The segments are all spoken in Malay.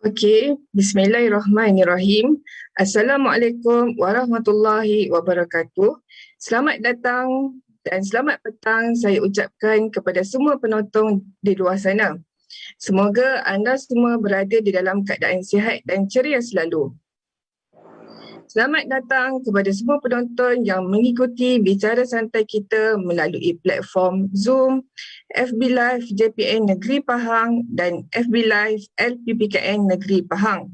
Okey, bismillahirrahmanirrahim. Assalamualaikum warahmatullahi wabarakatuh. Selamat datang dan selamat petang saya ucapkan kepada semua penonton di luar sana. Semoga anda semua berada di dalam keadaan sihat dan ceria selalu. Selamat datang kepada semua penonton yang mengikuti bicara santai kita melalui platform Zoom, FB Live JPN Negeri Pahang dan FB Live LPPKN Negeri Pahang.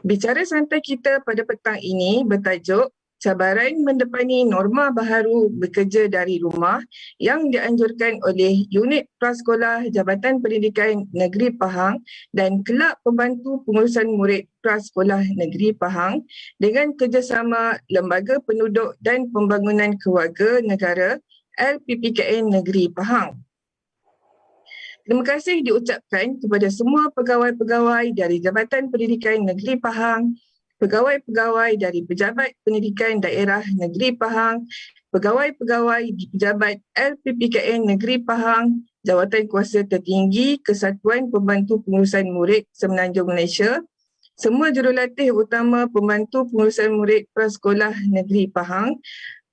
Bicara santai kita pada petang ini bertajuk cabaran mendepani norma baharu bekerja dari rumah yang dianjurkan oleh Unit Prasekolah Jabatan Pendidikan Negeri Pahang dan Kelab Pembantu Pengurusan Murid Prasekolah Negeri Pahang dengan kerjasama Lembaga Penduduk dan Pembangunan Keluarga Negara LPPKN Negeri Pahang. Terima kasih diucapkan kepada semua pegawai-pegawai dari Jabatan Pendidikan Negeri Pahang, pegawai-pegawai dari Pejabat Pendidikan Daerah Negeri Pahang, pegawai-pegawai di Pejabat LPPKN Negeri Pahang, Jawatan Kuasa Tertinggi Kesatuan Pembantu Pengurusan Murid Semenanjung Malaysia, semua jurulatih utama Pembantu Pengurusan Murid Prasekolah Negeri Pahang,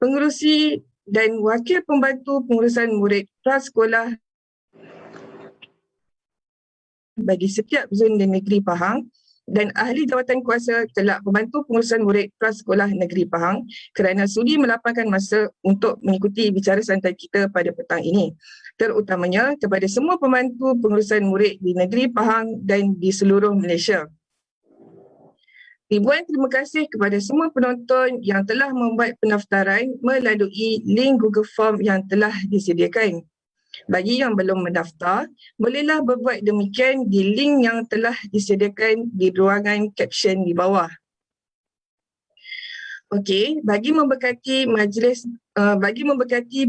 pengerusi dan wakil pembantu pengurusan murid prasekolah bagi setiap zon di Negeri Pahang dan ahli jawatan kuasa Kelab Pembantu Pengurusan Murid Prasekolah Negeri Pahang kerana sudi melapangkan masa untuk mengikuti bicara santai kita pada petang ini. Terutamanya kepada semua pembantu pengurusan murid di Negeri Pahang dan di seluruh Malaysia. Ribuan terima kasih kepada semua penonton yang telah membuat pendaftaran melalui link Google Form yang telah disediakan. Bagi yang belum mendaftar, bolehlah berbuat demikian di link yang telah disediakan di ruangan caption di bawah. Okey, bagi memberkati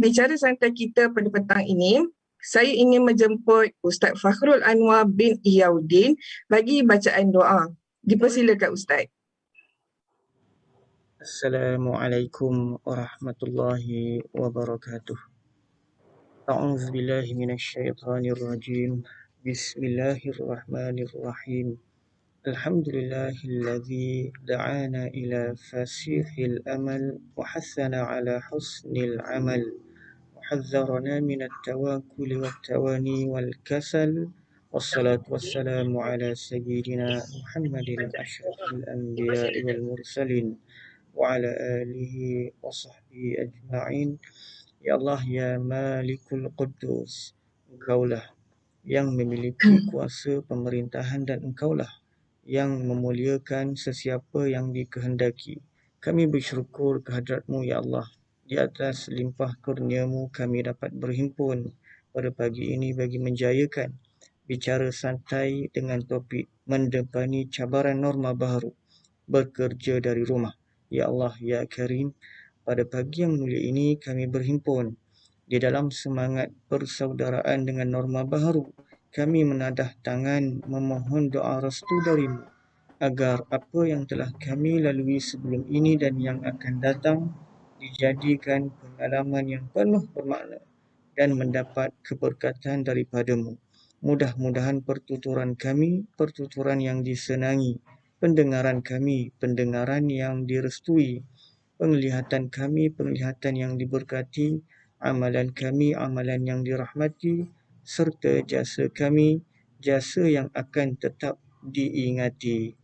bicara santai kita pada petang ini, saya ingin menjemput Ustaz Fakhrul Anwar bin Iyauddin bagi bacaan doa. Dipersilakan Ustaz. Assalamualaikum warahmatullahi wabarakatuh. أعوذ بالله من الشيطان الرجيم بسم الله الرحمن الرحيم الحمد لله الذي دعانا إلى فسيح الأمل وحثنا على حسن العمل وحذرنا من التواكل والتواني والكسل والصلاة والسلام على سيدنا محمد أشرف الأنبياء والمرسلين وعلى آله وصحبه أجمعين. Ya Allah, Ya Malikul Quddus, Engkaulah yang memiliki kuasa pemerintahan dan Engkaulah yang memuliakan sesiapa yang dikehendaki. Kami bersyukur kehadrat-Mu, Ya Allah. Di atas limpah kurnia-Mu kami dapat berhimpun pada pagi ini bagi menjayakan bicara santai dengan topik mendepani cabaran norma baru bekerja dari rumah. Ya Allah, Ya Karim, pada pagi yang mulia ini kami berhimpun di dalam semangat persaudaraan dengan norma baharu. Kami menadah tangan memohon doa restu dari-Mu agar apa yang telah kami lalui sebelum ini dan yang akan datang dijadikan pengalaman yang penuh bermakna dan mendapat keberkatan daripada-Mu. Mudah-mudahan pertuturan kami, pertuturan yang disenangi, pendengaran kami, pendengaran yang direstui, penglihatan kami, penglihatan yang diberkati, amalan kami, amalan yang dirahmati, serta jasa kami, jasa yang akan tetap diingati.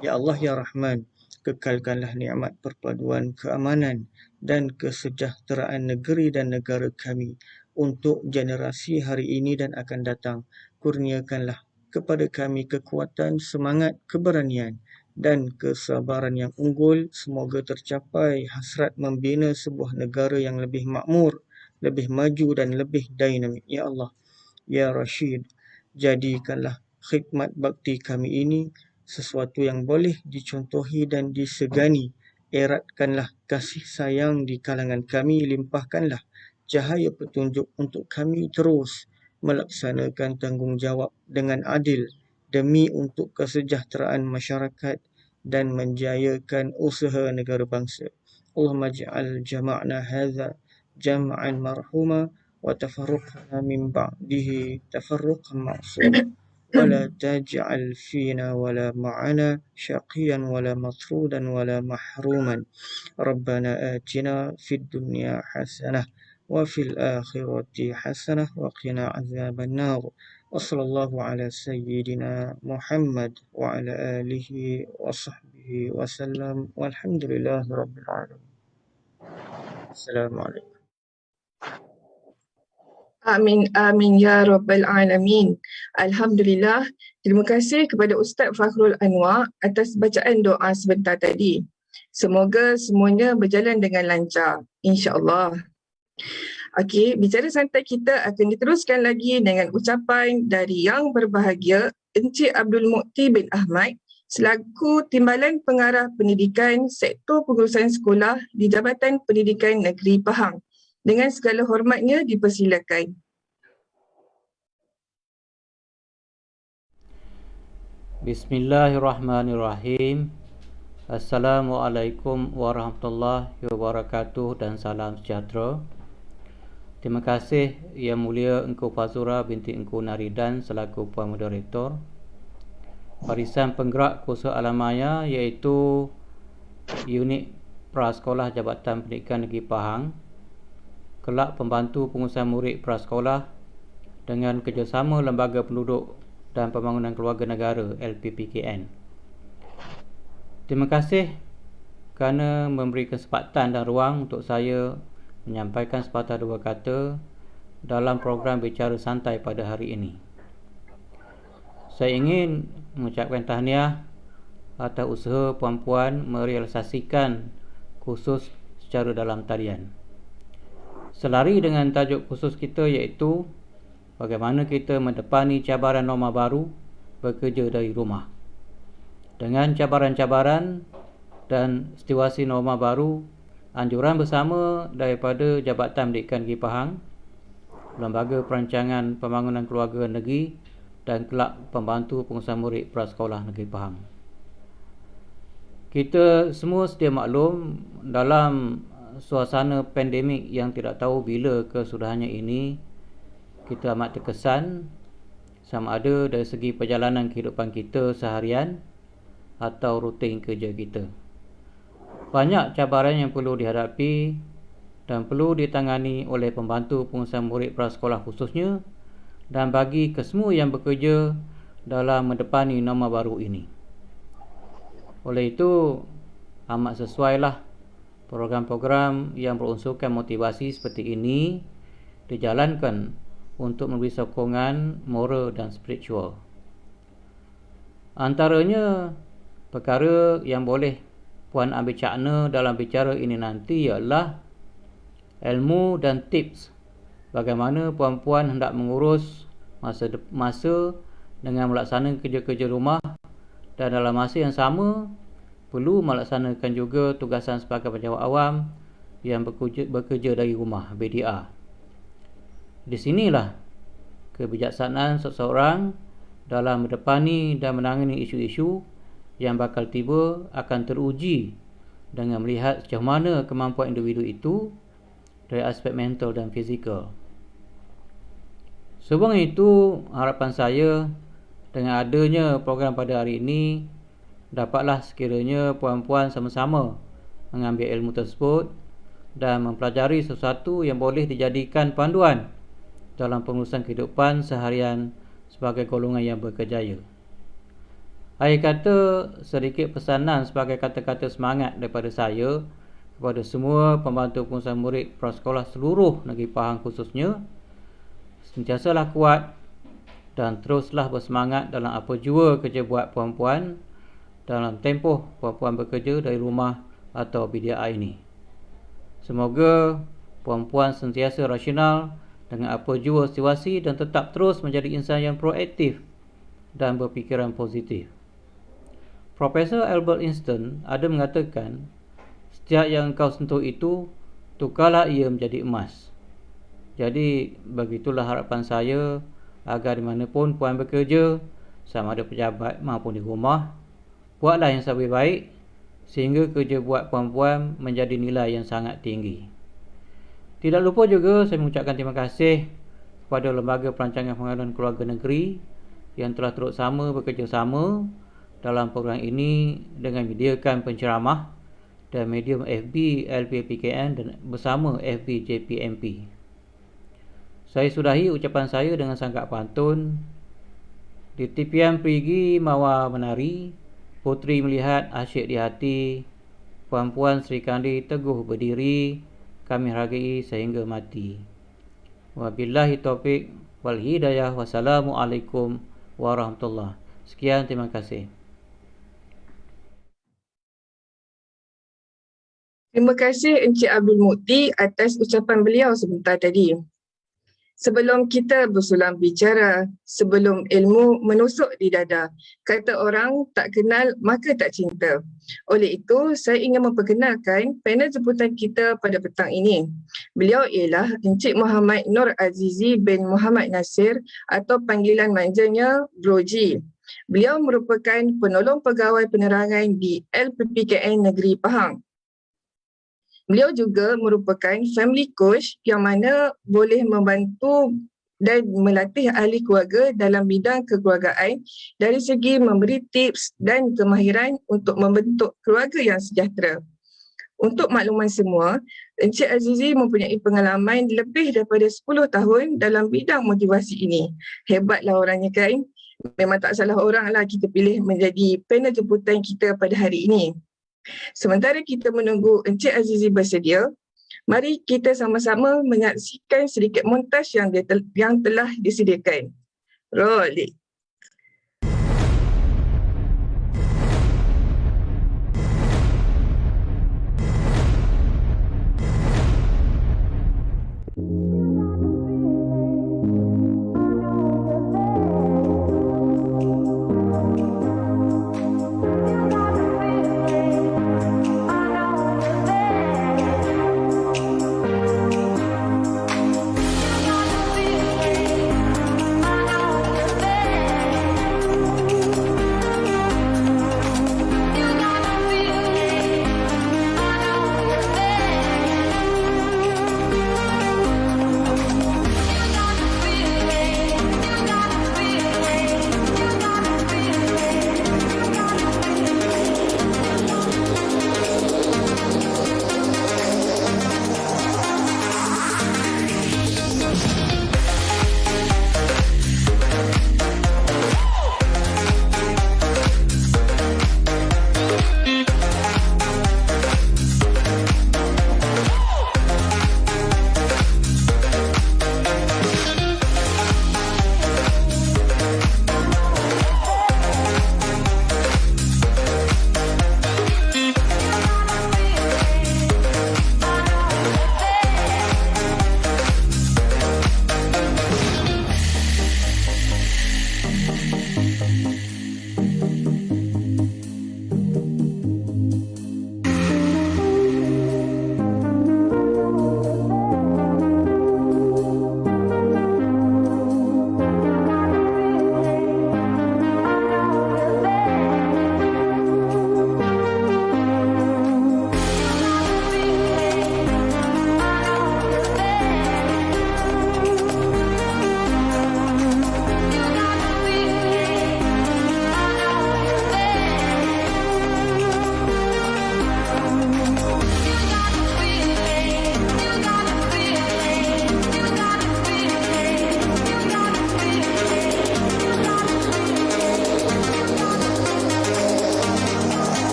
Ya Allah, Ya Rahman, kekalkanlah nikmat perpaduan keamanan dan kesejahteraan negeri dan negara kami untuk generasi hari ini dan akan datang. Kurniakanlah kepada kami kekuatan, semangat, keberanian dan kesabaran yang unggul. Semoga tercapai hasrat membina sebuah negara yang lebih makmur, lebih maju dan lebih dinamik. Ya Allah, Ya Rashid, jadikanlah khidmat bakti kami ini sesuatu yang boleh dicontohi dan disegani. Eratkanlah kasih sayang di kalangan kami, limpahkanlah cahaya petunjuk untuk kami terus melaksanakan tanggungjawab dengan adil demi untuk kesejahteraan masyarakat dan menjayakan usaha negara bangsa. Allahumma ja'al jama'na hadha jam'an marhuma wa tafarruqna min ba'dihi tafarruqan ma'suma ولا تجعل فينا ولا معنا شقيا ولا مطرودا ولا محروما ربنا آتنا في الدنيا حسنة وفي الآخرة حسنة وقنا عذاب النار وصلى الله على سيدنا محمد وعلى آله وصحبه وسلم والحمد لله رب العالمين. السلام عليكم. Amin, amin ya rabbal alamin. Alhamdulillah. Terima kasih kepada Ustaz Fakhrul Anwar atas bacaan doa sebentar tadi. Semoga semuanya berjalan dengan lancar, insya-Allah. Okey, bicara santai kita akan diteruskan lagi dengan ucapan dari yang berbahagia Encik Abdul Mukti bin Ahmad selaku Timbalan Pengarah Pendidikan Sektor Pengurusan Sekolah di Jabatan Pendidikan Negeri Pahang. Dengan segala hormatnya dipersilakan. Bismillahirrahmanirrahim. Assalamualaikum warahmatullahi wabarakatuh dan salam sejahtera. Terima kasih Yang Mulia Engku Fazura binti Engku Naridan selaku Puan Moderator. Barisan penggerak kursus alamaya iaitu Unit Prasekolah Jabatan Pendidikan Negeri Pahang, kelak pembantu pengurusan murid prasekolah dengan kerjasama Lembaga Penduduk dan Pembangunan Keluarga Negara LPPKN. Terima kasih kerana memberi kesempatan dan ruang untuk saya menyampaikan sepatah dua kata dalam program Bicara Santai pada hari ini. Saya ingin mengucapkan tahniah atas usaha puan-puan merealisasikan kursus secara dalam talian. Selari dengan tajuk khusus kita iaitu bagaimana kita mendepani cabaran norma baru bekerja dari rumah. Dengan cabaran-cabaran dan situasi norma baru, anjuran bersama daripada Jabatan Pendidikan Negeri Pahang, Lembaga Perancangan Pembangunan Keluarga Negeri dan kelak pembantu pengurusan murid prasekolah Negeri Pahang. Kita semua sedia maklum dalam suasana pandemik yang tidak tahu bila kesudahannya ini, kita amat terkesan sama ada dari segi perjalanan kehidupan kita seharian atau rutin kerja kita. Banyak cabaran yang perlu dihadapi dan perlu ditangani oleh pembantu pengurusan murid prasekolah khususnya dan bagi kesemua yang bekerja dalam mendepani norma baru ini. Oleh itu, amat sesuailah program-program yang berunsurkan motivasi seperti ini dijalankan untuk memberi sokongan moral dan spiritual. Antaranya, perkara yang boleh puan ambil cakna dalam bicara ini nanti ialah ilmu dan tips bagaimana puan-puan hendak mengurus masa dengan melaksanakan kerja-kerja rumah dan dalam masa yang sama perlu melaksanakan juga tugasan sebagai pejabat awam yang bekerja dari rumah, BDA. Di sinilah kebijaksanaan seseorang dalam mendepani dan menangani isu-isu yang bakal tiba akan teruji dengan melihat sejauh mana kemampuan individu itu dari aspek mental dan fizikal. Sebelum itu, harapan saya dengan adanya program pada hari ini dapatlah sekiranya puan-puan sama-sama mengambil ilmu tersebut dan mempelajari sesuatu yang boleh dijadikan panduan dalam pengurusan kehidupan seharian sebagai golongan yang berkejaya. Akhir kata, sedikit pesanan sebagai kata-kata semangat daripada saya kepada semua pembantu pengurusan murid prasekolah seluruh Negeri Pahang khususnya, sentiasalah kuat dan teruslah bersemangat dalam apa jua kerja buat puan-puan dalam tempoh puan-puan bekerja dari rumah atau BDA ini. Semoga puan-puan sentiasa rasional dengan apa jua situasi dan tetap terus menjadi insan yang proaktif dan berfikiran positif. Profesor Albert Einstein ada mengatakan, setiap yang kau sentuh itu, tukarlah ia menjadi emas. Jadi, begitulah harapan saya agar di mana pun puan bekerja, sama ada pejabat maupun di rumah, buatlah yang lebih baik sehingga kerja buat puan-puan menjadi nilai yang sangat tinggi. Tidak lupa juga saya mengucapkan terima kasih kepada Lembaga Perancangan Pembangunan Keluarga Negeri yang telah turut sama bekerjasama dalam program ini dengan menyediakan penceramah dan medium FB LPPKN dan bersama FB JPMP. Saya sudahi ucapan saya dengan sangat pantun. Di tepian perigi mawar menari, putri melihat asyik di hati, puan-puan Sri Kandi teguh berdiri, kami hargai sehingga mati. Wabillahi taufiq wal hidayah. Wassalamualaikum warahmatullahi. Sekian, terima kasih. Terima kasih Encik Abdul Mukti atas ucapan beliau sebentar tadi. Sebelum kita bersulang bicara, sebelum ilmu menusuk di dada, kata orang tak kenal maka tak cinta. Oleh itu, saya ingin memperkenalkan panel jemputan kita pada petang ini. Beliau ialah Encik Muhammad Nur Azizi bin Muhammad Nasir atau panggilan manjanya Bro G. Beliau merupakan penolong pegawai penerangan di LPPKN Negeri Pahang. Beliau juga merupakan family coach yang mana boleh membantu dan melatih ahli keluarga dalam bidang kekeluargaan dari segi memberi tips dan kemahiran untuk membentuk keluarga yang sejahtera. Untuk makluman semua, Encik Azizi mempunyai pengalaman lebih daripada 10 tahun dalam bidang motivasi ini. Hebatlah orangnya kan? Memang tak salah orang lah kita pilih menjadi panel jemputan kita pada hari ini. Sementara kita menunggu Encik Azizi bersedia, mari kita sama-sama menyaksikan sedikit montaj yang telah disediakan. Roll it.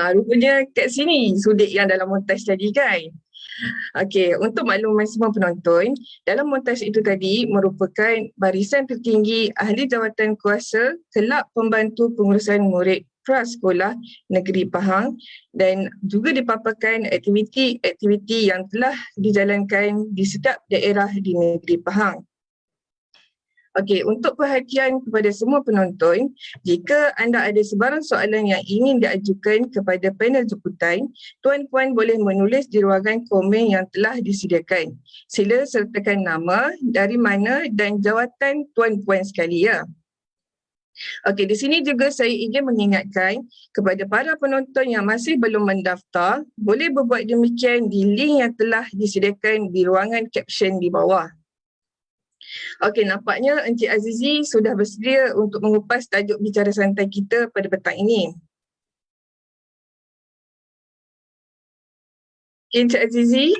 Rupanya kat sini sudut yang dalam montaj tadi kan. Okey, untuk makluman semua penonton, dalam montaj itu tadi merupakan barisan tertinggi ahli jawatan kuasa kelab pembantu pengurusan murid prasekolah negeri Pahang dan juga dipaparkan aktiviti-aktiviti yang telah dijalankan di setiap daerah di negeri Pahang. Okey, untuk perhatian kepada semua penonton, jika anda ada sebarang soalan yang ingin diajukan kepada panel jemputan, tuan-puan boleh menulis di ruangan komen yang telah disediakan. Sila sertakan nama, dari mana dan jawatan tuan-puan sekali ya. Okey, di sini juga saya ingin mengingatkan kepada para penonton yang masih belum mendaftar, boleh berbuat demikian di link yang telah disediakan di ruangan caption di bawah. Okey, nampaknya Encik Azizi sudah bersedia untuk mengupas tajuk bicara santai kita pada petang ini. Okey, Encik Azizi.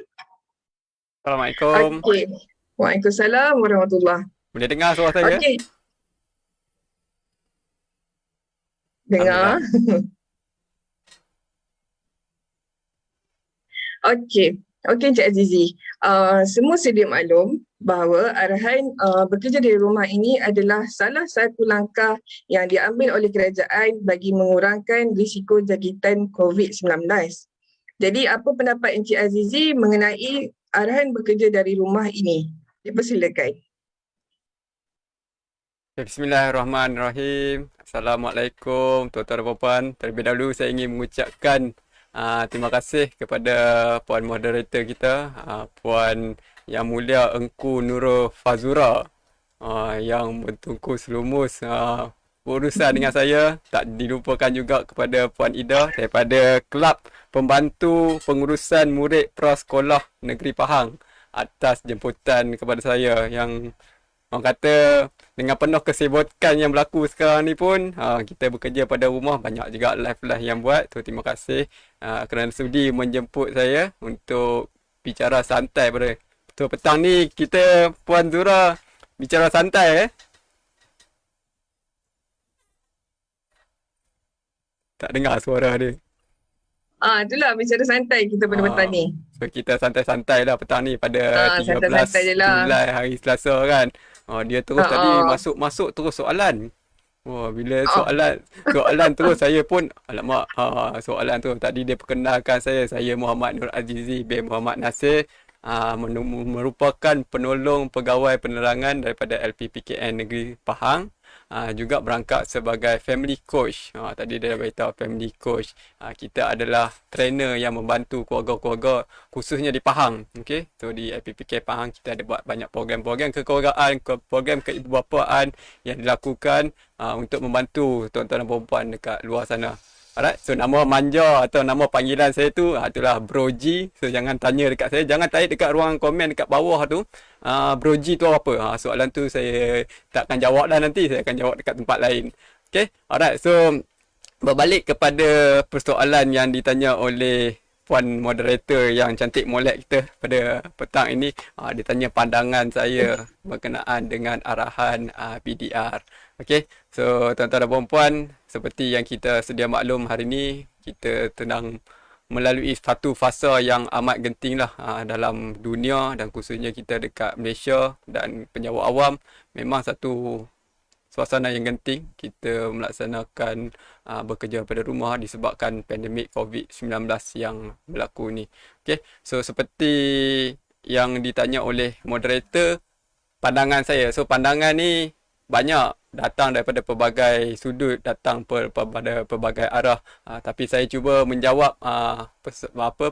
Assalamualaikum. Okey. Waalaikumsalam warahmatullahi. Boleh dengar suara saya? Okey. Dengar. Okey. Okey Encik Azizi. Semua sedia maklum bahawa arahan bekerja dari rumah ini adalah salah satu langkah yang diambil oleh kerajaan bagi mengurangkan risiko jangkitan COVID-19. Jadi apa pendapat Encik Azizi mengenai arahan bekerja dari rumah ini? Dipersilakan. Bismillahirrahmanirrahim. Assalamualaikum tuan-tuan dan puan-puan. Terlebih dahulu saya ingin mengucapkan terima kasih kepada puan moderator kita, Puan Yang Mulia Engku Nurul Fazura, yang bertungkus lumus berurusan dengan saya. Tak dilupakan juga kepada Puan Ida daripada Kelab Pembantu Pengurusan Murid Prasekolah Negeri Pahang atas jemputan kepada saya yang orang kata dengan penuh kesibukan yang berlaku sekarang ni pun kita bekerja pada rumah, banyak juga live-live yang buat. So terima kasih kerana sudi menjemput saya untuk bicara santai pada petang ni. Kita Puan Zura bicara santai Tak dengar suara dia. Itulah bicara santai kita pada petang ni. So kita santai-santai lah petang ni pada 13 santai-santai je lah. Julai hari Selasa kan. Dia terus tadi masuk terus soalan. Bila soalan terus saya pun alamak, soalan tu tadi dia perkenalkan saya Muhammad Nur Azizi bin Muhammad Nasir, merupakan penolong pegawai penerangan daripada LPPKN Negeri Pahang. Juga berangkat sebagai family coach. Tadi dia dah beritahu family coach. Kita adalah trainer yang membantu keluarga-keluarga khususnya di Pahang. Okay? So di LPPK Pahang kita ada buat banyak program-program kekeluargaan, program keibubapaan yang dilakukan untuk membantu tuan-tuan dan puan-puan dekat luar sana. Alright, so nama manja atau nama panggilan saya tu itulah Bro G. So jangan tanya dekat saya, jangan tanya dekat ruang komen dekat bawah tu. Bro G tu apa? Soalan tu saya takkan jawab dah nanti, saya akan jawab dekat tempat lain. Okay, alright, so berbalik kepada persoalan yang ditanya oleh puan moderator yang cantik molek kita pada petang ini. Dia tanya pandangan saya berkenaan dengan arahan PDR. Okay, so tuan-tuan dan puan-puan, seperti yang kita sedia maklum hari ini, kita sedang melalui satu fasa yang amat genting lah dalam dunia dan khususnya kita dekat Malaysia dan penjawat awam. Memang satu suasana yang genting kita melaksanakan bekerja pada rumah disebabkan pandemik COVID-19 yang berlaku ni. Okay, so seperti yang ditanya oleh moderator, pandangan saya. So pandangan ni banyak datang daripada pelbagai sudut, datang pada pelbagai arah. Tapi saya cuba menjawab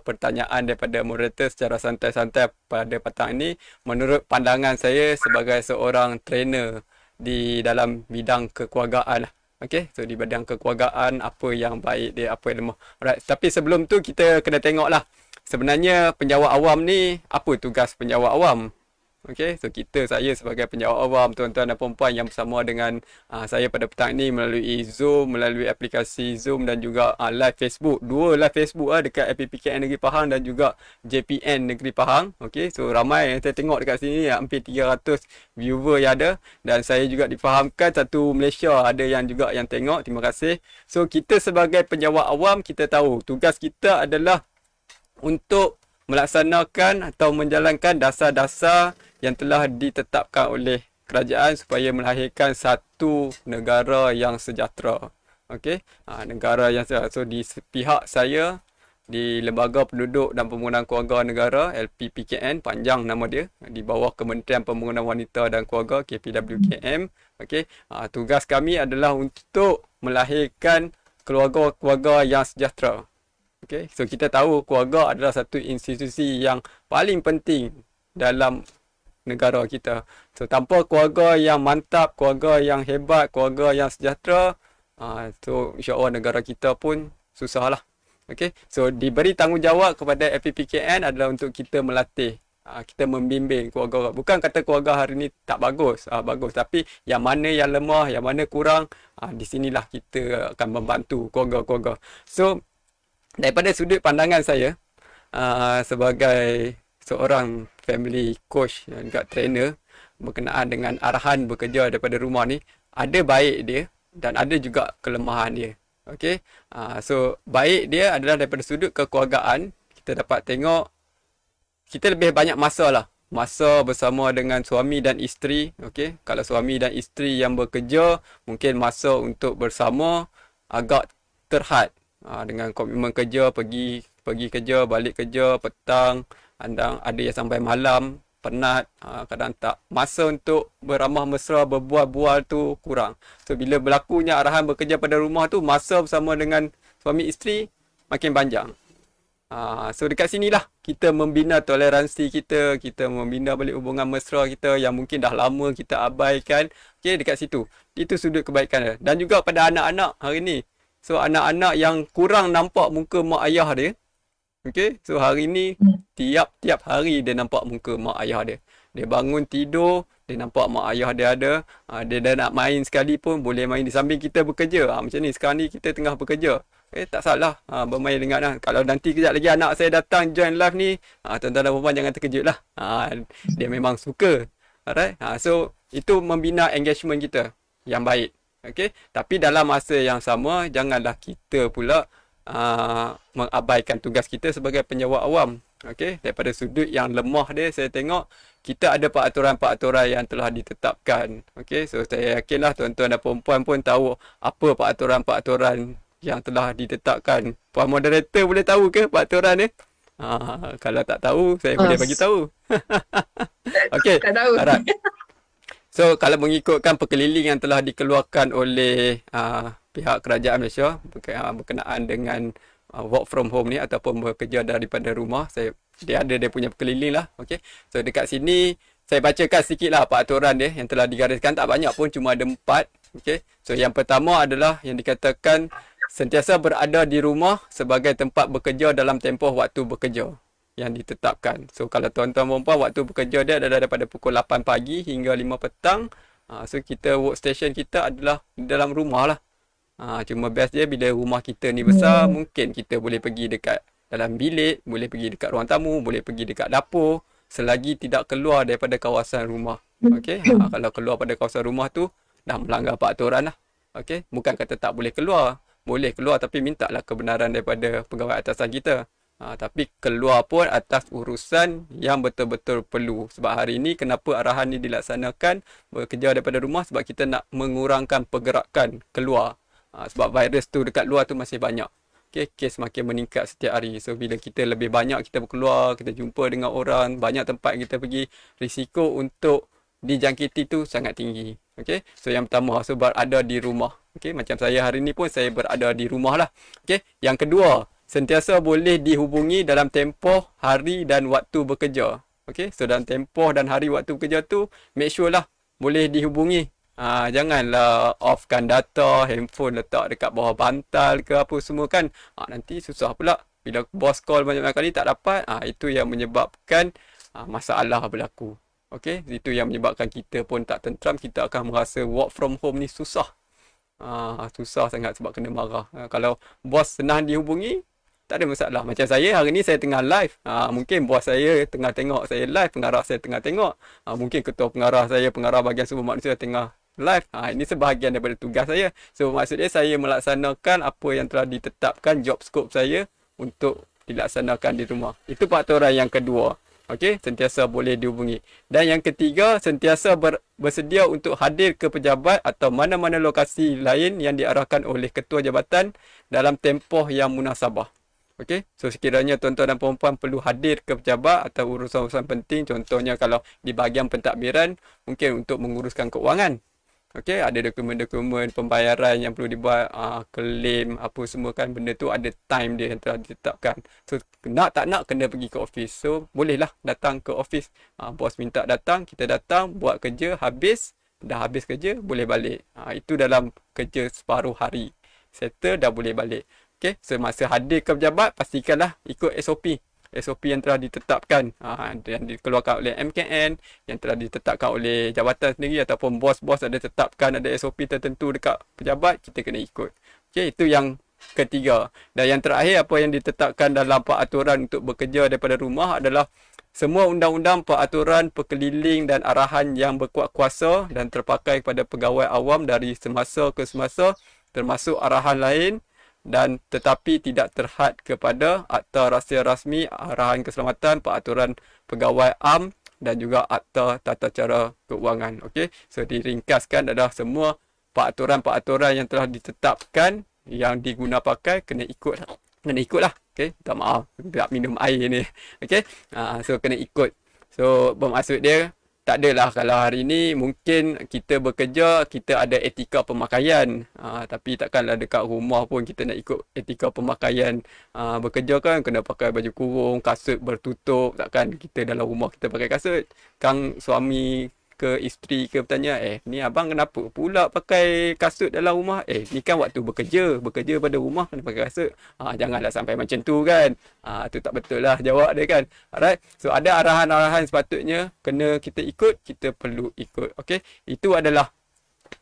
pertanyaan daripada moderator secara santai-santai pada petang ini menurut pandangan saya sebagai seorang trainer di dalam bidang kekeluargaan lah. Okay, so di bidang kekeluargaan apa yang baik dia, apa yang lemah. Alright, tapi sebelum tu kita kena tengok lah sebenarnya penjawat awam ni apa tugas penjawat awam. Okay, so saya sebagai penjawat awam, tuan-tuan dan puan-puan yang bersama dengan saya pada petang ini melalui Zoom, melalui aplikasi Zoom dan juga live Facebook. Dua live Facebook dekat LPPKN Negeri Pahang dan juga JPN Negeri Pahang. Okay, so ramai yang saya tengok dekat sini, hampir 300 viewer yang ada. Dan saya juga difahamkan satu Malaysia ada yang juga yang tengok. Terima kasih. So kita sebagai penjawat awam, kita tahu tugas kita adalah untuk melaksanakan atau menjalankan dasar-dasar yang telah ditetapkan oleh kerajaan supaya melahirkan satu negara yang sejahtera. Okey, negara yang sejahtera. So di pihak saya di Lembaga Penduduk dan Pembangunan Keluarga Negara LPPKN, panjang nama dia, di bawah Kementerian Pembangunan Wanita dan Keluarga KPWKM. Okey, tugas kami adalah untuk melahirkan keluarga-keluarga yang sejahtera. Okey, so kita tahu keluarga adalah satu institusi yang paling penting dalam negara kita. So tanpa keluarga yang mantap, keluarga yang hebat, keluarga yang sejahtera, so insya-Allah negara kita pun susahlah. Okey, so diberi tanggungjawab kepada LPPKN adalah untuk kita melatih, kita membimbing keluarga. Bukan kata keluarga hari ni tak bagus, bagus, tapi yang mana yang lemah, yang mana kurang, di sinilah kita akan membantu keluarga-keluarga. So daripada sudut pandangan saya sebagai seorang family coach dan juga trainer berkenaan dengan arahan bekerja daripada rumah ni, ada baik dia dan ada juga kelemahan dia. Okey, so baik dia adalah daripada sudut kekeluargaan, kita dapat tengok kita lebih banyak masa lah, masa bersama dengan suami dan isteri. Okey, kalau suami dan isteri yang bekerja, mungkin masa untuk bersama agak terhad, dengan komitmen kerja, pergi kerja, balik kerja petang, ada yang sampai malam, penat, kadang tak, masa untuk beramah mesra, berbual-bual tu kurang. So bila berlakunya arahan bekerja pada rumah tu, masa bersama dengan suami isteri makin panjang. So dekat sinilah kita membina toleransi kita membina balik hubungan mesra kita yang mungkin dah lama kita abaikan. Okay, dekat situ, itu sudut kebaikan dia. Dan juga pada anak-anak hari ni, so anak-anak yang kurang nampak muka mak ayah dia. Okay, so hari ni tiap-tiap hari dia nampak muka mak ayah dia. Dia bangun tidur, dia nampak mak ayah dia ada. Dia dah nak main sekali pun boleh main di samping kita bekerja. Macam ni, sekarang ni kita tengah bekerja. Tak salah bermain dengan Kalau nanti kejap lagi anak saya datang join live ni, tuan-tuan dan puan jangan terkejut lah. Dia memang suka. Alright, so itu membina engagement kita yang baik. Okay, tapi dalam masa yang sama, janganlah kita pula mengabaikan tugas kita sebagai penjawat awam. Okey, daripada sudut yang lemah dia, saya tengok kita ada peraturan-peraturan yang telah ditetapkan. Okey, so saya yakinlah tuan-tuan dan puan-puan pun tahu apa peraturan-peraturan yang telah ditetapkan. Puan moderator boleh tahu ke peraturan ni? Kalau tak tahu, saya boleh bagi tahu. Okey, tak tahu. Alright. So kalau mengikutkan perkeliling yang telah dikeluarkan oleh pihak kerajaan Malaysia berkenaan dengan work from home ni ataupun bekerja daripada rumah, dia ada dia punya perkeliling lah. Okay, so dekat sini saya bacakan sikit lah peraturan dia yang telah digariskan, tak banyak pun, cuma ada 4. Okay, so yang pertama adalah yang dikatakan sentiasa berada di rumah sebagai tempat bekerja dalam tempoh waktu bekerja yang ditetapkan. So kalau tuan-tuan perempuan, waktu bekerja dia adalah daripada pukul 8 pagi hingga 5 petang. So kita workstation kita adalah dalam rumah lah. Cuma best dia bila rumah kita ni besar, mungkin kita boleh pergi dekat dalam bilik, boleh pergi dekat ruang tamu, boleh pergi dekat dapur, selagi tidak keluar daripada kawasan rumah. Okey, kalau keluar pada kawasan rumah tu dah melanggar peraturan lah. Okey, bukan kata tak boleh keluar, boleh keluar, tapi mintalah kebenaran daripada pegawai atasan kita. Tapi keluar pun atas urusan yang betul-betul perlu. Sebab hari ini kenapa arahan ni dilaksanakan bekerja daripada rumah, sebab kita nak mengurangkan pergerakan keluar. Sebab virus tu dekat luar tu masih banyak. Okay, kes makin meningkat setiap hari. So bila kita lebih banyak kita berkeluar, kita jumpa dengan orang, banyak tempat kita pergi, risiko untuk dijangkiti tu sangat tinggi. Okay, so yang pertama, so berada di rumah. Okay, macam saya hari ni pun saya berada di rumah lah. Okay, yang kedua, sentiasa boleh dihubungi dalam tempoh hari dan waktu bekerja. Okay, so dalam tempoh dan hari waktu bekerja tu, make sure lah boleh dihubungi. Janganlah offkan data, handphone letak dekat bawah bantal ke apa semua kan. Nanti susah pula. Bila bos call banyak-banyak kali tak dapat, itu yang menyebabkan masalah berlaku. Okay, itu yang menyebabkan kita pun tak tenteram. Kita akan merasa work from home ni susah. Susah sangat sebab kena marah. Kalau bos senang dihubungi, tak ada masalah. Macam saya hari ni saya tengah live. Mungkin bos saya tengah tengok saya live, pengarah saya tengah tengok. Mungkin ketua pengarah saya, pengarah bahagian sumber manusia tengah live. Ini sebahagian daripada tugas saya. So maksudnya saya melaksanakan apa yang telah ditetapkan job scope saya untuk dilaksanakan di rumah. Itu peraturan yang kedua. Okey, sentiasa boleh dihubungi. Dan yang ketiga, sentiasa bersedia untuk hadir ke pejabat atau mana-mana lokasi lain yang diarahkan oleh ketua jabatan dalam tempoh yang munasabah. Okey, so sekiranya tuan-tuan dan puan-puan perlu hadir ke pejabat atau urusan-urusan penting, contohnya kalau di bahagian pentadbiran, mungkin untuk menguruskan keuangan. Okey, ada dokumen-dokumen pembayaran yang perlu dibuat, claim, apa semua kan, benda tu ada time dia yang telah ditetapkan. So, nak tak nak kena pergi ke office. So, bolehlah datang ke office. Bos minta datang, kita datang, buat kerja, dah habis kerja, boleh balik. Itu dalam kerja separuh hari. Settle, dah boleh balik. Okey, semasa hadir ke pejabat, pastikanlah ikut SOP. SOP yang telah ditetapkan, yang dikeluarkan oleh MKN, yang telah ditetapkan oleh jabatan sendiri ataupun bos-bos ada tetapkan ada SOP tertentu dekat pejabat, kita kena ikut. Okey, itu yang ketiga. Dan yang terakhir, apa yang ditetapkan dalam peraturan untuk bekerja daripada rumah adalah semua undang-undang, peraturan, perkeliling dan arahan yang berkuat kuasa dan terpakai kepada pegawai awam dari semasa ke semasa, termasuk arahan lain dan tetapi tidak terhad kepada Akta Rahsia Rasmi, Arahan Keselamatan, Peraturan Pegawai Am dan juga Akta Tata Cara Keuangan. Okey, so diringkaskan adalah semua peraturan-peraturan yang telah ditetapkan yang diguna pakai kena ikutlah. Okey, minta maaf tak minum air ni. Okey, so kena ikut. So bermaksud dia tak adalah kalau hari ni mungkin kita bekerja, kita ada etika pemakaian. Tapi takkanlah dekat rumah pun kita nak ikut etika pemakaian. Bekerja kan kena pakai baju kurung, kasut bertutup. Takkan kita dalam rumah kita pakai kasut. Kang suami ke isteri ke bertanya, ni abang kenapa pula pakai kasut dalam rumah? Ni kan waktu bekerja pada rumah kena pakai kasut. Janganlah sampai macam tu kan. Tu tak betul lah jawab dia kan. Alright, so ada arahan-arahan sepatutnya kena kita ikut, kita perlu ikut. Okay, itu adalah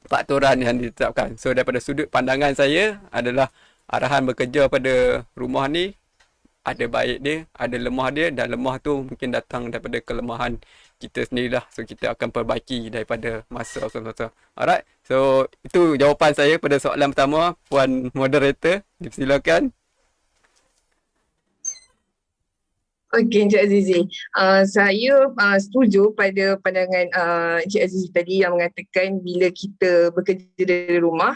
peraturan yang ditetapkan. So daripada sudut pandangan saya adalah arahan bekerja pada rumah ni ada baik dia, ada lemah dia, dan lemah tu mungkin datang daripada kelemahan kita sendirilah. So kita akan perbaiki daripada masa ke masa. Alright, so itu jawapan saya pada soalan pertama, Puan Moderator. Dipersilakan. Okey, Encik Azizi. Saya setuju pada pandangan Encik Azizi tadi yang mengatakan bila kita bekerja dari rumah,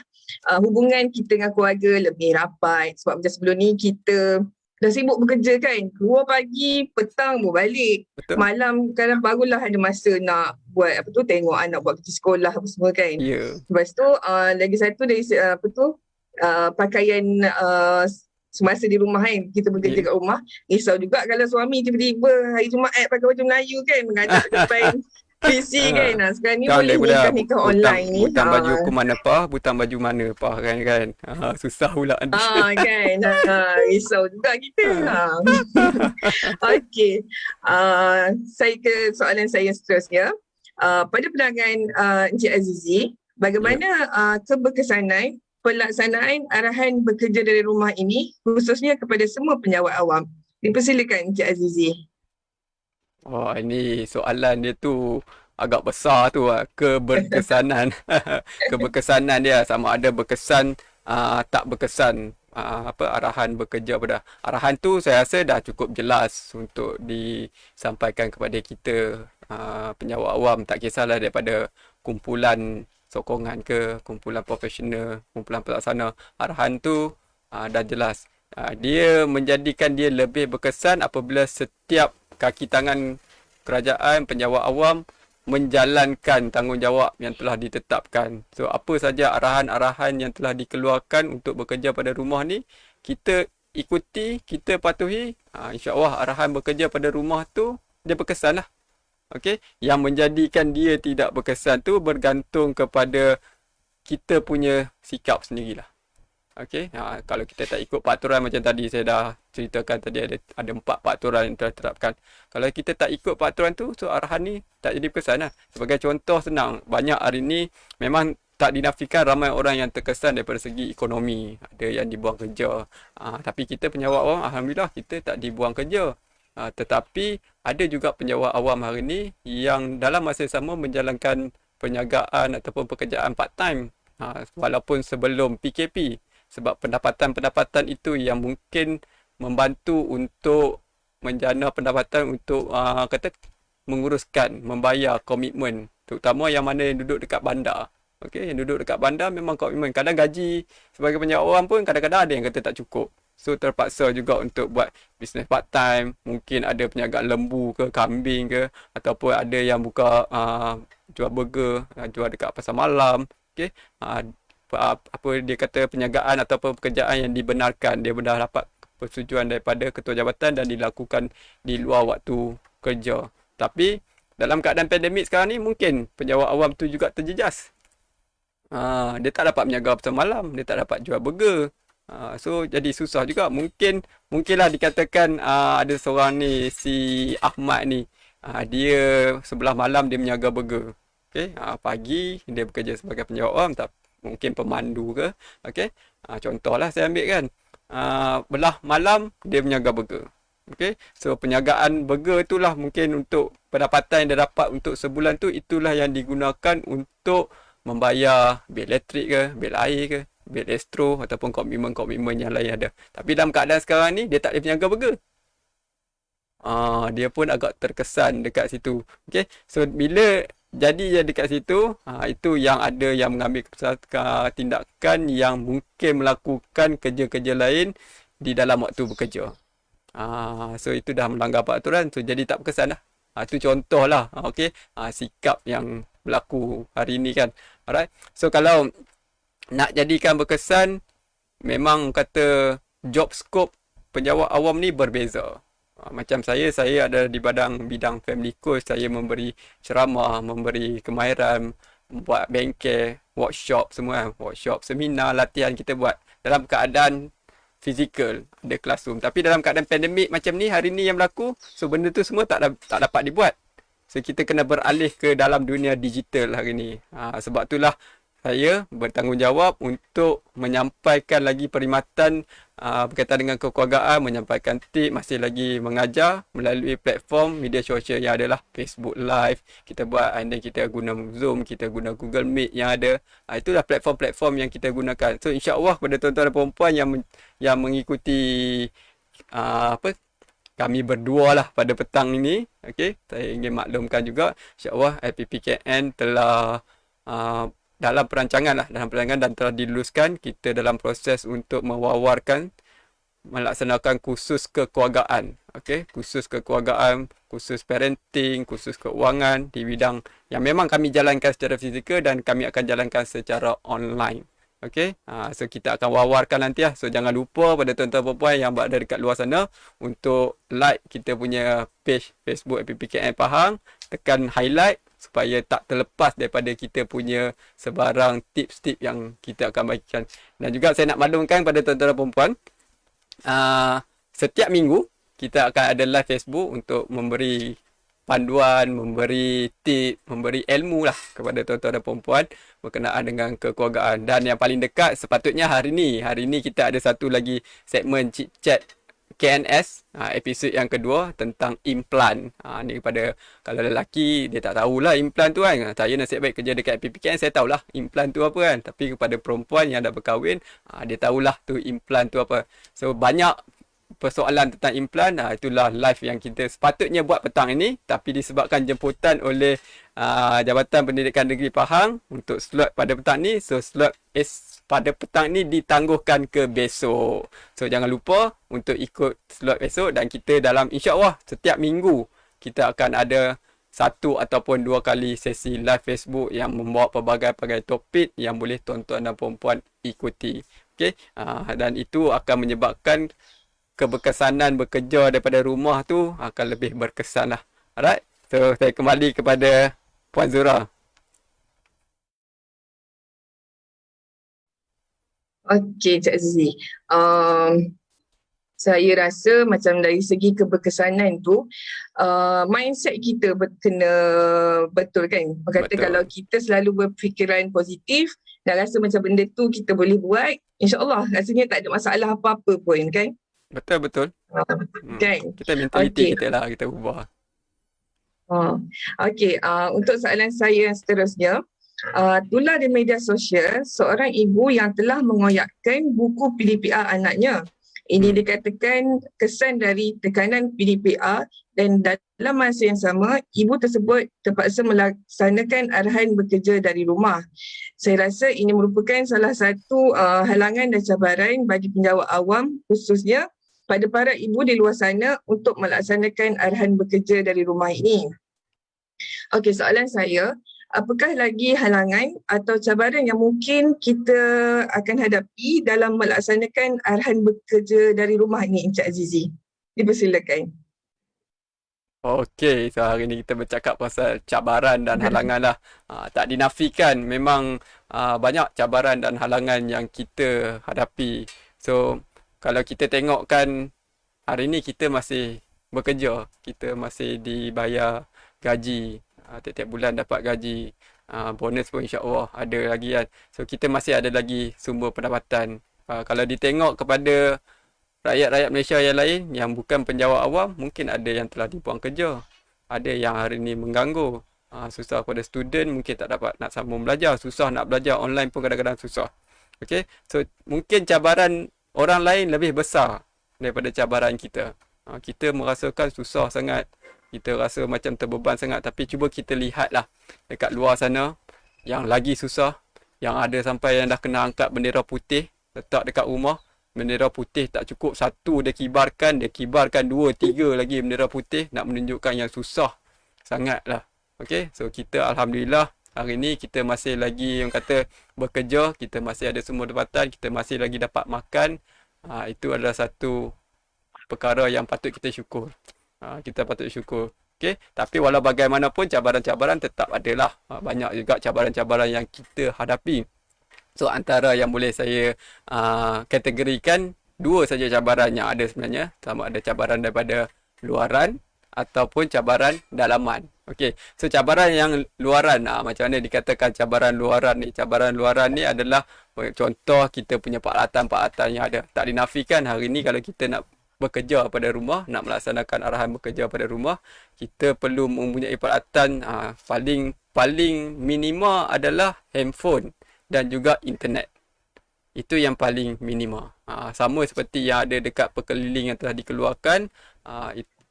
hubungan kita dengan keluarga lebih rapat. Sebab macam sebelum ni kita dah sibuk bekerja kan, keluar pagi, petang mau balik. Betul. Malam kadang barulah ada masa nak buat tengok anak buat kerja sekolah apa semua kan. Ya. Lepas tu lagi satu dari pakaian semasa di rumah kan, kita bekerja kat rumah. Risau juga kalau suami tiba-tiba hari Jumaat pakai baju Melayu kan, mengajar depan PC kan. Sekarang ni boleh nikah online ni. Butang baju ke mana pah, butang baju mana pah kan. Susah pula. Kan. Risau juga kita. Okey. Saya ke soalan saya seterusnya. Pada pandangan Encik Azizi, bagaimana keberkesanan pelaksanaan arahan bekerja dari rumah ini khususnya kepada semua penjawat awam? Dipersilakan Encik Azizi. Ini soalan dia tu agak besar tu lah. Keberkesanan. Keberkesanan dia sama ada berkesan, tak berkesan. Arahan bekerja pada arahan tu saya rasa dah cukup jelas untuk disampaikan kepada kita penjawat awam, tak kisahlah daripada kumpulan sokongan ke, kumpulan profesional, kumpulan pelaksana. Arahan tu dah jelas. Dia menjadikan dia lebih berkesan apabila setiap kaki tangan kerajaan, penjawat awam menjalankan tanggungjawab yang telah ditetapkan. So apa saja arahan-arahan yang telah dikeluarkan untuk bekerja pada rumah ni, kita ikuti, kita patuhi. InsyaAllah arahan bekerja pada rumah tu dia berkesan lah. Okay? Yang menjadikan dia tidak berkesan tu bergantung kepada kita punya sikap sendirilah. Okay? Kalau kita tak ikut peraturan macam tadi saya dah ceritakan tadi, ada 4 peraturan yang telah ditetapkan. Kalau kita tak ikut peraturan tu, so arahan ni tak jadi berkesan lah. Sebagai contoh senang, banyak hari ni memang tak dinafikan ramai orang yang terkesan daripada segi ekonomi. Ada yang dibuang kerja. Tapi kita penjawat awam, alhamdulillah kita tak dibuang kerja. Tetapi ada juga penjawat awam hari ni yang dalam masa sama menjalankan perniagaan ataupun pekerjaan part time. Walaupun sebelum PKP. Sebab pendapatan-pendapatan itu yang mungkin membantu untuk menjana pendapatan untuk menguruskan, membayar komitmen. Terutama yang mana yang duduk dekat bandar. Okey, yang duduk dekat bandar memang komitmen. Kadang gaji sebagai penjawat awam pun kadang-kadang ada yang kata tak cukup. So terpaksa juga untuk buat bisnes part time. Mungkin ada perniagaan lembu ke, kambing ke, ataupun ada yang buka jual burger, jual dekat pasar malam. Okey. Apa dia kata, perniagaan ataupun pekerjaan yang dibenarkan, dia dah dapat persetujuan daripada ketua jabatan dan dilakukan di luar waktu kerja. Tapi dalam keadaan pandemik sekarang ni, mungkin penjawat awam tu juga terjejas. Dia tak dapat menjaga pasar malam, dia tak dapat jual burger. So jadi susah juga. Mungkinlah dikatakan ada seorang ni, si Ahmad ni, dia sebelah malam dia menjaga burger. Okay? Pagi dia bekerja sebagai penjawat awam, mungkin pemandu ke. Okay? Contohlah saya ambil kan, belah malam dia menjaga burger. Okay? So penjagaan burger itulah mungkin untuk pendapatan yang dia dapat untuk sebulan tu, itulah yang digunakan untuk membayar bil elektrik ke, bil air ke, bil astro ataupun komitmen-komitmen yang lain ada. Tapi dalam keadaan sekarang ni, dia tak boleh berniaga burger. Dia pun agak terkesan dekat situ. Okay? So bila jadi dekat situ, itu yang ada yang mengambil tindakan yang mungkin melakukan kerja-kerja lain di dalam waktu bekerja. So itu dah melanggar peraturan, so jadi tak berkesan dah. Itu contoh lah, okay? Sikap yang berlaku hari ni kan. Alright. So kalau nak jadikan berkesan, memang kata job scope penjawat awam ni berbeza. Macam saya ada di bidang family coach, saya memberi ceramah, memberi kemahiran, buat bengkel, workshop semua, workshop, seminar, latihan kita buat dalam keadaan fizikal, ada classroom. Tapi dalam keadaan pandemik macam ni, hari ni yang berlaku, so benda tu semua tak dapat dibuat. So kita kena beralih ke dalam dunia digital hari ni. Sebab itulah saya bertanggungjawab untuk menyampaikan lagi perkhidmatan berkaitan dengan kekeluargaan, menyampaikan tip, masih lagi mengajar melalui platform media sosial yang adalah Facebook Live. Kita buat, and then kita guna Zoom, kita guna Google Meet yang ada. Itulah platform-platform yang kita gunakan. So insya-Allah kepada tuan-tuan dan puan-puan yang mengikuti kami berdua lah pada petang ini, okay, saya ingin maklumkan juga, insya-Allah LPPKN telah dalam perancangan dan telah diluluskan. Kita dalam proses untuk mewawarkan, melaksanakan kursus kekeluargaan, okay, kursus kekeluargaan, kursus parenting, kursus keuangan di bidang yang memang kami jalankan secara fizikal dan kami akan jalankan secara online. Okay, so kita akan wawarkan nanti lah. So jangan lupa pada tuan-tuan perempuan yang berada dekat luar sana untuk like kita punya page Facebook LPPKN Pahang, tekan highlight supaya tak terlepas daripada kita punya sebarang tips-tips yang kita akan bagikan. Dan juga saya nak maklumkan pada tuan-tuan perempuan, setiap minggu kita akan ada live Facebook untuk memberi panduan, memberi tip, memberi ilmu lah kepada tuan-tuan dan perempuan berkenaan dengan kekeluargaan. Dan yang paling dekat sepatutnya hari ni kita ada satu lagi segmen chit chat KNS, episod yang kedua tentang implan. Ni kepada, kalau lelaki dia tak tahulah implan tu kan. Saya nasib baik kerja dekat PPKN, saya tahulah implan tu apa kan. Tapi kepada perempuan yang dah berkahwin, dia tahulah tu implan tu apa. So banyak persoalan tentang implan, itulah live yang kita sepatutnya buat petang ini, tapi disebabkan jemputan oleh Jabatan Pendidikan Negeri Pahang untuk slot pada petang ni, so slot pada petang ni ditangguhkan ke besok. So jangan lupa untuk ikut slot besok, dan kita dalam insya-Allah setiap minggu kita akan ada satu ataupun dua kali sesi live Facebook yang membawa pelbagai topik yang boleh tuan-tuan dan puan-puan ikuti. Okey, dan itu akan menyebabkan keberkesanan bekerja daripada rumah tu akan lebih berkesan lah. Alright, so saya kembali kepada Puan Zura. Okey, Cik Azizi. Saya rasa macam dari segi keberkesanan tu, mindset kita kena betul kan. Berkata Betul. kalau kita selalu berfikiran positif dan rasa macam benda tu kita boleh buat, insya-Allah rasanya tak ada masalah apa-apa pun kan. Betul. Kan? Kita mentaliti Okey. kita lah, kita ubah. Okey, untuk soalan saya yang seterusnya, tular di media sosial seorang ibu yang telah mengoyakkan buku PDPR anaknya Ini dikatakan kesan dari tekanan PDPR dan dalam masa yang sama, ibu tersebut terpaksa melaksanakan arahan bekerja dari rumah. Saya rasa ini merupakan salah satu halangan dan cabaran bagi penjawat awam khususnya pada para ibu di luar sana untuk melaksanakan arahan bekerja dari rumah ini. Okey, soalan saya, apakah lagi halangan atau cabaran yang mungkin kita akan hadapi dalam melaksanakan arahan bekerja dari rumah ini, Encik Azizi? Dipersilakan. Okey, so hari ni kita bercakap pasal cabaran dan halangan lah. Tak dinafikan memang banyak cabaran dan halangan yang kita hadapi. So, kalau kita tengokkan hari ni kita masih bekerja, kita masih dibayar gaji, tiap-tiap bulan dapat gaji, bonus pun insya-Allah ada lagi kan. So kita masih ada lagi sumber pendapatan. Kalau ditengok kepada rakyat-rakyat Malaysia yang lain yang bukan penjawat awam, mungkin ada yang telah dibuang kerja, ada yang hari ni mengganggu, susah pada student, mungkin tak dapat nak sambung belajar, susah nak belajar online pun kadang-kadang susah. Okay, so mungkin cabaran orang lain lebih besar daripada cabaran kita. Kita merasakan susah sangat, kita rasa macam terbeban sangat, tapi cuba kita lihatlah dekat luar sana yang lagi susah, yang ada sampai yang dah kena angkat bendera putih letak dekat rumah. Bendera putih tak cukup satu dia kibarkan 2, 3 lagi bendera putih nak menunjukkan yang susah sangatlah. Okey, so kita alhamdulillah hari ni kita masih lagi yang kata bekerja, kita masih ada sumber pendapatan, kita masih lagi dapat makan. Itu adalah satu perkara yang patut kita syukur. Kita patut syukur. Okey, tapi walau bagaimanapun cabaran-cabaran tetap adalah. Banyak juga cabaran-cabaran yang kita hadapi. So antara yang boleh saya kategorikan, dua saja cabaran yang ada sebenarnya. Sama ada cabaran daripada luaran ataupun cabaran dalaman. Okey, so cabaran yang luaran, macam mana dikatakan cabaran luaran ni? Cabaran luaran ni adalah contoh kita punya peralatan-peralatan yang ada. Tak dinafikan hari ni kalau kita nak bekerja pada rumah, nak melaksanakan arahan bekerja pada rumah, kita perlu mempunyai peralatan paling minima adalah handphone dan juga internet. Itu yang paling minima. Sama seperti yang ada dekat perkeliling yang telah dikeluarkan,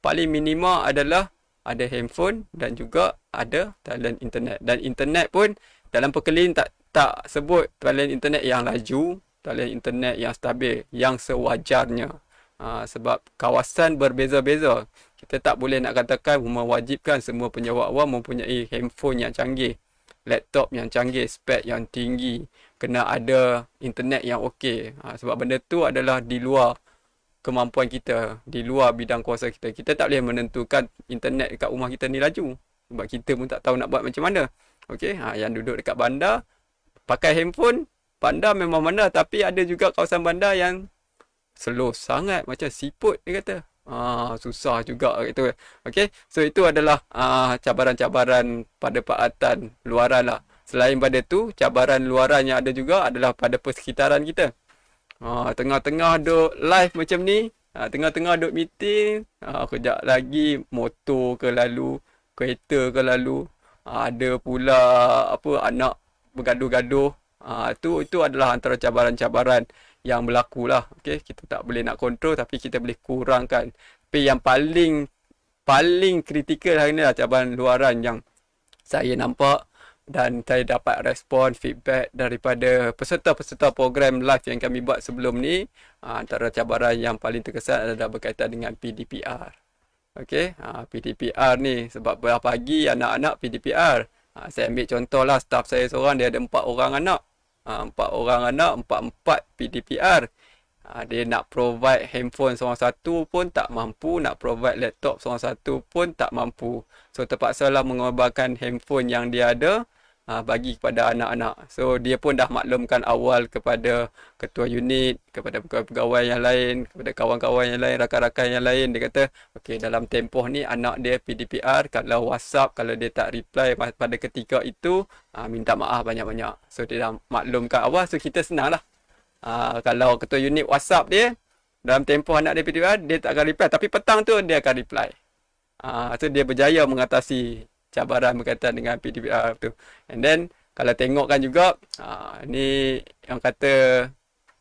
paling minima adalah ada handphone dan juga ada talian internet. Dan internet pun dalam perkeliling tak sebut talian internet yang laju, talian internet yang stabil, yang sewajarnya. Sebab kawasan berbeza-beza. Kita tak boleh nak katakan mewajibkan semua penjawat awam mempunyai handphone yang canggih, laptop yang canggih, spek yang tinggi, kena ada internet yang okey. Sebab benda tu adalah di luar kemampuan kita, di luar bidang kuasa kita. Kita tak boleh menentukan internet dekat rumah kita ni laju. Sebab kita pun tak tahu nak buat macam mana. Okey, yang duduk dekat bandar pakai handphone, bandar memang bandar, tapi ada juga kawasan bandar yang slow sangat, macam siput dia kata. Susah juga gitu. Okey, so itu adalah cabaran-cabaran pada peralatan luaran lah. Selain pada tu, cabaran luaran yang ada juga adalah pada persekitaran kita. Tengah-tengah duk live macam ni, tengah-tengah duk meeting, kejap lagi motor ke lalu, kereta ke lalu, ada pula anak bergaduh-gaduh. Itu adalah antara cabaran-cabaran yang berlaku lah. Okay? Kita tak boleh nak kontrol, tapi kita boleh kurangkan. Tapi yang paling kritikal hari ni lah cabaran luaran yang saya nampak dan saya dapat respon, feedback daripada peserta-peserta program live yang kami buat sebelum ni. Antara cabaran yang paling terkesan adalah berkaitan dengan PDPR. Okay? PDPR ni sebab pagi anak-anak PDPR. Saya ambil contoh lah, staff saya seorang dia ada 4 orang anak. 4 orang anak, 4 PDPR. Dia nak provide handphone seorang satu pun tak mampu, nak provide laptop seorang satu pun tak mampu. So terpaksalah mengorbankan handphone yang dia ada bagi kepada anak-anak. So dia pun dah maklumkan awal kepada ketua unit, kepada pegawai yang lain, kepada kawan-kawan yang lain, rakan-rakan yang lain. Dia kata, okey, dalam tempoh ni anak dia PDPR, kalau WhatsApp, kalau dia tak reply pada ketika itu, minta maaf banyak-banyak. So dia dah maklumkan awal, so kita senang lah. Kalau ketua unit WhatsApp dia, dalam tempoh anak dia PDPR, dia tak akan reply. Tapi petang tu dia akan reply. So dia berjaya mengatasi cabaran berkaitan dengan PDPR tu. And then kalau tengokkan juga, ni yang kata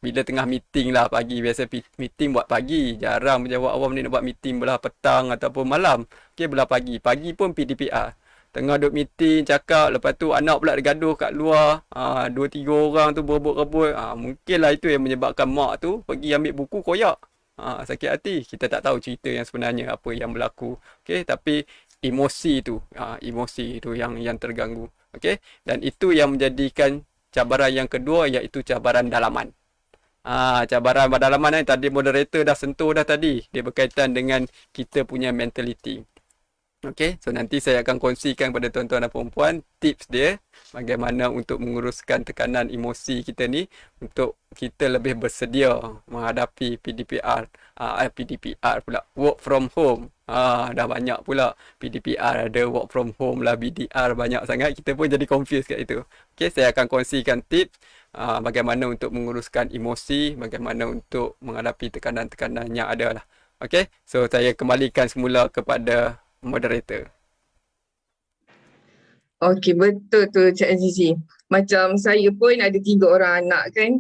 bila tengah meeting lah pagi. Biasa meeting buat pagi. Jarang pejabat awam ni nak buat meeting belah petang ataupun malam. Okey, belah pagi. Pagi pun PDPR. Tengah duduk meeting, cakap. Lepas tu anak pula gaduh kat luar. 2-3 orang tu berebut-rebut. Mungkinlah itu yang menyebabkan mak tu pergi ambil buku koyak. Sakit hati. Kita tak tahu cerita yang sebenarnya apa yang berlaku. Okey, tapi emosi tu yang terganggu. Okey, dan itu yang menjadikan cabaran yang kedua, iaitu cabaran dalaman. Cabaran dalaman ni tadi moderator dah sentuh dah tadi. Dia berkaitan dengan kita punya mentality. Okey, so nanti saya akan kongsikan kepada tuan-tuan dan puan-puan tips dia bagaimana untuk menguruskan tekanan emosi kita ni untuk kita lebih bersedia menghadapi PDPR. PDPR pula, work from home. Dah banyak pula PDPR, ada work from home lah, BDR banyak sangat. Kita pun jadi confused kat itu. Okey, saya akan kongsikan tips bagaimana untuk menguruskan emosi, bagaimana untuk menghadapi tekanan-tekanan yang ada lah. Okey, so saya kembalikan semula kepada moderator. Okey, betul tu Cik Azizi. Macam saya pun ada 3 orang anak kan.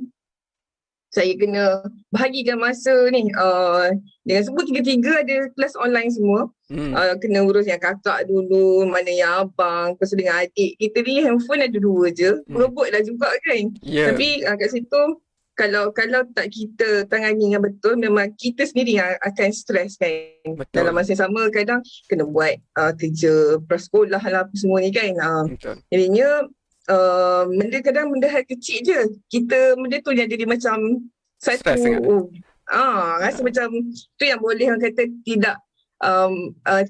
Saya kena bahagikan masa ni. Dengan semua 3-3 ada kelas online semua. Kena urus yang kakak dulu, mana yang abang, lepas tu dengan adik. Kita ni handphone ada 2 je. Berebut lah juga kan. Yeah. Tapi kat situ, kalau tak kita tangani dengan betul, memang kita sendiri yang akan stres kan. Betul. Dalam masa yang sama kadang kena buat kerja prasekolah lah apa semua ni kan. Betul. Jadinya benda hal kecil je. Benda tu yang jadi macam satu rasa macam tu yang boleh orang kata tidak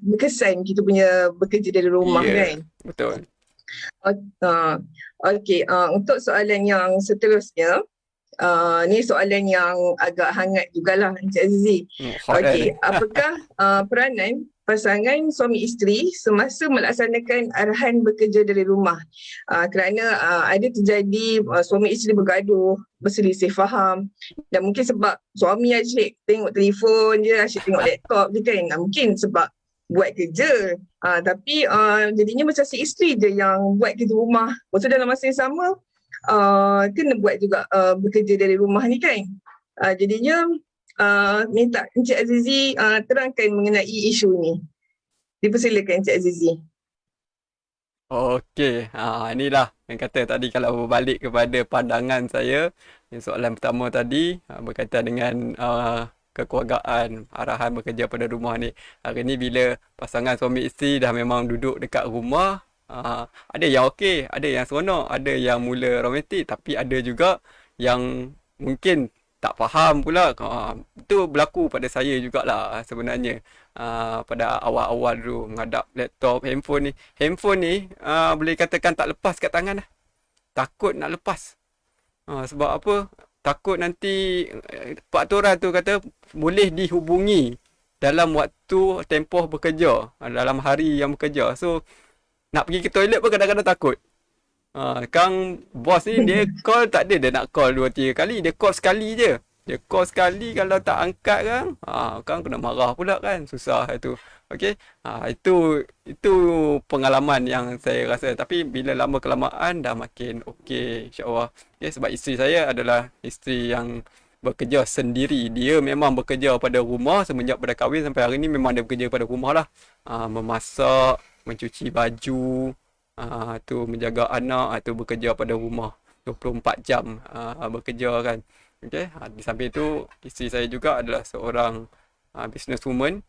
berkesan kita punya bekerja dari rumah kan. Betul. Okey, untuk soalan yang seterusnya, ni soalan yang agak hangat jugalah Encik Azizi. Okey, apakah peranan pasangan suami isteri semasa melaksanakan arahan bekerja dari rumah? Kerana ada terjadi suami isteri bergaduh, berselisih faham, dan mungkin sebab suami asyik tengok telefon je, asyik tengok laptop je kan. Mungkin sebab buat kerja, tapi jadinya macam si isteri je yang buat kerja rumah. Lepas tu dalam masa yang sama kena buat juga bekerja dari rumah ni kan. Jadinya minta Encik Azizi terangkan mengenai isu ni. Dipersilakan Encik Azizi. Okey, inilah yang kata tadi kalau berbalik kepada pandangan saya, soalan pertama tadi berkaitan dengan kekeluargaan, arahan bekerja pada rumah ni. Hari ni bila pasangan suami isteri dah memang duduk dekat rumah, ada yang okey, ada yang seronok, ada yang mula romantik, tapi ada juga yang mungkin tak faham pula. Itu berlaku pada saya jugalah sebenarnya. Pada awal-awal dulu menghadap laptop, handphone ni boleh katakan tak lepas kat tangan dah. Takut nak lepas. Sebab apa? Takut nanti peraturan tu kata boleh dihubungi dalam waktu tempoh bekerja, dalam hari yang bekerja. So nak pergi ke toilet pun kadang-kadang takut. Kang bos ni dia call tak ada dia nak call 2-3 kali, dia call sekali je. Dia call sekali, kalau tak angkat kan, Kang kena marah pula kan, susah itu. Okey. Itu pengalaman yang saya rasa, tapi bila lama kelamaan dah makin okey insya-Allah. Okay, sebab isteri saya adalah isteri yang bekerja sendiri. Dia memang bekerja pada rumah semenjak pada kahwin sampai hari ni, memang dia bekerja pada rumah lah. Memasak, mencuci baju, tu menjaga anak, tu bekerja pada rumah 24 jam bekerja kan. Okey, di samping itu isteri saya juga adalah seorang businesswoman,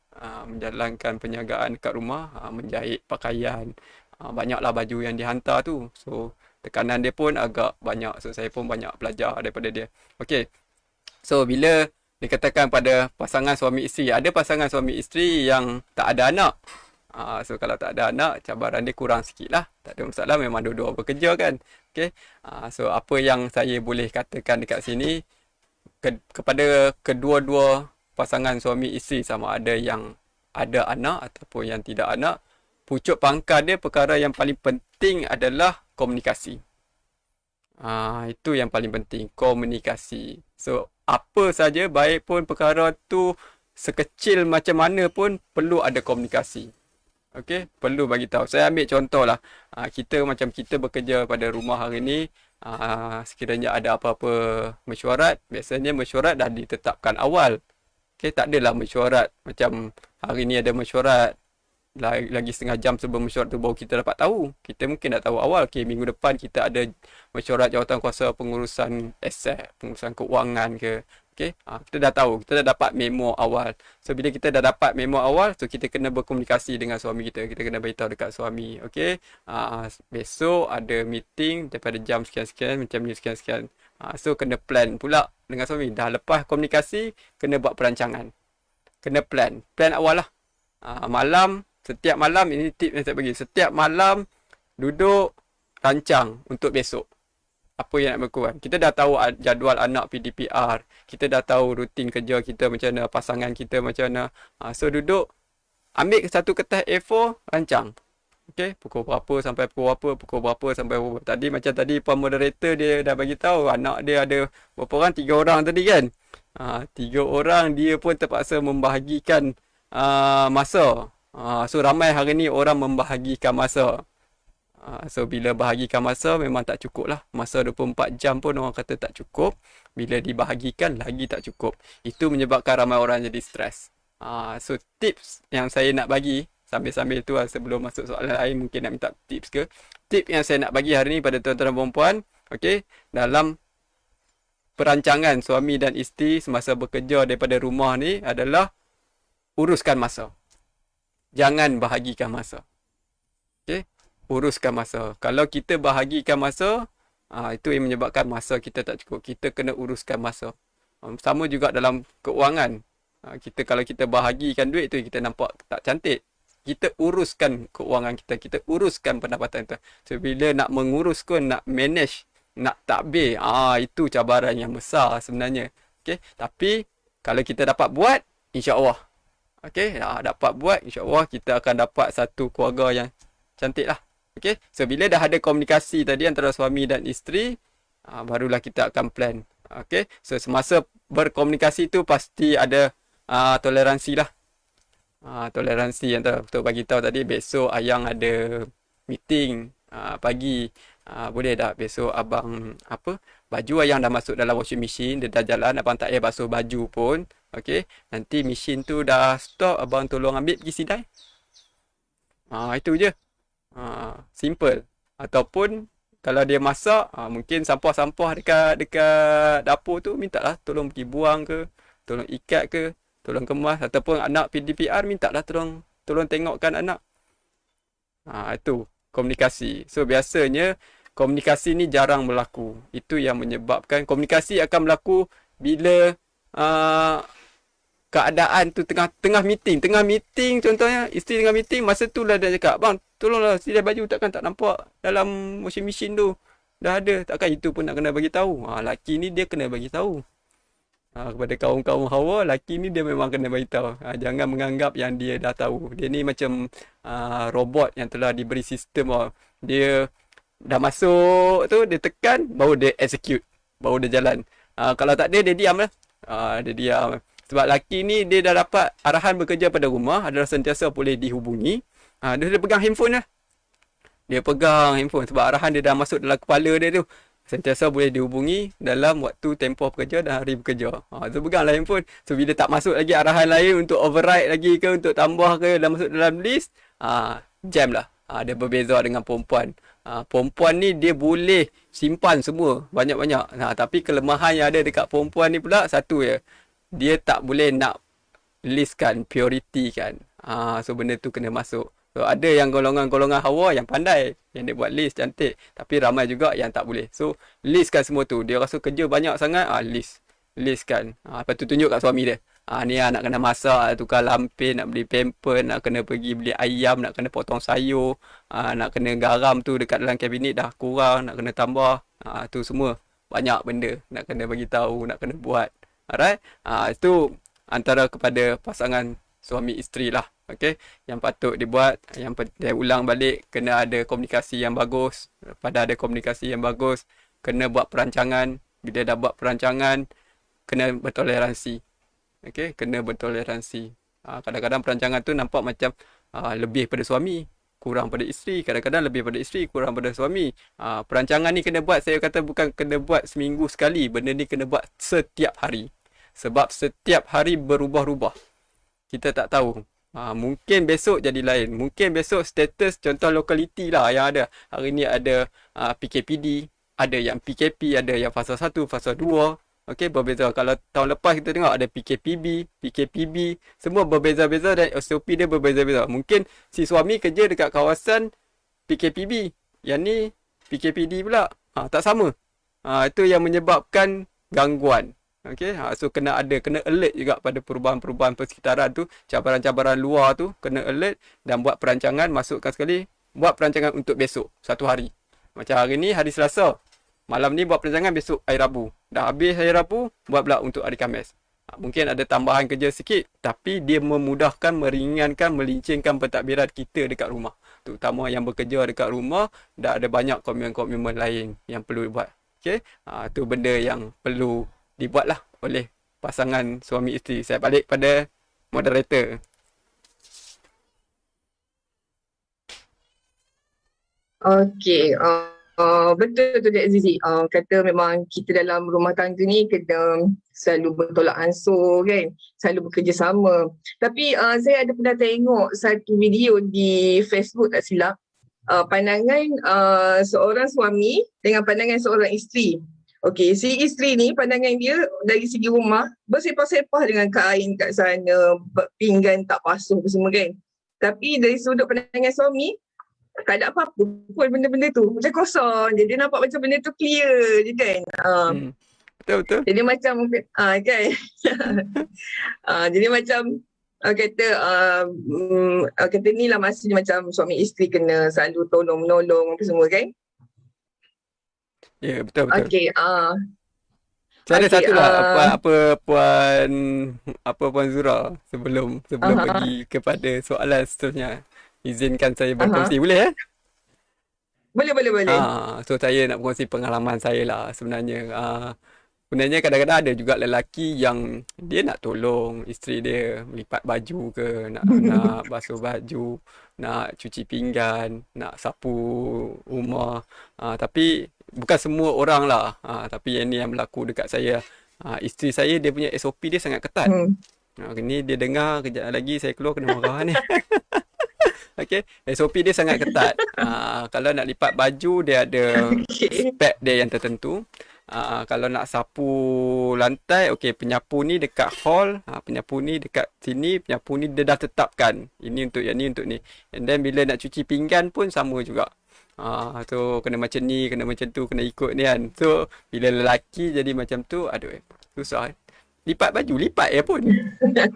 menjalankan perniagaan kat rumah, menjahit pakaian, banyaklah baju yang dihantar tu. So tekanan dia pun agak banyak, so saya pun banyak belajar daripada dia. Okey, so bila dikatakan pada pasangan suami isteri, ada pasangan suami isteri yang tak ada anak. So kalau tak ada anak, cabaran dia kurang sikit lah. Tak ada masalah, memang dua-dua bekerja kan. Okay. So apa yang saya boleh katakan dekat sini, kepada kedua-dua pasangan suami isteri, sama ada yang ada anak ataupun yang tidak anak, pucuk pangkal dia, perkara yang paling penting adalah komunikasi. Itu yang paling penting, komunikasi. So apa saja, baik pun perkara tu sekecil macam mana pun, perlu ada komunikasi. Okey, perlu bagi tahu. Saya ambil contoh lah. Kita bekerja pada rumah hari ni. Sekiranya ada apa-apa mesyuarat, biasanya mesyuarat dah ditetapkan awal. Okay, tak adalah mesyuarat macam hari ni ada mesyuarat lagi setengah jam sebelum mesyuarat tu baru kita dapat tahu. Kita mungkin dah tahu awal. Okay, minggu depan kita ada mesyuarat jawatankuasa pengurusan aset, pengurusan keuangan ke. Okay, kita dah tahu, kita dah dapat memo awal. So bila kita dah dapat memo awal, so kita kena berkomunikasi dengan suami kita. Kita kena beritahu dekat suami. Okay, besok ada meeting daripada jam sekian-sekian, macam ni sekian-sekian. So kena plan pula dengan suami. Dah lepas komunikasi, kena buat perancangan. Kena plan awal lah. Setiap malam, ini tip yang saya bagi. Setiap malam duduk rancang untuk besok. Apa yang nak berlaku. Kita dah tahu jadual anak PDPR. Kita dah tahu rutin kerja kita macam mana, pasangan kita macam mana. So duduk, ambil satu kertas A4, rancang. Okay, pukul berapa sampai pukul berapa, pukul berapa sampai berapa. Tadi macam tadi puan moderator dia dah bagi tahu anak dia ada berapa orang, 3 orang tadi kan. 3 orang dia pun terpaksa membahagikan masa. So ramai hari ni orang membahagikan masa. So bila bahagikan masa memang tak cukup lah. Masa 24 jam pun orang kata tak cukup. Bila dibahagikan lagi tak cukup. Itu menyebabkan ramai orang jadi stres. So tips yang saya nak bagi sambil-sambil tu sebelum masuk soalan lain mungkin nak minta tips ke. Tip yang saya nak bagi hari ni pada tuan-tuan dan puan-puan, okay, dalam perancangan suami dan isteri semasa bekerja daripada rumah ni adalah uruskan masa. Jangan bahagikan masa. Okay, uruskan masa. Kalau kita bahagikan masa, itu yang menyebabkan masa kita tak cukup. Kita kena uruskan masa. Sama juga dalam keuangan. Kalau kita bahagikan duit tu, kita nampak tak cantik. Kita uruskan keuangan kita. Kita uruskan pendapatan kita. So, bila nak mengurus pun, nak manage, nak takbir, itu cabaran yang besar sebenarnya. Okay? Tapi, kalau kita dapat buat, insya-Allah. Okay? Dapat buat, insya-Allah kita akan dapat satu keluarga yang cantik lah. Okay? So, bila dah ada komunikasi tadi antara suami dan isteri, barulah kita akan plan. Okay? So, semasa berkomunikasi tu pasti ada toleransi lah. Toleransi yang betul bagi tahu tadi, besok ayang ada meeting pagi. Boleh tak besok abang baju ayang dah masuk dalam washing machine, dia dah jalan, abang tak payah basuh baju pun. Okay? Nanti mesin tu dah stop, abang tolong ambil pergi sidai. Itu je. Simple. Ataupun kalau dia masak, mungkin sampah-sampah dekat dapur tu mintalah tolong pergi buang ke, tolong ikat ke, tolong kemas. Ataupun anak PDPR mintalah tolong tengokkan anak. Itu komunikasi. So biasanya komunikasi ni jarang berlaku. Itu yang menyebabkan komunikasi akan berlaku bila keadaan tu tengah meeting contohnya, isteri tengah meeting, masa tu lah dia cakap, bang tolonglah sidai baju, takkan tak nampak dalam washing machine tu dah ada, takkan itu pun nak kena bagi tahu. Laki ni dia kena bagi tahu. Kepada kaum-kaum Hawa, laki ni dia memang kena bagi tahu. Jangan menganggap yang dia dah tahu. Dia ni macam robot yang telah diberi sistem. Dia dah masuk tu, dia tekan, baru dia execute, baru dia jalan. Kalau tak dia diam lah. Dia diam. Sebab laki ni dia dah dapat arahan bekerja pada rumah, adalah sentiasa boleh dihubungi. Dia pegang handphone lah. Dia pegang handphone sebab arahan dia dah masuk dalam kepala dia tu. Sentiasa boleh dihubungi dalam waktu tempoh bekerja dan hari bekerja. So peganglah handphone. So bila tak masuk lagi arahan lain untuk override lagi ke, untuk tambah ke, dah masuk dalam list, jam lah. Dia berbeza dengan perempuan. Perempuan ni dia boleh simpan semua banyak-banyak. Tapi kelemahan yang ada dekat perempuan ni pula satu je. Dia tak boleh nak listkan, priority kan. So benda tu kena masuk. So ada yang golongan-golongan Hawa yang pandai, yang dia buat list cantik. Tapi ramai juga yang tak boleh. So listkan semua tu. Dia rasa kerja banyak sangat, listkan. Lepas tu tunjuk kat suami dia. Ni nak kena masak, tukar lampin, nak beli pamper, nak kena pergi beli ayam, nak kena potong sayur, nak kena garam tu dekat dalam kabinet dah kurang, nak kena tambah. Tu semua banyak benda nak kena bagi tahu, nak kena buat. Alright? Itu antara kepada pasangan suami isteri lah. Okay? Yang patut dibuat, yang dia ulang balik, kena ada komunikasi yang bagus. Pada ada komunikasi yang bagus, kena buat perancangan. Bila dah buat perancangan, kena bertoleransi. Okay? Kena bertoleransi. Kadang-kadang perancangan tu nampak macam lebih pada suami, kurang pada isteri, kadang-kadang lebih pada isteri, kurang pada suami. Perancangan ni kena buat, saya kata bukan kena buat seminggu sekali, benda ni kena buat setiap hari. Sebab setiap hari berubah-ubah. Kita tak tahu. Mungkin besok jadi lain. Mungkin besok status contoh lokaliti lah yang ada. Hari ni ada PKPD, ada yang PKP, ada yang fasa 1, fasa 2. Okey, berbeza. Kalau tahun lepas kita tengok ada PKPB, PKPB, semua berbeza-beza dan SOP dia berbeza-beza. Mungkin si suami kerja dekat kawasan PKPB, yang ni PKPD pula. Tak sama. Itu yang menyebabkan gangguan. Okey, so kena alert juga pada perubahan-perubahan persekitaran tu, cabaran-cabaran luar tu kena alert dan buat perancangan, masukkan sekali, buat perancangan untuk besok, satu hari. Macam hari ni, hari Selasa. Malam ni buat perancangan, besok hari Rabu. Dah habis hari Rabu, buat pula untuk hari Khamis. Mungkin ada tambahan kerja sikit, tapi dia memudahkan, meringankan, melincingkan pentadbiran kita dekat rumah. Terutama yang bekerja dekat rumah, dah ada banyak komitmen-komitmen lain yang perlu dibuat. Okay? Tu benda yang perlu dibuatlah oleh pasangan suami isteri. Saya balik pada moderator. Okey, betul tu Dek Azizi. Kata memang kita dalam rumah tangga ni kena selalu bertolak ansur kan, selalu bekerjasama. Tapi saya ada pernah tengok satu video di Facebook tak silap, pandangan seorang suami dengan pandangan seorang isteri. Okey, si isteri ni pandangan dia dari segi rumah bersepah-sepah dengan kain kat sana, pinggan tak basuh semua kan. Tapi dari sudut pandangan suami, tak ada apa-apa pun benda-benda tu. Macam kosong je. Dia nampak macam benda tu clear je kan. Betul-betul. Jadi macam kan. Jadi macam kata ni lah maksudnya macam suami isteri kena selalu tolong-menolong apa semua kan. Ya, betul-betul. Okey. Ada satu lah apa Puan Zura sebelum pergi kepada soalan seterusnya. Izinkan saya berkongsi, boleh Boleh. So saya nak berkongsi pengalaman saya lah sebenarnya. Sebenarnya kadang-kadang ada juga lelaki yang dia nak tolong isteri dia melipat baju ke, nak basuh baju, nak cuci pinggan, nak sapu rumah. Tapi bukan semua orang lah. Tapi yang ni yang berlaku dekat saya. Isteri saya, dia punya SOP dia sangat ketat. Ni dia dengar, kejap lagi saya keluar kena marah ni. Okay, SOP dia sangat ketat. Kalau nak lipat baju, dia ada spek dia yang tertentu. Kalau nak sapu lantai, okay, penyapu ni dekat hall, penyapu ni dekat sini, penyapu ni dia dah tetapkan. Ini untuk yang ni, untuk ni. And then bila nak cuci pinggan pun sama juga. So kena macam ni, kena macam tu, kena ikut ni kan. So bila lelaki jadi macam tu, aduh, susah. Lipat baju, lipat pun.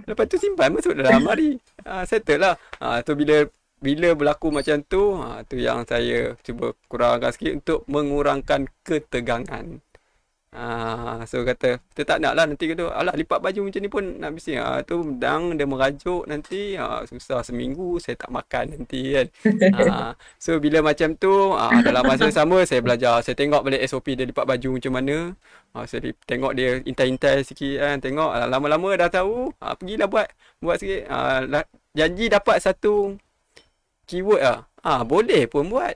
Lepas tu simpan masuk dalam lemari. Settle lah. So bila berlaku macam tu, tu yang saya cuba kurangkan sikit untuk mengurangkan ketegangan. So kata, kita tak nak lah nanti kata, alah lipat baju macam ni pun nak bising. Tu dang dia merajuk nanti, susah seminggu saya tak makan nanti kan. So bila macam tu, dalam masa yang sama saya belajar, saya tengok balik SOP dia lipat baju macam mana. Saya tengok dia intai-intai sikit kan, tengok lama-lama dah tahu, pergilah buat sikit. Janji dapat satu keyword lah. Boleh pun buat.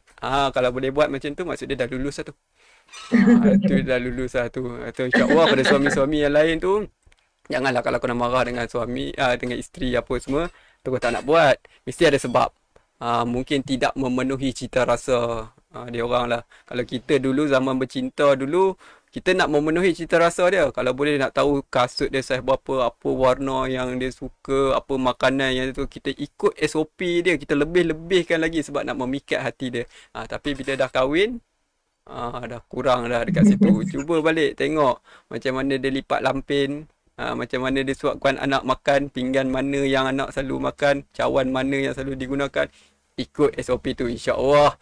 Kalau boleh buat macam tu, maksud dia dah lulus lah tu. Itu dah lulus lah tu. InsyaAllah pada suami-suami yang lain tu, janganlah kalau kena marah dengan suami, dengan isteri apa semua, terus tak nak buat. Mesti ada sebab. Mungkin tidak memenuhi cita rasa dia orang lah. Kalau kita dulu zaman bercinta dulu, kita nak memenuhi cita rasa dia. Kalau boleh nak tahu kasut dia saiz berapa, apa warna yang dia suka, apa makanan yang tu, kita ikut SOP dia. Kita lebih-lebihkan lagi sebab nak memikat hati dia. Tapi bila dah kahwin, dah kurang dah dekat situ. Cuba balik tengok macam mana dia lipat lampin, macam mana dia suapkan anak makan, pinggan mana yang anak selalu makan, cawan mana yang selalu digunakan. Ikut SOP tu, insya-Allah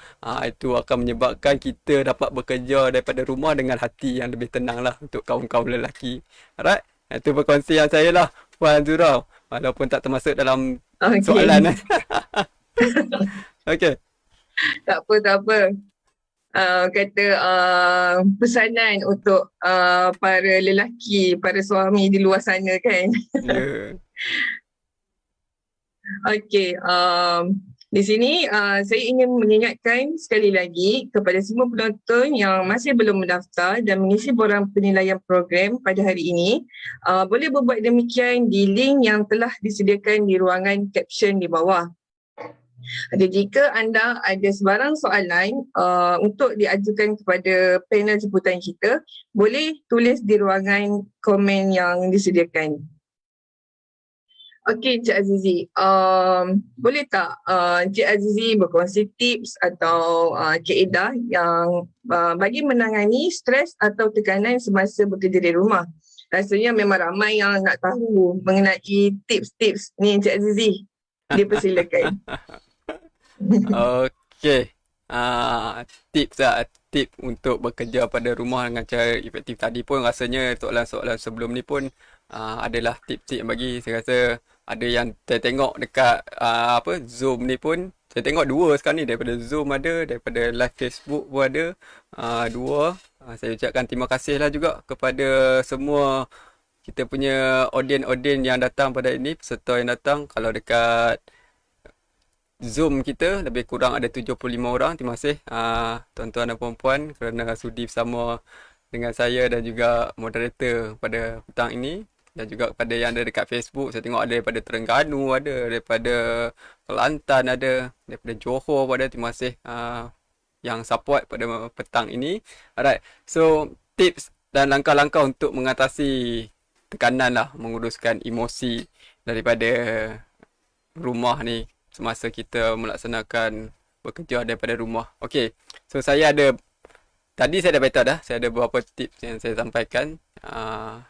itu akan menyebabkan kita dapat bekerja daripada rumah dengan hati yang lebih tenang lah untuk kaum-kaum lelaki. Alright, itu perkongsian saya lah Puan Zura, walaupun tak termasuk dalam soalan. Okay. Tak apa. Kata pesanan untuk para lelaki, para suami di luar sana kan. Yeah. Okay, Di sini saya ingin mengingatkan sekali lagi kepada semua penonton yang masih belum mendaftar dan mengisi borang penilaian program pada hari ini, boleh berbuat demikian di link yang telah disediakan di ruangan caption di bawah. Jika anda ada sebarang soalan untuk diajukan kepada panel jemputan kita, boleh tulis di ruangan komen yang disediakan. Okey, Cik Azizi, boleh tak Cik Azizi berkongsi tips atau kaedah yang bagi menangani stres atau tekanan semasa bekerja di rumah? Rasanya memang ramai yang nak tahu mengenai tips-tips ni, Cik Azizi. Dipersilakan. Okey. Tips lah. Tips untuk bekerja pada rumah dengan cara efektif. Tadi pun rasanya soalan-soalan sebelum ni pun adalah tips-tips yang bagi. Saya rasa ada yang saya tengok dekat Zoom ni pun. Saya tengok dua sekarang ni. Daripada Zoom ada, daripada live Facebook pun ada. Dua. Saya ucapkan terima kasih lah juga kepada semua kita punya audien yang datang pada ini, peserta yang datang. Kalau dekat Zoom kita lebih kurang ada 75 orang. Terima kasih tuan-tuan dan puan-puan kerana sudi bersama dengan saya dan juga moderator pada petang ini. Dan juga kepada yang ada dekat Facebook, saya tengok ada daripada Terengganu, ada daripada Kelantan, ada daripada Johor pun ada. Terima kasih yang support pada petang ini. Alright, so tips dan langkah-langkah untuk mengatasi tekanan lah, menguruskan emosi daripada rumah ni semasa kita melaksanakan bekerja daripada rumah. Okey, so tadi saya dah beritahu dah, saya ada beberapa tips yang saya sampaikan.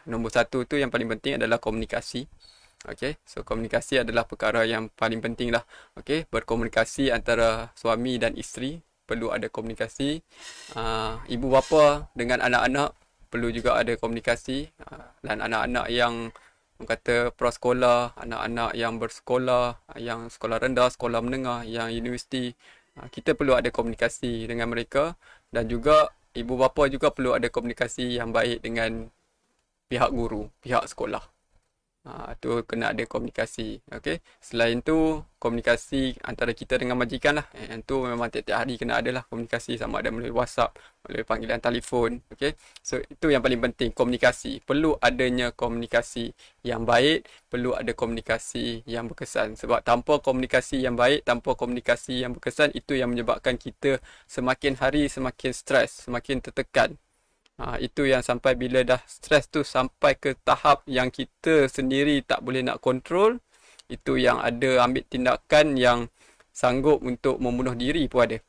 Nombor satu tu yang paling penting adalah komunikasi. Okey, so komunikasi adalah perkara yang paling penting lah. Okey, berkomunikasi antara suami dan isteri, perlu ada komunikasi. Ibu bapa dengan anak-anak perlu juga ada komunikasi. Dan anak-anak yang kata prasekolah, anak-anak yang bersekolah, yang sekolah rendah, sekolah menengah, yang universiti, kita perlu ada komunikasi dengan mereka. Dan juga ibu bapa juga perlu ada komunikasi yang baik dengan pihak guru, pihak sekolah. Tu kena ada komunikasi. Okey. Selain tu, komunikasi antara kita dengan majikan lah. Yang tu memang tiap-tiap hari kena ada lah komunikasi, sama ada melalui WhatsApp, melalui panggilan telefon. Okey. So itu yang paling penting, komunikasi. Perlu adanya komunikasi yang baik, perlu ada komunikasi yang berkesan. Sebab tanpa komunikasi yang baik, tanpa komunikasi yang berkesan, itu yang menyebabkan kita semakin hari semakin stres, semakin tertekan. Itu yang sampai bila dah stres tu sampai ke tahap yang kita sendiri tak boleh nak kontrol, itu yang ada ambil tindakan yang sanggup untuk membunuh diri pun ada.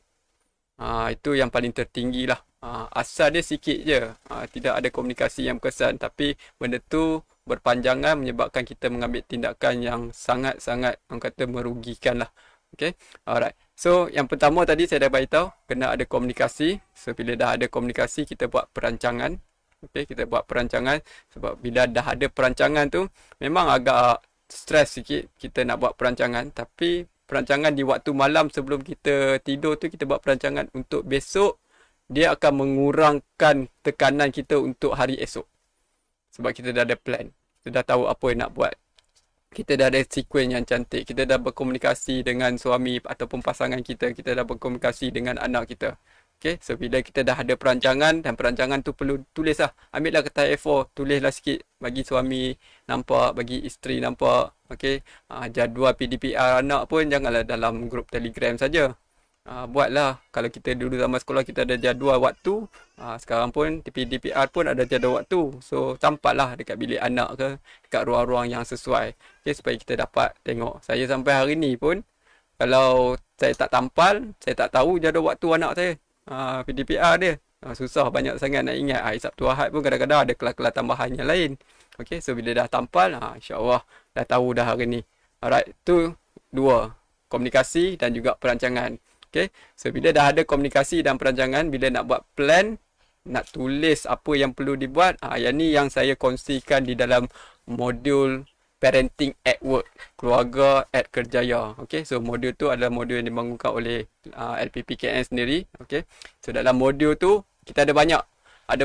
Itu yang paling tertinggi lah. Asal dia sikit je, tidak ada komunikasi yang berkesan, tapi benda tu berpanjangan menyebabkan kita mengambil tindakan yang sangat-sangat orang kata merugikan lah. Okay, alright. So yang pertama tadi saya dah beritahu, kena ada komunikasi. So bila dah ada komunikasi, kita buat perancangan. Okay, kita buat perancangan. Sebab bila dah ada perancangan tu, memang agak stres sikit kita nak buat perancangan. Tapi perancangan di waktu malam sebelum kita tidur tu, kita buat perancangan untuk besok. Dia akan mengurangkan tekanan kita untuk hari esok. Sebab kita dah ada plan. Kita dah tahu apa yang nak buat. Kita dah ada sekuen yang cantik. Kita dah berkomunikasi dengan suami ataupun pasangan kita. Kita dah berkomunikasi dengan anak kita. Okay, so bila kita dah ada perancangan, dan perancangan tu perlu tulis lah. Ambil lah kertas A4, tulislah sikit. Bagi suami nampak, bagi isteri nampak. Okay, jadual PDPR anak pun janganlah dalam grup Telegram saja. Buatlah. Kalau kita dulu zaman sekolah kita ada jadual waktu, sekarang pun PDPR pun ada jadual waktu. So campaklah dekat bilik anak ke, dekat ruang-ruang yang sesuai. Okay, supaya kita dapat tengok. Saya sampai hari ni pun, kalau saya tak tampal, saya tak tahu jadual waktu anak saya, PDPR dia. Susah banyak sangat nak ingat. Hari Sabtu Ahad pun kadang-kadang ada kelas-kelas tambahan yang lain. Okay, so bila dah tampal, insyaAllah dah tahu dah hari ni. Alright, tu dua. Komunikasi dan juga perancangan. Okay, so bila dah ada komunikasi dan perancangan, bila nak buat plan, nak tulis apa yang perlu dibuat, yang ni yang saya kongsikan di dalam modul Parenting at Work, Keluarga at Kerjaya. Okay, so modul tu adalah modul yang dibangunkan oleh LPPKN sendiri. Okay, so dalam modul tu kita ada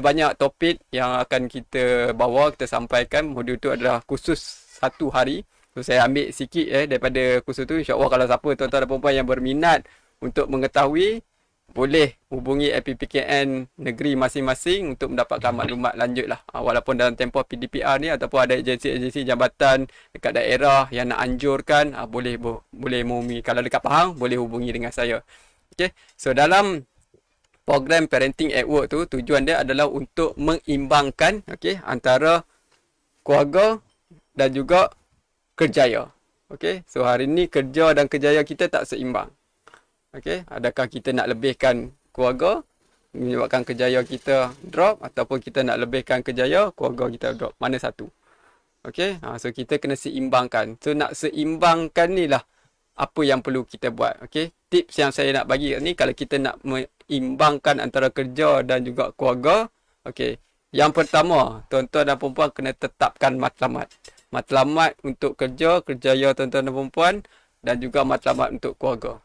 banyak topik yang akan kita bawa, kita sampaikan. Modul tu adalah khusus 1 hari. So saya ambil sikit daripada kursus tu. InsyaAllah kalau siapa tuan-tuan dan puan-puan yang berminat untuk mengetahui, boleh hubungi LPPKN negeri masing-masing untuk mendapatkan maklumat lanjut lah. Walaupun dalam tempoh PDPR ni ataupun ada agensi-agensi jabatan dekat daerah yang nak anjurkan, boleh menghubungi. Kalau dekat Pahang, boleh hubungi dengan saya. Okay. So dalam program Parenting at Work tu, tujuan dia adalah untuk mengimbangkan antara keluarga dan juga kerjaya. Okay. So hari ni kerja dan kerjaya kita tak seimbang. Okey, adakah kita nak lebihkan keluarga menyebabkan kerjaya kita drop, ataupun kita nak lebihkan kerjaya keluarga kita drop? Mana satu? Okey, so kita kena seimbangkan. So nak seimbangkan ni lah apa yang perlu kita buat. Okey, tips yang saya nak bagi ni, kalau kita nak mengimbangkan antara kerja dan juga keluarga, okey, yang pertama, tuan-tuan dan puan-puan kena tetapkan matlamat. Matlamat untuk kerja, kerjaya tuan-tuan dan puan-puan, dan juga matlamat untuk keluarga.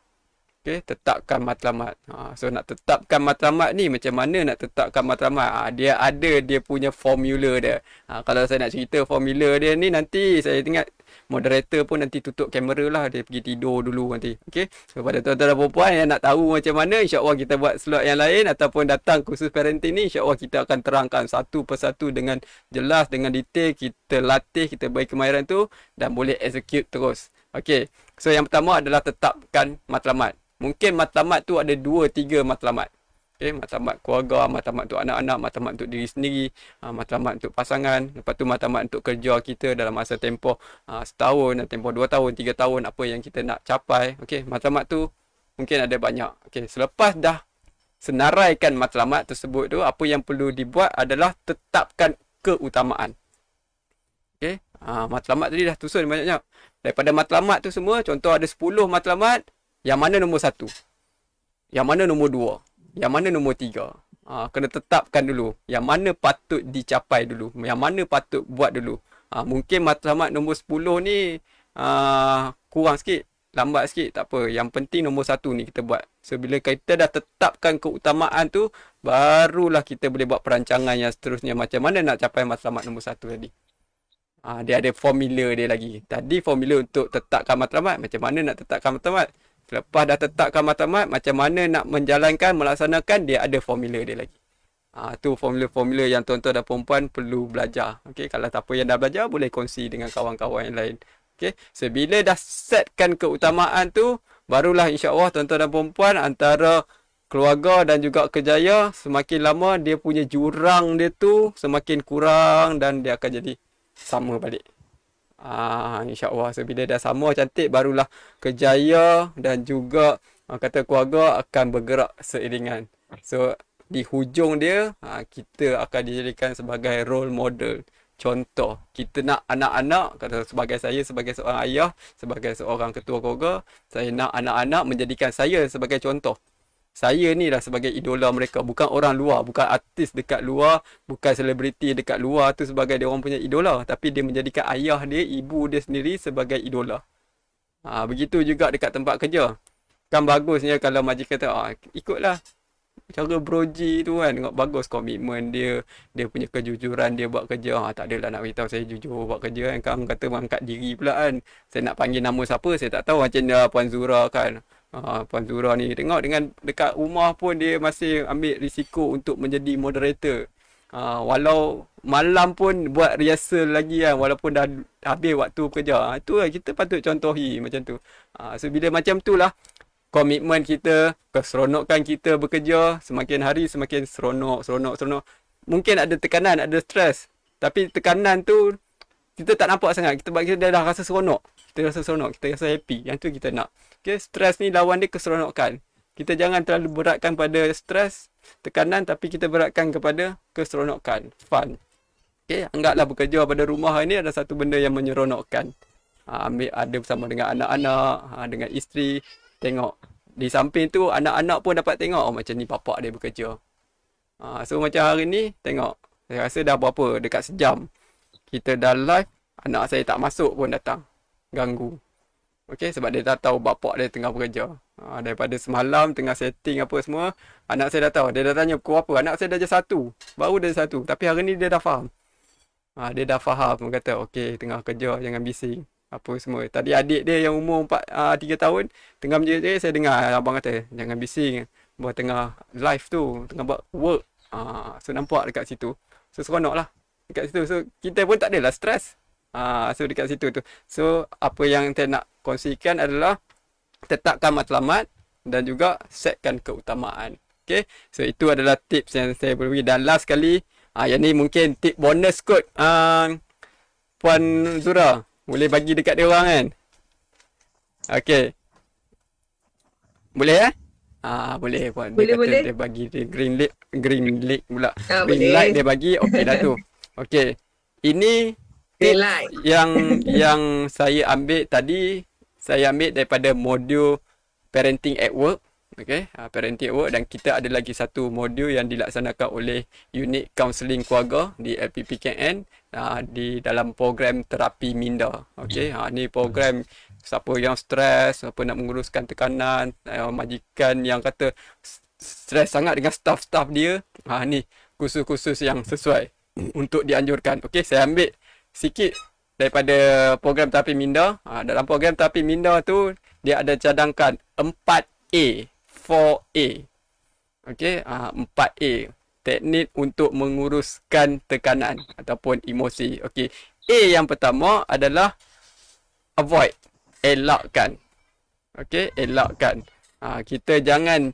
Okay, tetapkan matlamat. So nak tetapkan matlamat ni, macam mana nak tetapkan matlamat? Dia ada dia punya formula dia. Kalau saya nak cerita formula dia ni, nanti saya ingat moderator pun nanti tutup kamera lah. Dia pergi tidur dulu nanti. Okay, so pada tuan-tuan dan puan-puan yang nak tahu macam mana, insyaAllah kita buat slot yang lain ataupun datang kursus parenting ni, insyaAllah kita akan terangkan satu persatu dengan jelas, dengan detail. Kita latih, kita bagi kemahiran tu dan boleh execute terus. Okay, so yang pertama adalah tetapkan matlamat. Mungkin matlamat tu ada 2-3 matlamat. Okay, matlamat keluarga, matlamat untuk anak-anak, matlamat untuk diri sendiri, matlamat untuk pasangan. Lepas tu matlamat untuk kerja kita dalam masa tempoh setahun, dan tempoh 2 tahun, 3 tahun, apa yang kita nak capai. Okay, matlamat tu mungkin ada banyak. Okay, selepas dah senaraikan matlamat tersebut tu, apa yang perlu dibuat adalah tetapkan keutamaan. Okay, matlamat tadi dah susun banyak-banyak. Daripada matlamat tu semua, contoh ada 10 matlamat, yang mana nombor 1? Yang mana nombor 2? Yang mana nombor 3? Kena tetapkan dulu. Yang mana patut dicapai dulu. Yang mana patut buat dulu. Mungkin matlamat nombor 10 ni kurang sikit. Lambat sikit. Tak apa. Yang penting nombor 1 ni kita buat. So, bila kita dah tetapkan keutamaan tu, barulah kita boleh buat perancangan yang seterusnya. Macam mana nak capai matlamat nombor 1 tadi. Dia ada formula dia lagi. Tadi formula untuk tetapkan matlamat. Macam mana nak tetapkan matlamat? Lepas dah tetapkan matlamat, macam mana nak menjalankan, melaksanakan, dia ada formula dia lagi. Tu formula-formula yang tuan-tuan dan puan-puan perlu belajar. Okay, kalau tak apa yang dah belajar, boleh kongsi dengan kawan-kawan yang lain. Okay, so bila dah setkan keutamaan tu, barulah insyaAllah tuan-tuan dan puan-puan, antara keluarga dan juga kerjaya, semakin lama dia punya jurang dia tu semakin kurang dan dia akan jadi sama balik. InsyaAllah. So bila dah sama cantik, barulah kerjaya dan juga kata keluarga akan bergerak seiringan. So di hujung dia, kita akan dijadikan sebagai role model. Contoh, kita nak anak-anak, kata sebagai saya, sebagai seorang ayah, sebagai seorang ketua keluarga, saya nak anak-anak menjadikan saya sebagai contoh. Saya ni lah sebagai idola mereka. Bukan orang luar, bukan artis dekat luar, bukan selebriti dekat luar tu sebagai dia orang punya idola. Tapi dia menjadikan ayah dia, ibu dia sendiri sebagai idola. Begitu juga dekat tempat kerja. Kan bagusnya kalau majikan kata, ikutlah cara Broji tu kan. Tengok bagus komitmen dia, dia punya kejujuran dia buat kerja. Tak adalah nak beritahu saya jujur buat kerja kan. Kamu kata mengangkat diri pula kan. Saya nak panggil nama siapa, saya tak tahu. Macam dia Puan Zura kan. Puan Zura ni tengok dengan dekat rumah pun dia masih ambil risiko untuk menjadi moderator. Walau malam pun buat rehearsal lagi kan, walaupun dah habis waktu kerja. Itu lah kita patut contohi macam tu. So bila macam tu lah, komitmen kita, keseronokan kita bekerja semakin hari semakin seronok. Mungkin ada tekanan, ada stres. Tapi tekanan tu kita tak nampak sangat. Kita dah rasa seronok. Kita rasa seronok, kita rasa happy. Yang tu kita nak. Okay, stres ni lawan dia keseronokan. Kita jangan terlalu beratkan pada stres, tekanan, tapi kita beratkan kepada keseronokan, fun. Okay, anggaplah bekerja pada rumah ini ada satu benda yang menyeronokkan. Ambil ada bersama dengan anak-anak, dengan isteri. Tengok. Di samping tu, anak-anak pun dapat tengok, macam ni bapak dia bekerja. So macam hari ni, tengok. Saya rasa dah berapa, dekat sejam. Kita dah live, anak saya tak masuk pun datang. Ganggu. Okay, sebab dia dah tahu bapak dia tengah bekerja. Daripada semalam tengah setting apa semua, anak saya dah tahu. Dia dah tanya pukul apa. Anak saya dah je 1. Baru dia 1. Tapi hari ni dia dah faham. Dia dah faham. Dia kata, okay, tengah kerja, jangan bising. apa semua. Tadi adik dia yang umur 3 tahun tengah menjerit, saya dengar abang kata jangan bising, buat tengah live tu, tengah buat work. So nampak dekat situ. So seronok lah dekat situ. So kita pun tak adalah stres. So dekat situ tu. So apa yang saya nak kongsikan adalah tetapkan matlamat dan juga setkan keutamaan. Okay, so itu adalah tips yang saya beri. Dan last sekali, yang ni mungkin tip bonus kot Puan Zura. Boleh bagi dekat dia orang kan? Okay. Boleh boleh puan. Dia Boleh. kata dia bagi dia green light pula. Green Boleh. light dia bagi. Okey dah tu. Okey. Ini Green tips light. yang saya ambil tadi, saya ambil daripada modul parenting at work. Okay, parenting at work, dan kita ada lagi satu modul yang dilaksanakan oleh unit kaunseling keluarga di LPPKN di dalam program terapi minda. Okay, ni program siapa yang stres, siapa nak menguruskan tekanan, majikan yang kata stres sangat dengan staff-staff dia, ni kursus-kursus yang sesuai untuk dianjurkan. Okay, saya ambil sikit daripada program terapi minda. Dalam program terapi minda tu dia ada cadangkan 4A. 4A. Okey, 4A. Teknik untuk menguruskan tekanan ataupun emosi. Okey. A yang pertama adalah avoid, elakkan. Okey, elakkan. Kita jangan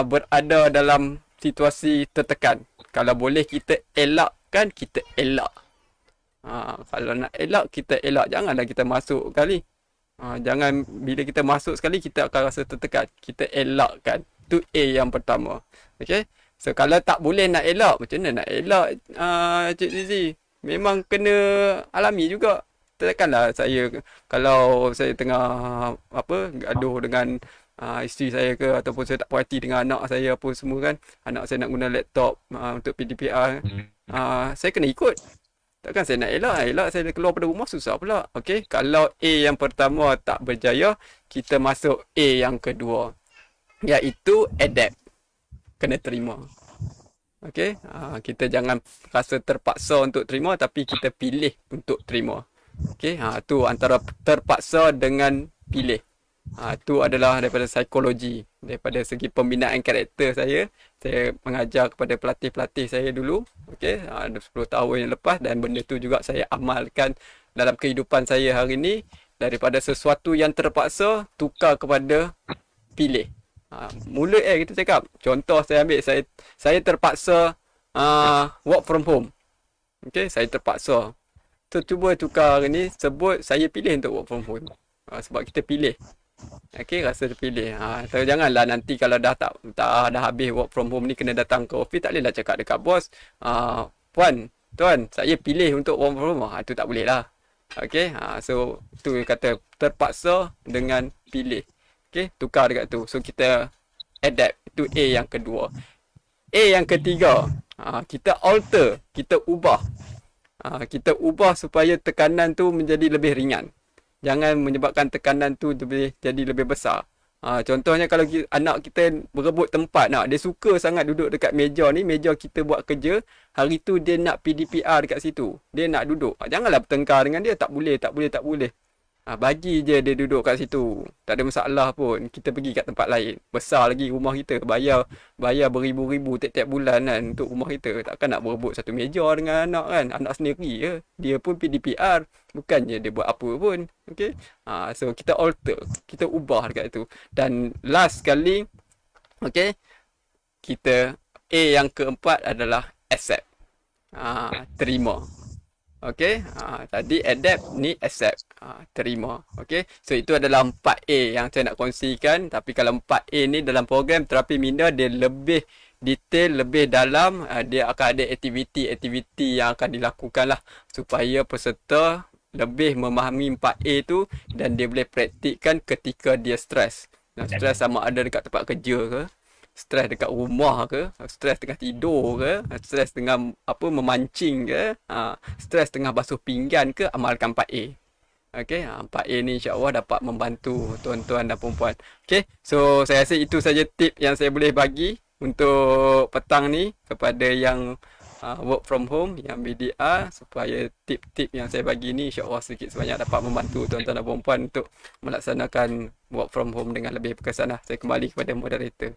berada dalam situasi tertekan. Kalau boleh kita elakkan, kita elak. Kalau nak elak, kita elak. Janganlah kita masuk kali. Jangan bila kita masuk sekali kita akan rasa tertekan. Kita elakkan. Itu A yang pertama. Okay. So kalau tak boleh nak elak, macam mana nak elak Cik Zizi? Memang kena alami juga. Takkanlah saya, kalau saya tengah gaduh dengan isteri saya ke, ataupun saya tak puas hati dengan anak saya apa semua kan, anak saya nak guna laptop untuk PDPR, saya kena ikut. Takkan saya nak elak saya keluar pada rumah susah pula. Okey, kalau A yang pertama tak berjaya, kita masuk A yang kedua, iaitu adapt. Kena terima. Okey, kita jangan rasa terpaksa untuk terima, tapi kita pilih untuk terima. Okey, tu antara terpaksa dengan pilih. Itu adalah daripada psikologi, daripada segi pembinaan karakter saya. Saya mengajar kepada pelatih-pelatih saya dulu, okey, 10 tahun yang lepas, dan benda tu juga saya amalkan dalam kehidupan saya hari ini. Daripada sesuatu yang terpaksa, tukar kepada pilih. Mula kita cakap, contoh saya ambil, saya terpaksa work from home. Okey, saya terpaksa. So cuba tukar hari ni, sebut saya pilih untuk work from home. Sebab kita pilih. Okey, rasa terpilih. So janganlah nanti kalau dah habis work from home ni kena datang ke office, tak bolehlah cakap dekat bos, puan, tuan, saya pilih untuk work from home. Itu tak boleh lah. Okey, so tu kata terpaksa dengan pilih. Okey, tukar dekat tu. So kita adapt. Itu A yang kedua. A yang ketiga, kita alter, kita ubah. Kita ubah supaya tekanan tu menjadi lebih ringan. Jangan menyebabkan tekanan tu jadi lebih besar. Contohnya kalau anak kita berebut tempat, dia suka sangat duduk dekat meja ni, meja kita buat kerja, hari tu dia nak PDPR dekat situ. Dia nak duduk. Janganlah bertengkar dengan dia, tak boleh. Bagi je dia duduk kat situ. Tak ada masalah pun. Kita pergi kat tempat lain. Besar lagi rumah kita. Bayar beribu-ribu tiap-tiap bulan kan untuk rumah kita. Takkan nak berebut satu meja dengan anak kan. Anak sendiri je. Dia pun PDPR. Bukannya dia buat apa pun. Okay. So kita alter. Kita ubah dekat itu. Dan last sekali. Okay. Kita A yang keempat adalah accept. Terima. Okey, tadi adapt, ni accept, terima. Okey, so itu adalah 4A yang saya nak kongsikan. Tapi kalau 4A ni dalam program terapi minda, dia lebih detail, lebih dalam. Dia akan ada aktiviti yang akan dilakukan lah, supaya peserta lebih memahami 4A tu, dan dia boleh praktikkan ketika dia stres. Stres sama ada dekat tempat kerja ke, stres dekat rumah ke, stres tengah tidur ke, stres tengah memancing ke, stres tengah basuh pinggan ke, amalkan 4A. Okey, 4A ni insya-Allah dapat membantu tuan-tuan dan puan-puan. Okey, so saya rasa itu saja tip yang saya boleh bagi untuk petang ni kepada yang work from home yang BDR, supaya tip-tip yang saya bagi ni insya-Allah sedikit sebanyak dapat membantu tuan-tuan dan puan-puan untuk melaksanakan work from home dengan lebih berkesan lah. Saya kembali kepada moderator.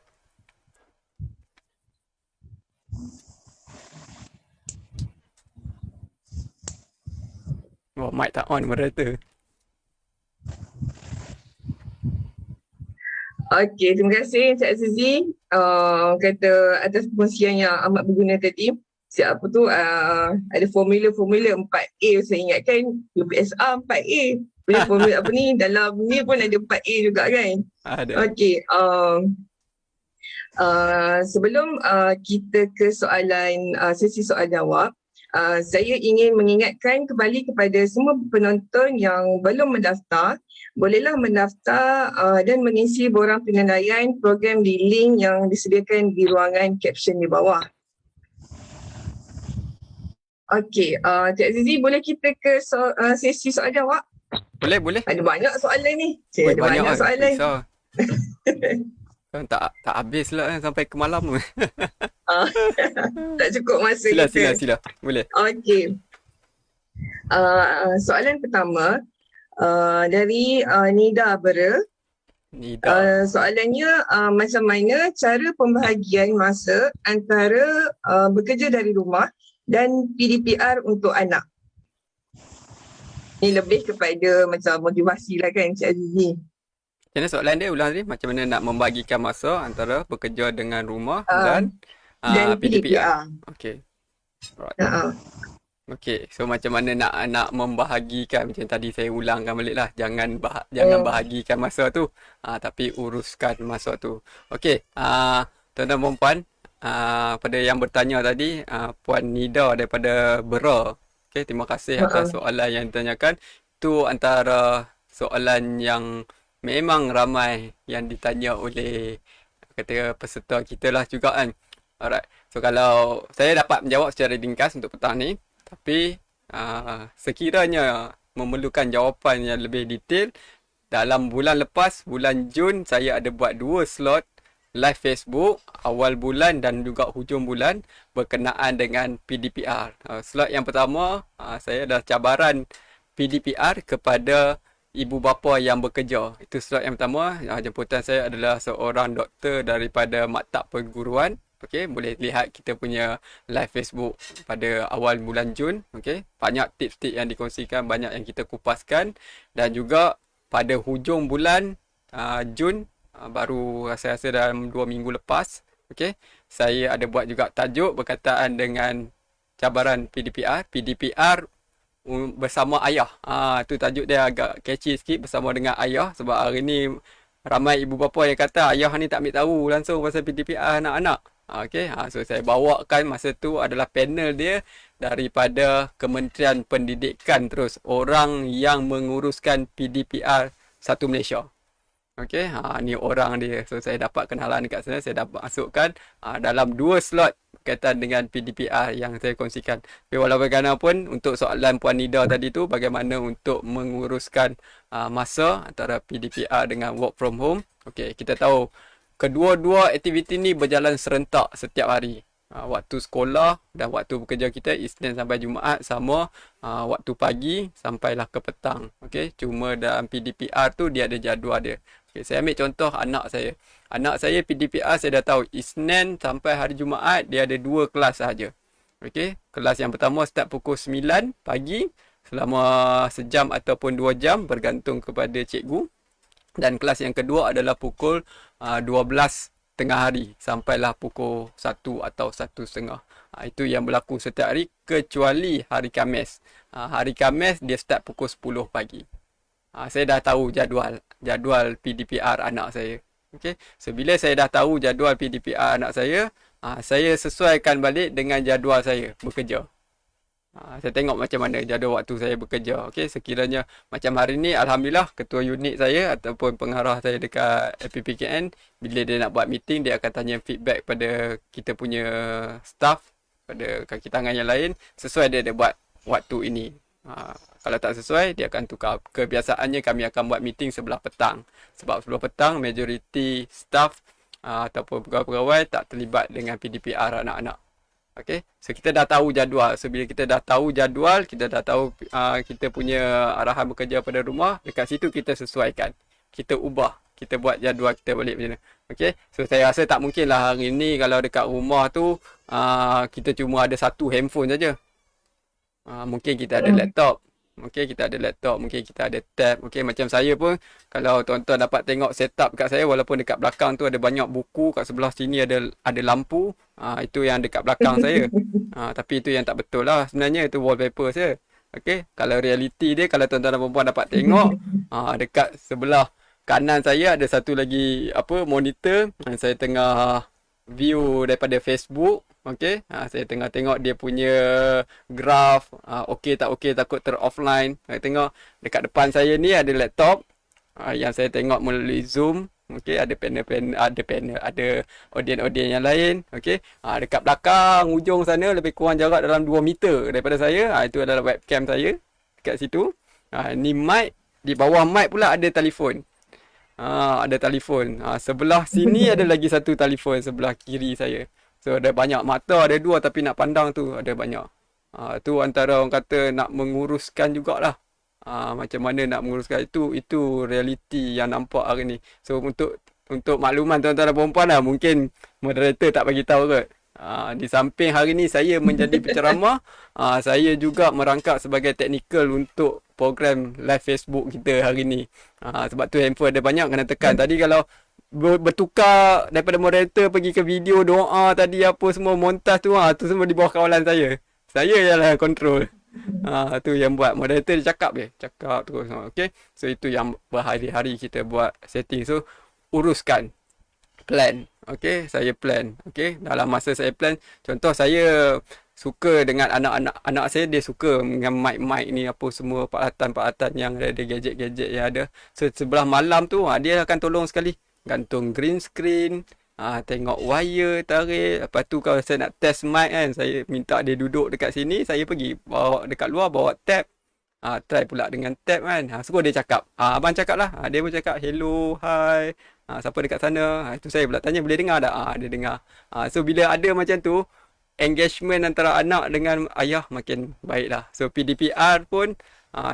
Oh, mic tak on moderator. Okey, terima kasih Encik Azizi kata atas perkongsian yang amat berguna tadi. Siapa tu ada formula-formula 4A saya ingatkan UPSR 4A. Punya formula apa ni dalam ni pun ada 4A juga kan. Ada. Okey, sebelum kita ke soalan sesi soal jawab, saya ingin mengingatkan kembali kepada semua penonton yang belum mendaftar, bolehlah mendaftar dan mengisi borang penilaian program di link yang disediakan di ruangan caption di bawah. Okey, Cik Azizi, boleh kita ke sesi soal jawab? Boleh. Ada banyak soalan ni. Ada banyak kan? soalan. Kan tak habis lah sampai ke malam tu. Tak cukup masa kita. Sila. Boleh. Okey. Soalan pertama dari Nida Bera. Soalannya macam mana cara pembahagian masa antara bekerja dari rumah dan PDPR untuk anak? Ini lebih kepada macam motivasi lah kan Encik Azizi. Macam mana soalan dia ulang tadi? Macam mana nak membagikan masa antara bekerja dengan rumah dan PDPR? Okey. Alright. Okey, so macam mana nak membahagikan, macam tadi saya ulangkan balik lah. Jangan bahagikan masa tu, tapi uruskan masa tu. Okey, tuan-tuan dan puan, pada yang bertanya tadi, Puan Nida daripada Bera. Okey, terima kasih atas soalan yang ditanyakan. Itu antara soalan yang memang ramai yang ditanya oleh kata peserta kita lah juga kan. Alright. So kalau saya dapat menjawab secara ringkas untuk petang ni, tapi sekiranya memerlukan jawapan yang lebih detail, dalam bulan lepas, bulan Jun, saya ada buat 2 slot live Facebook awal bulan dan juga hujung bulan berkenaan dengan PDPR. Slot yang pertama, saya dah cabaran PDPR kepada ibu bapa yang bekerja. Itu slot yang pertama. Jemputan saya adalah seorang doktor daripada maktab perguruan. Okey, boleh lihat kita punya live Facebook pada awal bulan Jun. Okey, banyak tips-tips yang dikongsikan, banyak yang kita kupaskan, dan juga pada hujung bulan Jun, baru rasa-rasa dalam 2 minggu lepas, okey, saya ada buat juga tajuk berkaitan dengan cabaran PDPR bersama ayah. Tu tajuk dia agak catchy sikit, bersama dengan ayah, sebab hari ni ramai ibu bapa yang kata ayah ni tak ambil tahu langsung pasal PDPR anak-anak. Okey, so saya bawakan masa tu adalah panel dia daripada Kementerian Pendidikan, terus orang yang menguruskan PDPR satu Malaysia. Okey, ni orang dia. So saya dapat kenalan dekat sana, saya dapat masukkan dalam 2 slot berkaitan dengan PDPR yang saya kongsikan. Tapi walau bagaimanapun, untuk soalan Puan Nida tadi tu, bagaimana untuk menguruskan masa antara PDPR dengan work from home. Okey, kita tahu kedua-dua aktiviti ni berjalan serentak setiap hari. Waktu sekolah dan waktu bekerja kita Isnin sampai Jumaat sama, waktu pagi sampailah ke petang. Okey, cuma dalam PDPR tu dia ada jadual dia. Okay, saya ambil contoh anak saya. Anak saya PDPR saya dah tahu Isnin sampai hari Jumaat dia ada 2 kelas sahaja. Okey, kelas yang pertama start pukul 9 pagi selama sejam ataupun 2 jam bergantung kepada cikgu. Dan kelas yang kedua adalah pukul 12 tengah hari sampailah pukul 1 atau 1.30. Itu yang berlaku setiap hari kecuali hari Khamis. Hari Khamis dia start pukul 10 pagi. Saya dah tahu jadual PDPR anak saya. Okey, so bila saya dah tahu jadual PDPR anak saya sesuaikan balik dengan jadual saya bekerja. Saya tengok macam mana jadual waktu saya bekerja. Okey, sekiranya macam hari ni alhamdulillah ketua unit saya ataupun pengarah saya dekat FPPKN, bila dia nak buat meeting dia akan tanya feedback pada kita punya staff, pada kaki tangan yang lain, sesuai dia buat waktu ini. Kalau tak sesuai dia akan tukar. Kebiasaannya kami akan buat meeting sebelah petang. Sebab sebelah petang majoriti staff ataupun pegawai-pegawai tak terlibat dengan PDPR anak-anak. Okay, so kita dah tahu jadual. So bila kita dah tahu jadual, kita dah tahu kita punya arahan bekerja pada rumah, dekat situ kita sesuaikan. Kita ubah, kita buat jadual kita balik macam mana. Okay, so saya rasa tak mungkin lah hari ni kalau dekat rumah tu kita cuma ada satu handphone saja. Mungkin kita ada laptop. Okay, kita ada laptop, mungkin kita ada tab. Okay, macam saya pun, kalau tuan-tuan dapat tengok setup kat saya, walaupun dekat belakang tu ada banyak buku, kat sebelah sini ada lampu. Itu yang dekat belakang saya. Tapi itu yang tak betul lah. Sebenarnya itu wallpaper saya. Okay, kalau realiti dia, kalau tuan-tuan dan perempuan dapat tengok, dekat sebelah kanan saya ada satu lagi monitor. Saya tengah view daripada Facebook. Okay, saya tengah tengok dia punya graf, okey tak okey, takut ter-offline. Saya tengok dekat depan saya ni ada laptop yang saya tengok melalui Zoom. Okay, ada panel, ada audien yang lain. Okay, dekat belakang ujung sana lebih kurang jarak dalam 2 meter daripada saya, itu adalah webcam saya dekat situ. Ni mic, di bawah mic pula ada telefon. Ada telefon. Sebelah sini ada lagi satu telefon sebelah kiri saya. So ada banyak mata, ada dua, tapi nak pandang tu ada banyak. Tu antara orang kata nak menguruskan jugalah. Macam mana nak menguruskan itu realiti yang nampak hari ni. So untuk makluman tuan-tuan dan puan-puan lah, mungkin moderator tak bagi tahu kot. Di samping hari ni saya menjadi penceramah, saya juga merangkap sebagai teknikal untuk program live Facebook kita hari ni. Sebab tu handphone ada banyak kena tekan. Tadi kalau bertukar daripada moderator pergi ke video doa tadi apa semua montas tu, tu semua di bawah kawalan saya. Saya yang control. Tu yang buat moderator dia cakap terus. Okay, so itu yang berhari-hari kita buat setting. So uruskan, plan. Okay, saya plan. Okay, dalam masa saya plan, contoh saya suka dengan anak saya, dia suka dengan mic ni apa semua peralatan yang ada, gadget-gadget yang ada. So sebelah malam tu dia akan tolong sekali gantung green screen, tengok wire tarik. Lepas tu kalau saya nak test mic kan, saya minta dia duduk dekat sini, saya pergi bawa dekat luar, bawa tab, try pula dengan tab kan. Semua dia cakap, abang cakap lah, dia pun cakap hello, hi, siapa dekat sana. Itu saya pula tanya, boleh dengar tak? Dia dengar. So bila ada macam tu, engagement antara anak dengan ayah makin baik lah. So PDPR pun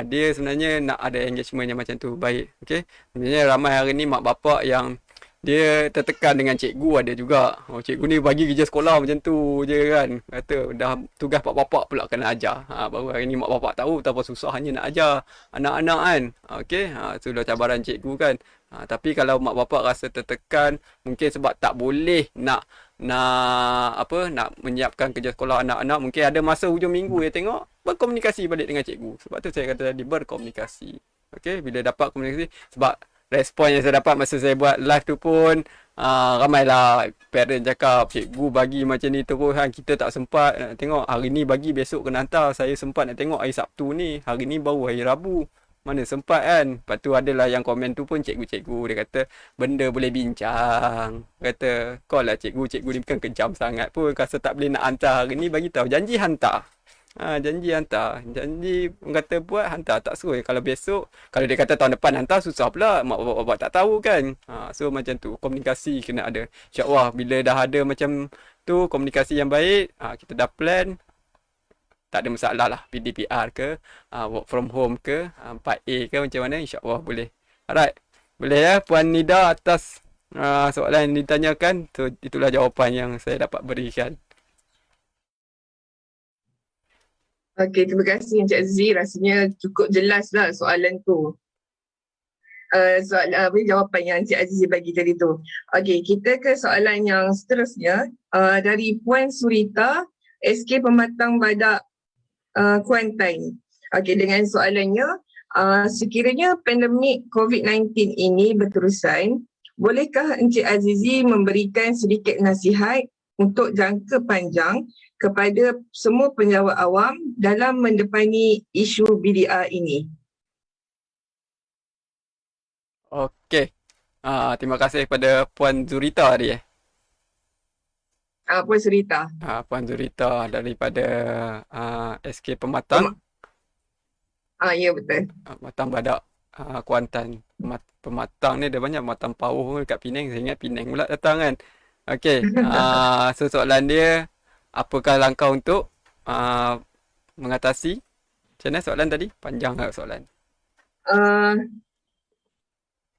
dia sebenarnya nak ada engagement yang macam tu baik. Okay, sebenarnya ramai hari ni mak bapak yang dia tertekan dengan cikgu ada juga. Cikgu ni bagi kerja sekolah macam tu je kan. Kata dah tugas pak bapak pula kena ajar. Baru hari ni mak bapak tahu betapa susahnya nak ajar anak-anak kan. Okay, sudah cabaran cikgu kan. Tapi kalau mak bapak rasa tertekan, mungkin sebab tak boleh nak menyiapkan kerja sekolah anak-anak, mungkin ada masa hujung minggu dia tengok, berkomunikasi balik dengan cikgu. Sebab tu saya kata tadi, berkomunikasi. Okay, bila dapat komunikasi, sebab respon yang saya dapat masa saya buat live tu pun ramailah parent cakap, cikgu bagi macam ni terus kan, kita tak sempat nak tengok. Hari ni bagi, besok kena hantar. Saya sempat nak tengok hari Sabtu ni, hari ni baru hari Rabu, mana sempat kan. Lepas tu adalah yang komen tu pun cikgu-cikgu, dia kata benda boleh bincang. Kata kau lah cikgu ni bukan kejam sangat pun, rasa tak boleh nak hantar hari ni, bagi tahu janji hantar. Janji hantar. Janji kata buat, hantar. Tak suruh. Kalau besok, kalau dia kata tahun depan hantar, susah pula. Mak bapak tak tahu kan. So macam tu, komunikasi kena ada. InsyaAllah bila dah ada macam tu, komunikasi yang baik, kita dah plan, tak ada masalah lah. PDPR ke, work from home ke, 4A ke, macam mana, insyaAllah boleh. Alright, boleh ya Puan Nida atas soalan yang ditanyakan. So itulah jawapan yang saya dapat berikan. Okey, terima kasih Encik Azizi. Rasanya cukup jelas lah soalan tu. Jawapan yang Encik Azizi bagi tadi tu. Okey, kita ke soalan yang seterusnya. Dari Puan Surita, SK Pematang Badak Kuantan. Okey, dengan soalannya, sekiranya pandemik COVID-19 ini berterusan, bolehkah Encik Azizi memberikan sedikit nasihat untuk jangka panjang kepada semua penjawat awam dalam mendepani isu BDR ini? Okey. Terima kasih kepada Puan Zurita tadi. Puan Surita. Puan Zurita daripada SK Pematang. Ya, betul. Pematang Badak Kuantan. Pematang ni ada banyak, Pematang Pauh dekat Penang. Saya ingat Penang pula datang kan. Okey. So soalan dia, apakah langkah untuk mengatasi? Macam mana soalan tadi? Panjang tak soalan?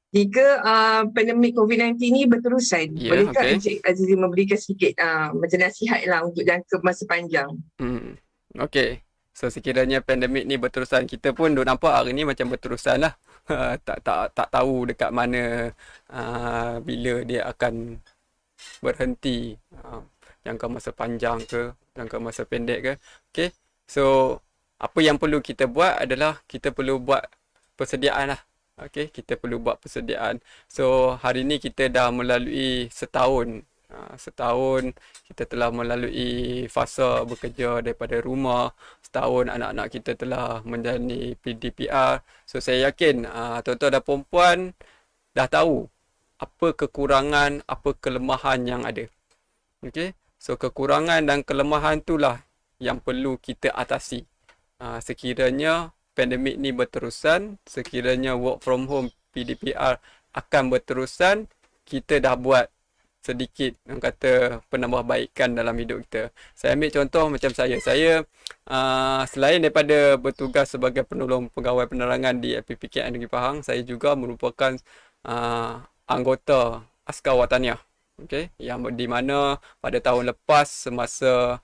Jika pandemik COVID-19 ni berterusan, Ya, bolehkah okey. Encik Azizi memberikan sedikit macam nasihat lah untuk jangka masa panjang? Okey. So sekiranya pandemik ni berterusan, kita pun duk nampak hari ni macam berterusan lah. tak tahu dekat mana bila dia akan berhenti, jangka masa panjang ke, jangka masa pendek ke. Okey. So apa yang perlu kita buat adalah kita perlu buat persediaan lah. Okey, kita perlu buat persediaan. So hari ni kita dah melalui setahun. Setahun kita telah melalui fasa bekerja daripada rumah. Setahun anak-anak kita telah menjalani PDPR. So saya yakin tuan-tuan dan puan-puan dah tahu apa kekurangan, apa kelemahan yang ada. Okey. So kekurangan dan kelemahan itulah yang perlu kita atasi. Sekiranya pandemik ni berterusan, sekiranya work from home PDPR akan berterusan, kita dah buat sedikit orang kata penambahbaikan dalam hidup kita. Saya ambil contoh macam saya. Saya selain daripada bertugas sebagai penolong pegawai penerangan di FPPKN Negeri Pahang, saya juga merupakan anggota Askar Wataniah. Okey, yang di mana pada tahun lepas semasa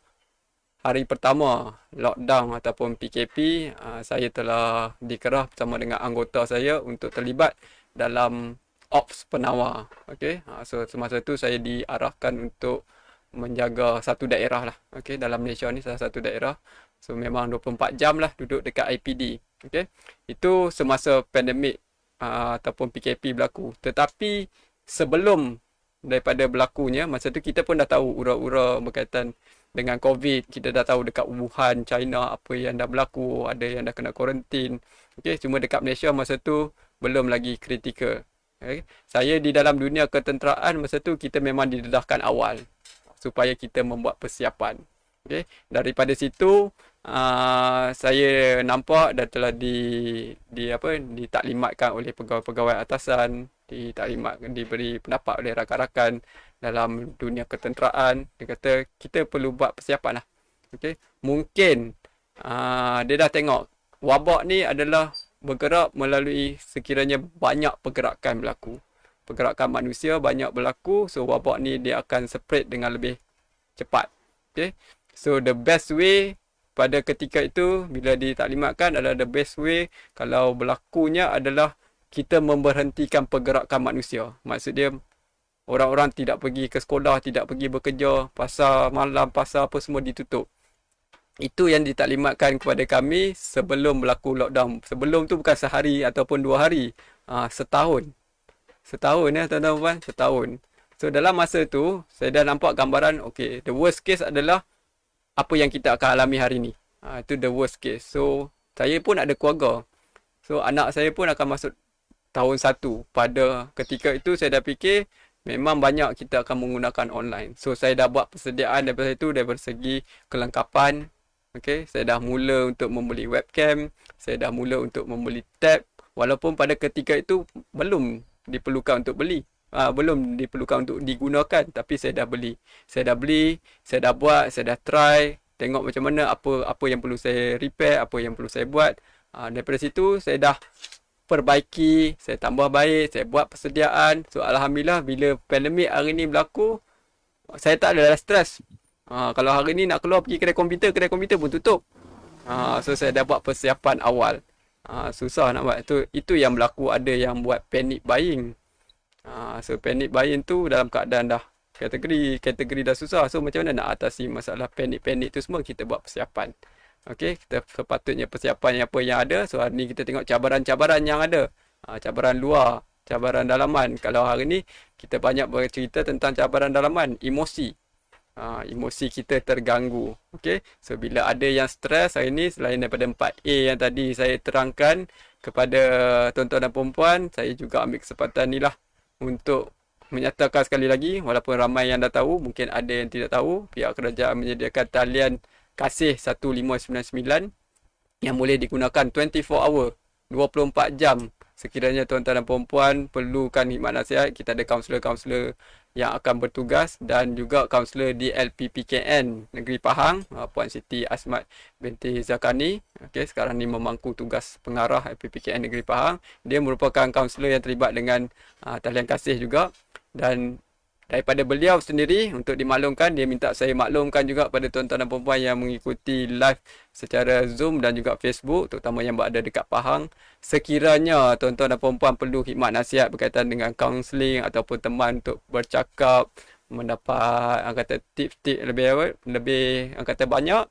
hari pertama lockdown ataupun PKP, saya telah dikerah bersama dengan anggota saya untuk terlibat dalam ops penawar. Okey, so semasa itu saya diarahkan untuk menjaga satu daerah lah. Okey, dalam Malaysia ni salah satu daerah. So memang 24 jam lah duduk dekat IPD. Okey, itu semasa pandemik ataupun PKP berlaku. Tetapi sebelum daripada berlakunya, masa tu kita pun dah tahu ura-ura berkaitan dengan COVID. Kita dah tahu dekat Wuhan, China, apa yang dah berlaku. Ada yang dah kena kuarantin. Okay, cuma dekat Malaysia masa tu belum lagi kritikal. Okay. Saya di dalam dunia ketenteraan masa tu kita memang didedahkan awal supaya kita membuat persiapan. Okay. Daripada situ saya nampak dah telah ditaklimatkan oleh pegawai-pegawai atasan, diberi pendapat oleh rakan-rakan dalam dunia ketenteraan. Dia kata kita perlu buat persiapan lah. Okay. Mungkin dia dah tengok wabak ni adalah bergerak melalui sekiranya banyak pergerakan berlaku. Pergerakan manusia banyak berlaku, so wabak ni dia akan spread dengan lebih cepat. Okay. So the best way pada ketika itu bila ditaklimatkan adalah the best way kalau berlakunya adalah kita memberhentikan pergerakan manusia. Maksud dia orang-orang tidak pergi ke sekolah, tidak pergi bekerja, pasar malam, pasar apa semua ditutup. Itu yang ditaklimatkan kepada kami sebelum berlaku lockdown. Sebelum tu bukan sehari ataupun 2 hari. Setahun. Setahun ya tuan-tuan, setahun. So dalam masa tu, saya dah nampak gambaran, okay, the worst case adalah apa yang kita akan alami hari ni. Itu the worst case. So, saya pun ada keluarga. So, anak saya pun akan masuk tahun 1. Pada ketika itu, saya dah fikir, memang banyak kita akan menggunakan online. So, saya dah buat persediaan daripada itu, daripada segi kelengkapan. Okay, saya dah mula untuk membeli webcam. Saya dah mula untuk membeli tab. Walaupun pada ketika itu, belum diperlukan untuk beli. Belum diperlukan untuk digunakan, tapi saya dah beli. Saya dah beli, saya dah buat, saya dah try, tengok macam mana apa yang perlu saya repair, apa yang perlu saya buat. Daripada situ saya dah perbaiki, saya tambah baik, saya buat persediaan. So alhamdulillah bila pandemik hari ni berlaku, saya tak ada stres. Kalau hari ni nak keluar pergi kedai komputer pun tutup. So saya dah buat persiapan awal. Susah nak buat. Itu yang berlaku, ada yang buat panic buying. So panic buying tu dalam keadaan dah kategori dah susah. So macam mana nak atasi masalah panic tu semua, kita buat persiapan. Okey, kita sepatutnya persiapan apa yang ada. So hari ni kita tengok cabaran-cabaran yang ada. Cabaran luar, cabaran dalaman. Kalau hari ni kita banyak bercerita tentang cabaran dalaman, emosi. Emosi kita terganggu. Okey, so bila ada yang stres hari ni, selain daripada 4A yang tadi saya terangkan kepada tuan-tuan dan puan-puan, saya juga ambil kesempatan ni lah untuk menyatakan sekali lagi, walaupun ramai yang dah tahu, mungkin ada yang tidak tahu, pihak kerajaan menyediakan talian kasih 1599 yang boleh digunakan 24 hour, 24 jam. Sekiranya tuan-tuan dan puan-puan perlukan khidmat nasihat, kita ada kaunselor-kaunselor yang akan bertugas dan juga kaunselor di LPPKN Negeri Pahang, Puan Siti Asmat binti Zakani. Okey, sekarang ni memangku tugas pengarah LPPKN Negeri Pahang. Dia merupakan kaunselor yang terlibat dengan talian kasih juga, dan daripada beliau sendiri untuk dimaklumkan, dia minta saya maklumkan juga pada tuan-tuan dan puan-puan yang mengikuti live secara Zoom dan juga Facebook, terutama yang berada dekat Pahang, sekiranya tuan-tuan dan puan-puan perlu khidmat nasihat berkaitan dengan kaunseling ataupun teman untuk bercakap, mendapat kata tips-tips lebih kata banyak,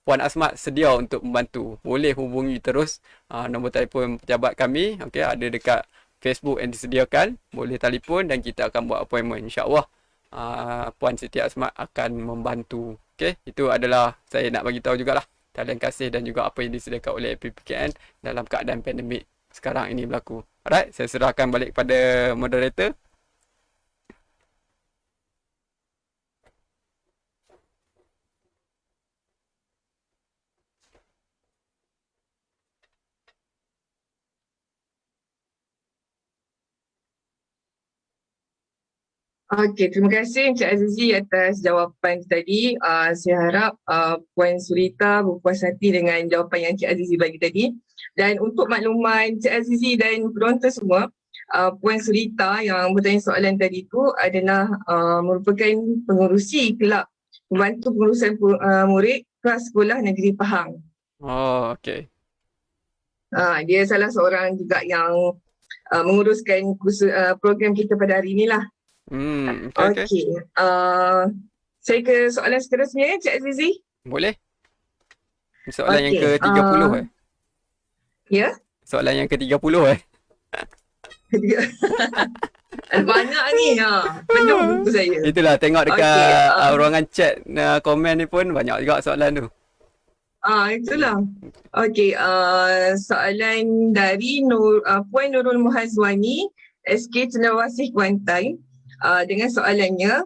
Puan Asmat sedia untuk membantu. Boleh hubungi terus nombor telefon pejabat kami, okey, ada dekat Facebook yang disediakan. Boleh telefon dan kita akan buat appointment. InsyaAllah Puan Siti Asmat akan membantu. Okey, itu adalah saya nak bagi tahu jugalah talian kasih dan juga apa yang disediakan oleh LPPKN dalam keadaan pandemik sekarang ini berlaku. Alright, saya serahkan balik kepada moderator. Okey, terima kasih Encik Azizi atas jawapan tadi. Saya harap Puan Surita berpuas hati dengan jawapan yang Encik Azizi bagi tadi. Dan untuk makluman Encik Azizi dan penonton semua, Puan Surita yang bertanya soalan tadi tu adalah merupakan pengurusi kelab membantu pengurusan murid kelas sekolah negeri Pahang. Oh, okey. Dia salah seorang juga yang menguruskan kursus, program kita pada hari inilah. Okey. Okey. Saya ke soalan seterusnya Encik Azizi. Boleh? Soalan yang Okey, ke-30 Ya? Soalan yang ke-30 Banyak ni. Penuh buku saya. Itulah, tengok dekat Okey, ruangan chat komen ni pun banyak juga soalan tu. Itulah. Okey, soalan dari Puan Nurul Muhazwani, SK Cenderawasih Kuantan, dengan soalannya,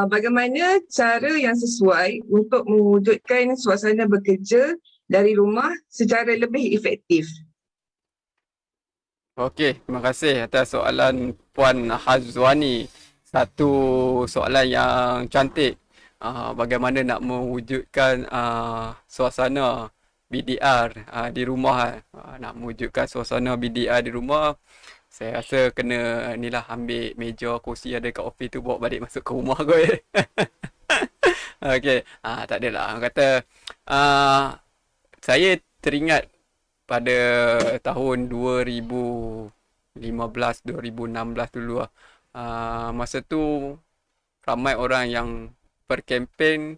bagaimana cara yang sesuai untuk mewujudkan suasana bekerja dari rumah secara lebih efektif? Okey, terima kasih atas soalan Puan Hazwani. Satu soalan yang cantik. Bagaimana nak mewujudkan suasana BDR di rumah. Nak mewujudkan suasana BDR di rumah, saya rasa kena inilah, ambil meja, kursi ada kat office tu, bawa balik masuk ke rumah kot. Okey, tak adalah. Orang kata, saya teringat pada tahun 2015-2016 dulu lah. Masa tu ramai orang yang berkempen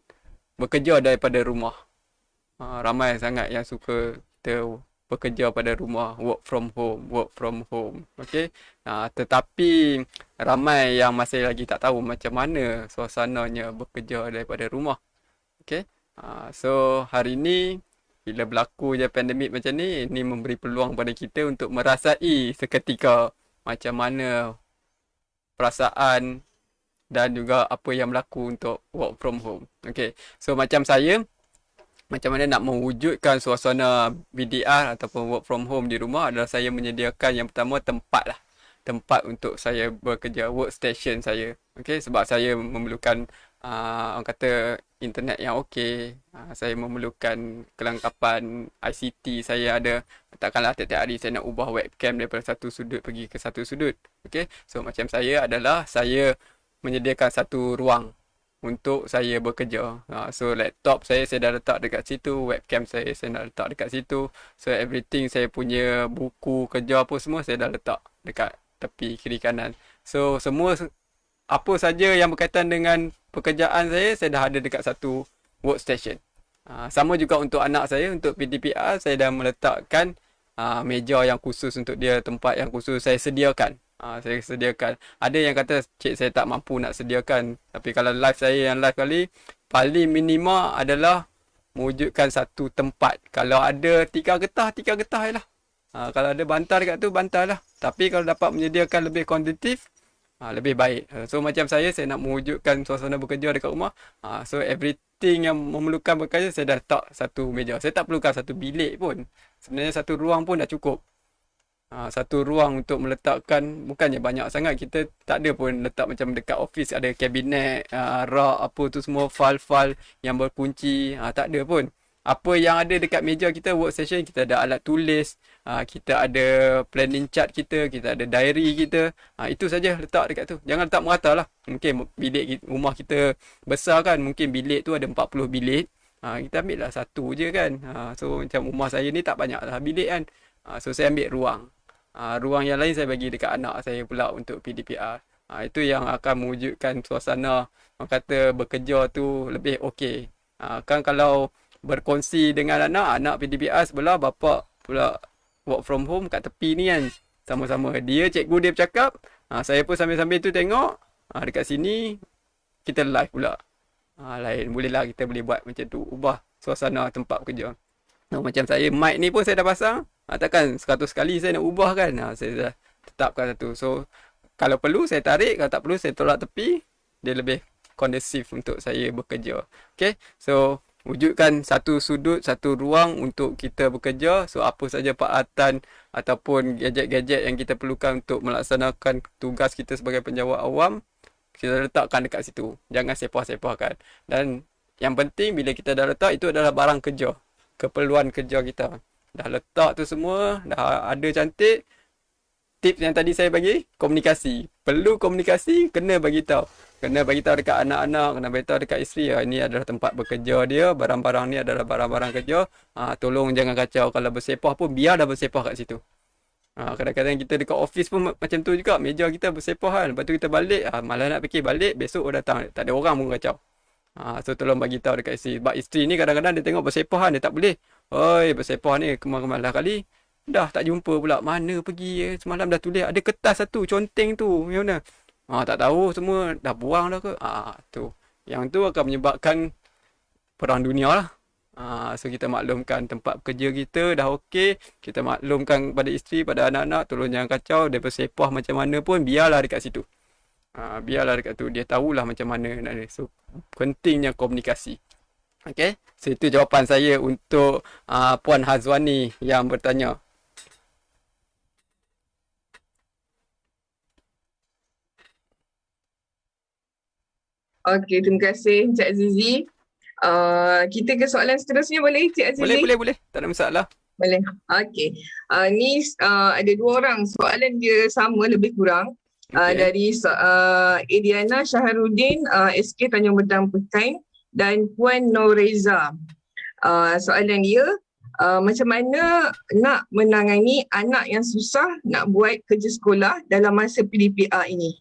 bekerja daripada rumah. Ramai sangat yang suka kita bekerja pada rumah, work from home. Okey. Tetapi ramai yang masih lagi tak tahu macam mana suasananya bekerja daripada rumah. Okey. So hari ni bila berlaku je pandemik macam ni, ini memberi peluang pada kita untuk merasai seketika macam mana perasaan dan juga apa yang berlaku untuk work from home. Okey. So macam saya, macam mana nak mewujudkan suasana BDR ataupun work from home di rumah adalah saya menyediakan yang pertama tempat lah. Tempat untuk saya bekerja, workstation saya. Okey, sebab saya memerlukan orang kata internet yang okey. Saya memerlukan kelengkapan ICT saya ada. Takkanlah tiap-tiap hari saya nak ubah webcam daripada satu sudut pergi ke satu sudut. Okey, so macam saya adalah saya menyediakan satu ruang untuk saya bekerja. So laptop saya dah letak dekat situ, webcam saya dah letak dekat situ. So everything, saya punya buku kerja apa semua saya dah letak dekat tepi kiri kanan. So semua apa saja yang berkaitan dengan pekerjaan saya dah ada dekat satu workstation. Sama juga untuk anak saya, untuk PDPR saya dah meletakkan meja yang khusus untuk dia, tempat yang khusus saya sediakan. Saya sediakan. Ada yang kata, cik saya tak mampu nak sediakan. Tapi kalau live saya yang live kali, paling minima adalah mewujudkan satu tempat. Kalau ada tiga getah je lah. Kalau ada bantal dekat tu, bantal lah. Tapi kalau dapat menyediakan lebih kondusif, lebih baik. So macam saya nak mewujudkan suasana bekerja dekat rumah. So everything yang memerlukan bekerja, saya dah letak satu meja. Saya tak perlukan satu bilik pun. Sebenarnya satu ruang pun dah cukup. Satu ruang untuk meletakkan, bukannya banyak sangat, kita tak ada pun letak macam dekat office ada kabinet, rak apa tu semua, file-file yang berkunci, tak ada pun. Apa yang ada dekat meja kita workstation, kita ada alat tulis, kita ada planning chart kita ada diary kita, itu saja letak dekat tu. Jangan letak merata lah. Mungkin bilik rumah kita besar kan, mungkin bilik tu ada 40 bilik, kita ambil lah satu je kan. So macam rumah saya ni tak banyak lah bilik kan, so saya ambil ruang. Ruang yang lain saya bagi dekat anak saya pula untuk PDPR. Itu yang akan mewujudkan suasana orang kata bekerja tu lebih okey. Kan kalau berkongsi dengan anak PDPR sebelah, bapa pula work from home kat tepi ni kan, sama-sama dia cikgu dia bercakap, saya pun sambil-sambil tu tengok, dekat sini kita live pula. Lain, bolehlah kita boleh buat macam tu, ubah suasana tempat bekerja. Macam saya, mic ni pun saya dah pasang. Takkan 100 kali saya nak ubah kan. Saya dah tetapkan satu. So, kalau perlu saya tarik, kalau tak perlu saya tolak tepi. Dia lebih kondusif untuk saya bekerja. Okay, so wujudkan satu sudut, satu ruang untuk kita bekerja. So, apa saja peralatan ataupun gadget-gadget yang kita perlukan untuk melaksanakan tugas kita sebagai penjawat awam, kita letakkan dekat situ. Jangan sepah-sepahkan. Dan yang penting bila kita dah letak, itu adalah barang kerja, keperluan kerja kita. Dah letak tu semua, dah ada cantik. Tips yang tadi saya bagi, komunikasi. Perlu komunikasi, kena bagi tahu. Kena bagi tahu dekat anak-anak, kena bagi tahu dekat isteri, ini adalah tempat bekerja dia, barang-barang ni adalah barang-barang kerja. Tolong jangan kacau, kalau bersepah pun biar dah bersepah kat situ. Kadang-kadang kita dekat office pun macam tu juga, meja kita bersepah kan. Lepas tu kita balik, malah nak fikir balik, besok datang, tak ada orang pun kacau. So tolong bagi tahu dekat isteri. Sebab isteri ni kadang-kadang dia tengok bersepahan, dia tak boleh. Oi, bersepah ni kemar-kemar lah kali. Dah tak jumpa pula. Mana pergi semalam dah tulis ada kertas satu, conteng tu. Macam mana? Tak tahu semua dah buang dah ke? Tu. Yang tu akan menyebabkan perang dunia lah. So kita maklumkan tempat kerja kita dah okey. Kita maklumkan pada isteri, pada anak-anak, tolong jangan kacau. Dia bersepah macam mana pun, biarlah dekat situ. Biarlah dekat tu, dia tahulah macam mana nak dia. So pentingnya komunikasi. Okay, so itu jawapan saya untuk Puan Hazwani yang bertanya. Okey, terima kasih Cik Azizi. Kita ke soalan seterusnya boleh Cik Azizi? Boleh. Tak ada masalah. Boleh. Okey. Ni ada dua orang, soalan dia sama lebih kurang. Dari Ediana Syaharuddin, SK Tanjung Bedang Petain, dan Puan Noreza. Soalan dia, macam mana nak menangani anak yang susah nak buat kerja sekolah dalam masa PDPR ini?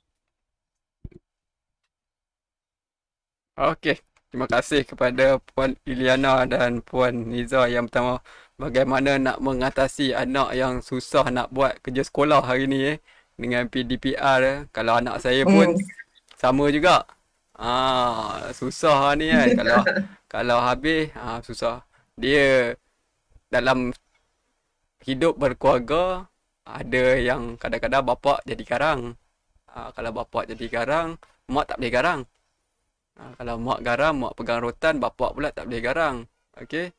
Okey, terima kasih kepada Puan Iliana dan Puan Niza. Yang pertama, bagaimana nak mengatasi anak yang susah nak buat kerja sekolah hari ni dengan PDPR. Kalau anak saya pun sama juga. Susah ni kan. Kalau habis susah. Dia dalam hidup berkeluarga, ada yang kadang-kadang bapak jadi garang. Kalau bapak jadi garang, mak tak boleh garang. Kalau mak garang, mak pegang rotan, bapak pula tak boleh garang. Okay,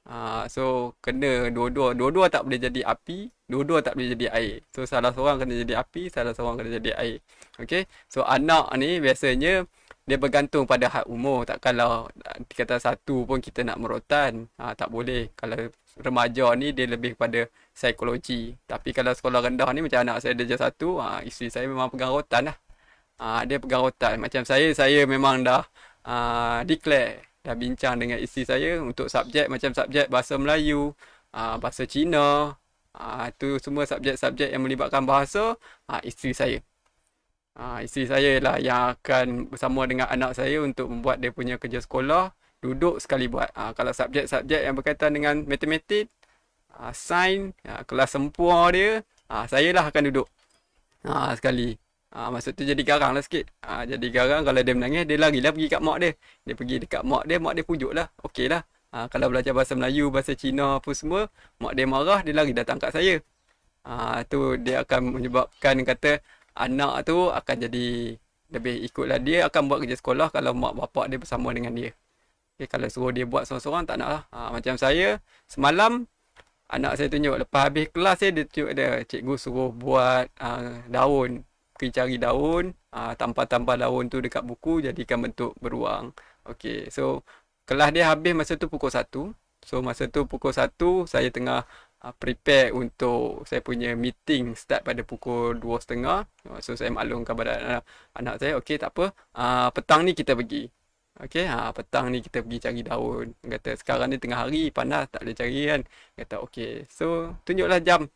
so kena dua-dua tak boleh jadi api, dua-dua tak boleh jadi air. So salah seorang kena jadi api, salah seorang kena jadi air. Okay, so anak ni biasanya dia bergantung pada had umur. Takkanlah kata satu pun kita nak merotan, tak boleh. Kalau remaja ni dia lebih pada psikologi. Tapi kalau sekolah rendah ni macam anak saya darjah 1, isteri saya memang pegang rotan lah. Dia pegang rotan. Macam saya memang dah declare, dah bincang dengan isteri saya untuk subjek macam subjek bahasa Melayu, bahasa Cina, tu semua subjek-subjek yang melibatkan bahasa, isteri saya. Isteri saya lah yang akan bersama dengan anak saya untuk membuat dia punya kerja sekolah, duduk sekali buat. Kalau subjek-subjek yang berkaitan dengan matematik, sains, kelas sempua dia, saya lah akan duduk sekali. Maksud tu jadi garang lah sikit. Jadi garang, kalau dia menangis, dia lari lah pergi kat mak dia. Dia pergi dekat mak dia pujuk lah. Okey lah. Kalau belajar bahasa Melayu, bahasa Cina apa semua, mak dia marah, dia lari datang kat saya. Tu dia akan menyebabkan, kata anak tu akan jadi lebih ikutlah. Dia akan buat kerja sekolah kalau mak bapak dia bersama dengan dia. Okay, kalau suruh dia buat seorang-seorang, tak nak lah. Macam saya, semalam Anak saya tunjuk. Lepas habis kelas dia tunjuk dia. Cikgu suruh buat daun. Pergi cari daun. Tampal-tampal daun tu dekat buku. Jadikan bentuk beruang. Okay. So, kelas dia habis masa tu pukul 1. So, masa tu pukul 1. Saya tengah prepare untuk saya punya meeting start pada pukul 2.30. So, saya maklumkan kepada anak saya. Okay, tak apa. Petang ni kita pergi. Okay, petang ni kita pergi cari daun. Kata sekarang ni tengah hari, panas, tak boleh cari kan. Kata okay. So, tunjuklah jam.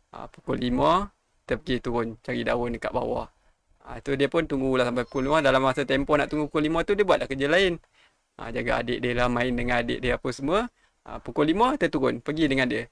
Pukul 5, kita pergi turun cari daun dekat bawah. Tu dia pun tunggulah sampai pukul 5. Dalam masa tempoh nak tunggu pukul 5 tu, dia buatlah kerja lain. Jaga adik dia lah, main dengan adik dia apa semua. Pukul 5, kita turun, pergi dengan dia.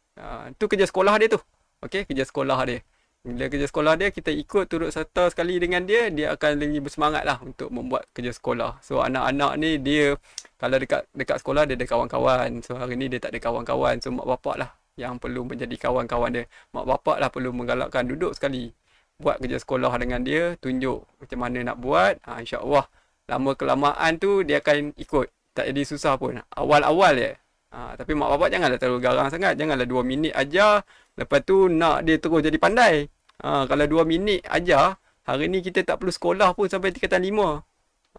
Tu kerja sekolah dia tu. Okay, kerja sekolah dia. Bila kerja sekolah dia, kita ikut turut serta sekali dengan dia, dia akan lebih bersemangat lah untuk membuat kerja sekolah. So, anak-anak ni dia, kalau dekat sekolah dia ada kawan-kawan. So, hari ni dia tak ada kawan-kawan. So, mak bapak lah yang perlu menjadi kawan-kawan dia. Mak bapak lah perlu menggalakkan duduk sekali. Buat kerja sekolah dengan dia, tunjuk macam mana nak buat. InsyaAllah, lama kelamaan tu dia akan ikut. Tak jadi susah pun. Awal-awal je. Tapi mak bapak janganlah terlalu garang sangat. Janganlah 2 minit ajar. Lepas tu nak dia terus jadi pandai. Kalau 2 minit ajar, hari ni kita tak perlu sekolah pun sampai tingkatan 5.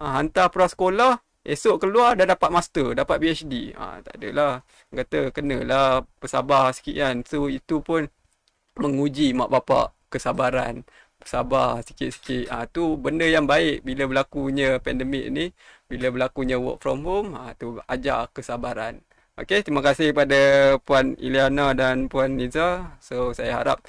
Hantar prasekolah, esok keluar dah dapat master, dapat PhD. Tak adalah. Kata kenalah bersabar sikit kan. So itu pun menguji mak bapak kesabaran. Sabar sikit-sikit. Tu benda yang baik bila berlakunya pandemik ni, bila berlakunya work from home, tu ajar kesabaran. Okay, terima kasih kepada Puan Iliana dan Puan Niza. So, saya harap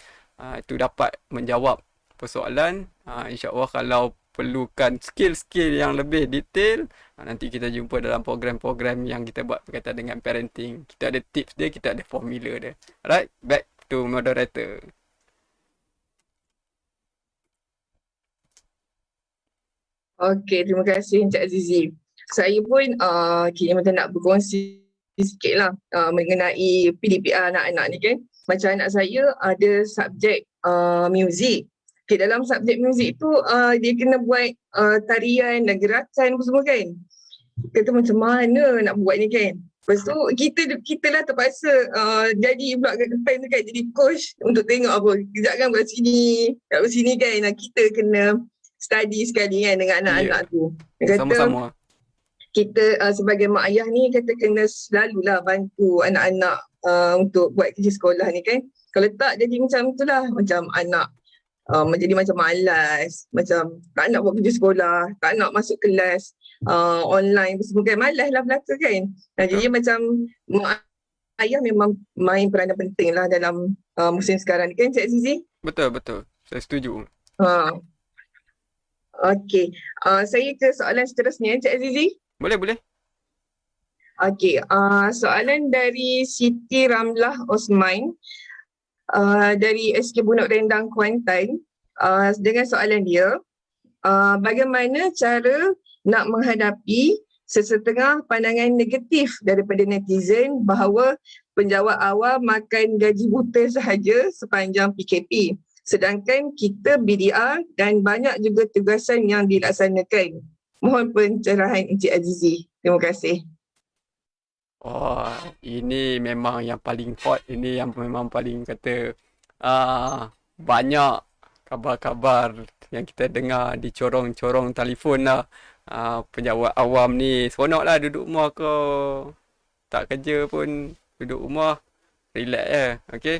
itu dapat menjawab persoalan. InsyaAllah kalau perlukan skill-skill yang lebih detail, nanti kita jumpa dalam program-program yang kita buat berkaitan dengan parenting. Kita ada tips dia, kita ada formula dia. Alright, back to moderator. Okey, terima kasih Encik Azizi. Saya pun kini macam nak berkongsi sikit lah mengenai PDPR anak-anak ni kan. Macam anak saya ada subjek muzik. Okay, dalam subjek muzik tu dia kena buat tarian dan gerakan apa semua kan. Kata macam mana nak buat ni kan. Lepas tu kita lah terpaksa jadi pula kat depan tu kan, jadi coach untuk tengok apa. Kejap kan buat sini, kat sini kan. Kita kena study sekali kan dengan anak-anak tu. Dia kata, Sama-sama. kita sebagai mak ayah ni kata kena selalulah bantu anak-anak untuk buat kerja sekolah ni kan. Kalau tak jadi macam itulah, macam anak menjadi macam malas, macam tak nak buat kerja sekolah, tak nak masuk kelas online semua kan, malas lah belaka kan. Jadi macam mak ayah memang main peranan penting lah dalam musim sekarang ni kan Cik Azizi? Betul. Saya setuju. Okey, saya ke soalan seterusnya Cik Azizi. Boleh. Okey, soalan dari Siti Ramlah Osman dari SK Bunuk Rendang Kuantan, dengan soalan dia, bagaimana cara nak menghadapi sesetengah pandangan negatif daripada netizen bahawa penjawat awam makan gaji buta sahaja sepanjang PKP, sedangkan kita BDR dan banyak juga tugasan yang dilaksanakan. Mohon pencerahan Encik Azizi. Terima kasih. Ini memang yang paling hot. Ini yang memang paling kata banyak kabar-kabar yang kita dengar di corong-corong telefon lah. Penjawat awam ni seronok lah duduk rumah kau. Tak kerja pun duduk rumah. Relax je. Okay.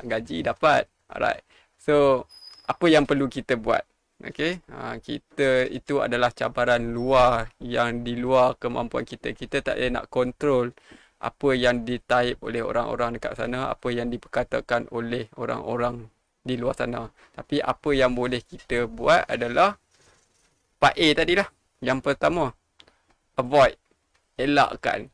Gaji dapat. Alright. So, apa yang perlu kita buat? Okay, kita itu adalah cabaran luar yang di luar kemampuan kita. Kita tak boleh nak kontrol apa yang ditaip oleh orang-orang dekat sana, apa yang diperkatakan oleh orang-orang di luar sana. Tapi apa yang boleh kita buat adalah part A tadilah. Yang pertama, avoid, elakkan.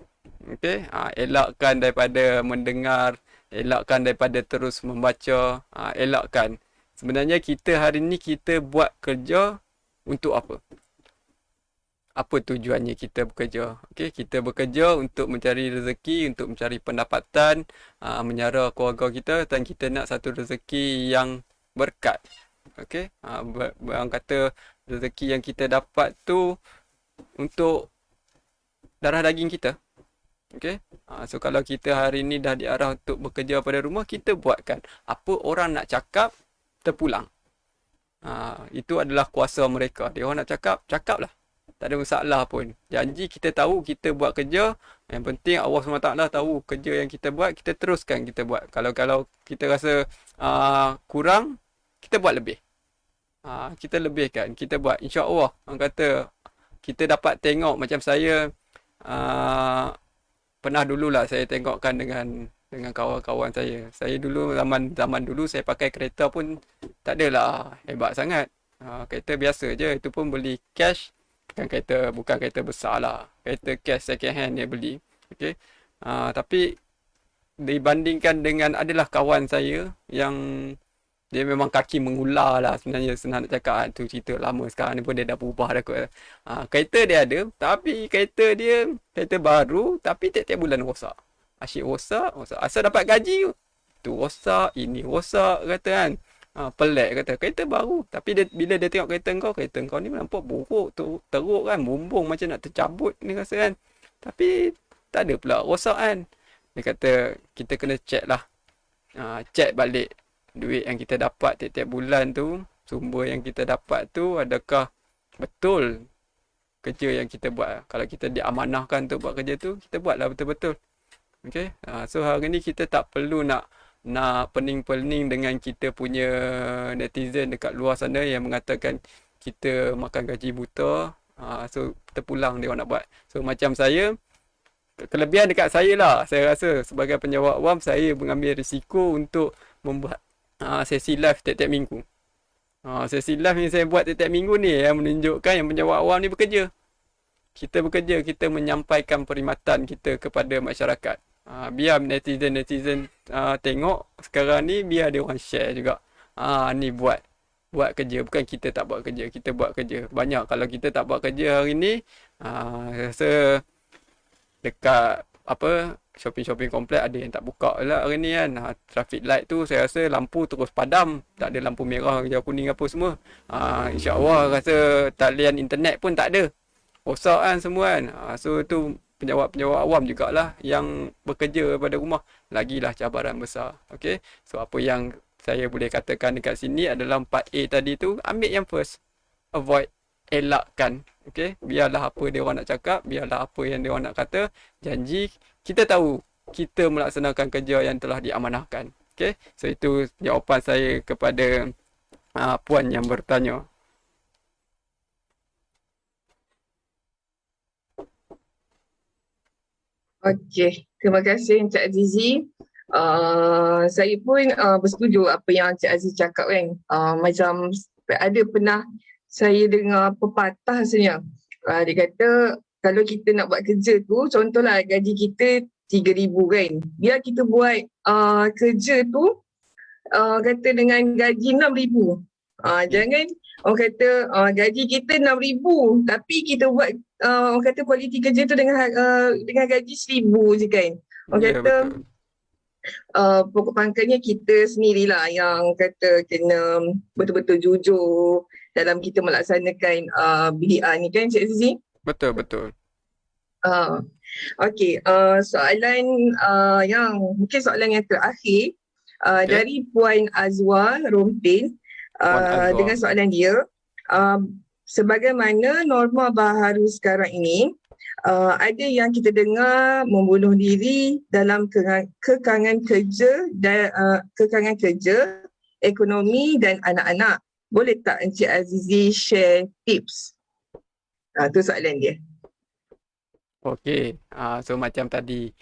Okay, elakkan daripada mendengar, elakkan daripada terus membaca, elakkan. Sebenarnya kita hari ni kita buat kerja untuk apa? Apa tujuannya kita bekerja? Okay, kita bekerja untuk mencari rezeki, untuk mencari pendapatan, menyara keluarga kita, dan kita nak satu rezeki yang berkat. Okay, orang kata rezeki yang kita dapat tu untuk darah daging kita. Okay. So kalau kita hari ni dah diarah untuk bekerja pada rumah, kita buatkan. Apa orang nak cakap, terpulang. Itu adalah kuasa mereka. Dia orang nak cakap, cakaplah. Tak ada masalah pun. Janji kita tahu kita buat kerja. Yang penting Allah SWT tahu kerja yang kita buat, kita teruskan kita buat. Kalau kita rasa kurang, kita buat lebih. Kita lebihkan, kita buat. InsyaAllah, orang kata kita dapat tengok macam saya. Pernah dululah saya tengokkan dengan kawan-kawan saya. Saya dulu zaman dulu saya pakai kereta pun tak adalah hebat sangat. Kereta biasa je, itu pun beli cash. Bukan kereta besar lah. Kereta cash second hand dia beli. Okay. Tapi dibandingkan dengan adalah kawan saya yang dia memang kaki mengular lah sebenarnya, senang nak cakap. Tu cerita lama, sekarang ni pun dia dah berubah dah kot. Kereta dia ada, tapi kereta dia kereta baru, tapi tiap-tiap bulan rosak. Asyik rosak. Asal dapat gaji tu rosak, ini rosak kata kan. Pelik kata, kereta baru. Tapi bila dia tengok kereta kau ni nampak buruk, teruk kan, bumbung macam nak tercabut ni rasa kan. Tapi tak ada pula rosak kan. Dia kata kita kena check lah. Check balik duit yang kita dapat tiap-tiap bulan tu, sumber yang kita dapat tu, adakah betul kerja yang kita buat. Kalau kita diamanahkan untuk buat kerja tu, kita buatlah betul-betul. Okay. So hari ni kita tak perlu nak pening-pening dengan kita punya netizen dekat luar sana yang mengatakan kita makan gaji buta. So terpulang dia orang nak buat. So macam saya, kelebihan dekat saya lah, saya rasa sebagai penjawat awam, saya mengambil risiko untuk membuat sesi live tiap-tiap minggu. Sesi live yang saya buat tiap-tiap minggu ni yang menunjukkan yang penjawat awam ni bekerja. Kita bekerja, kita menyampaikan perkhidmatan kita kepada masyarakat. Biar netizen tengok sekarang ni, biar dia orang share juga. Ni buat kerja, bukan kita tak buat kerja, kita buat kerja. Banyak kalau kita tak buat kerja hari ni, rasa dekat shopping komplek ada yang tak buka lah hari ni kan. Traffic light tu saya rasa lampu terus padam, tak ada lampu merah, hijau, kuning apa semua. InsyaAllah rasa talian internet pun tak ada, rosak kan semua kan. So tu penjawat awam jugalah yang bekerja pada rumah, lagilah cabaran besar. Okay. So apa yang saya boleh katakan dekat sini adalah 4A tadi tu, ambil yang first, avoid, elakkan. Okay. Biarlah apa dia orang nak cakap, biarlah apa yang dia orang nak kata, janji kita tahu kita melaksanakan kerja yang telah diamanahkan. Okay. So itu jawapan saya kepada puan yang bertanya. Okey, terima kasih Encik Azizi. Saya pun bersetuju apa yang Encik Aziz cakap kan. Macam ada pernah saya dengar pepatah sebenarnya. Dia kata kalau kita nak buat kerja tu, contohlah gaji kita 3,000 kan. Biar kita buat kerja tu kata dengan gaji 6,000. Jangan orang kata gaji kita 6,000 tapi kita buat orang kata kualiti kerja tu dengan gaji 1,000 je kan. Orang kata pokok pangkalnya kita sendirilah yang kata kena betul-betul jujur dalam kita melaksanakan BDA ni kan Cik Zizi? Betul. Okey, soalan yang mungkin soalan yang terakhir dari Puan Azwa Rompin. Dengan soalan dia, sebagaimana norma baharu sekarang ini, ada yang kita dengar membunuh diri dalam kekangan kerja, ekonomi dan anak-anak. Boleh tak Encik Azizi share tips? Tu soalan dia. Okey, so macam tadi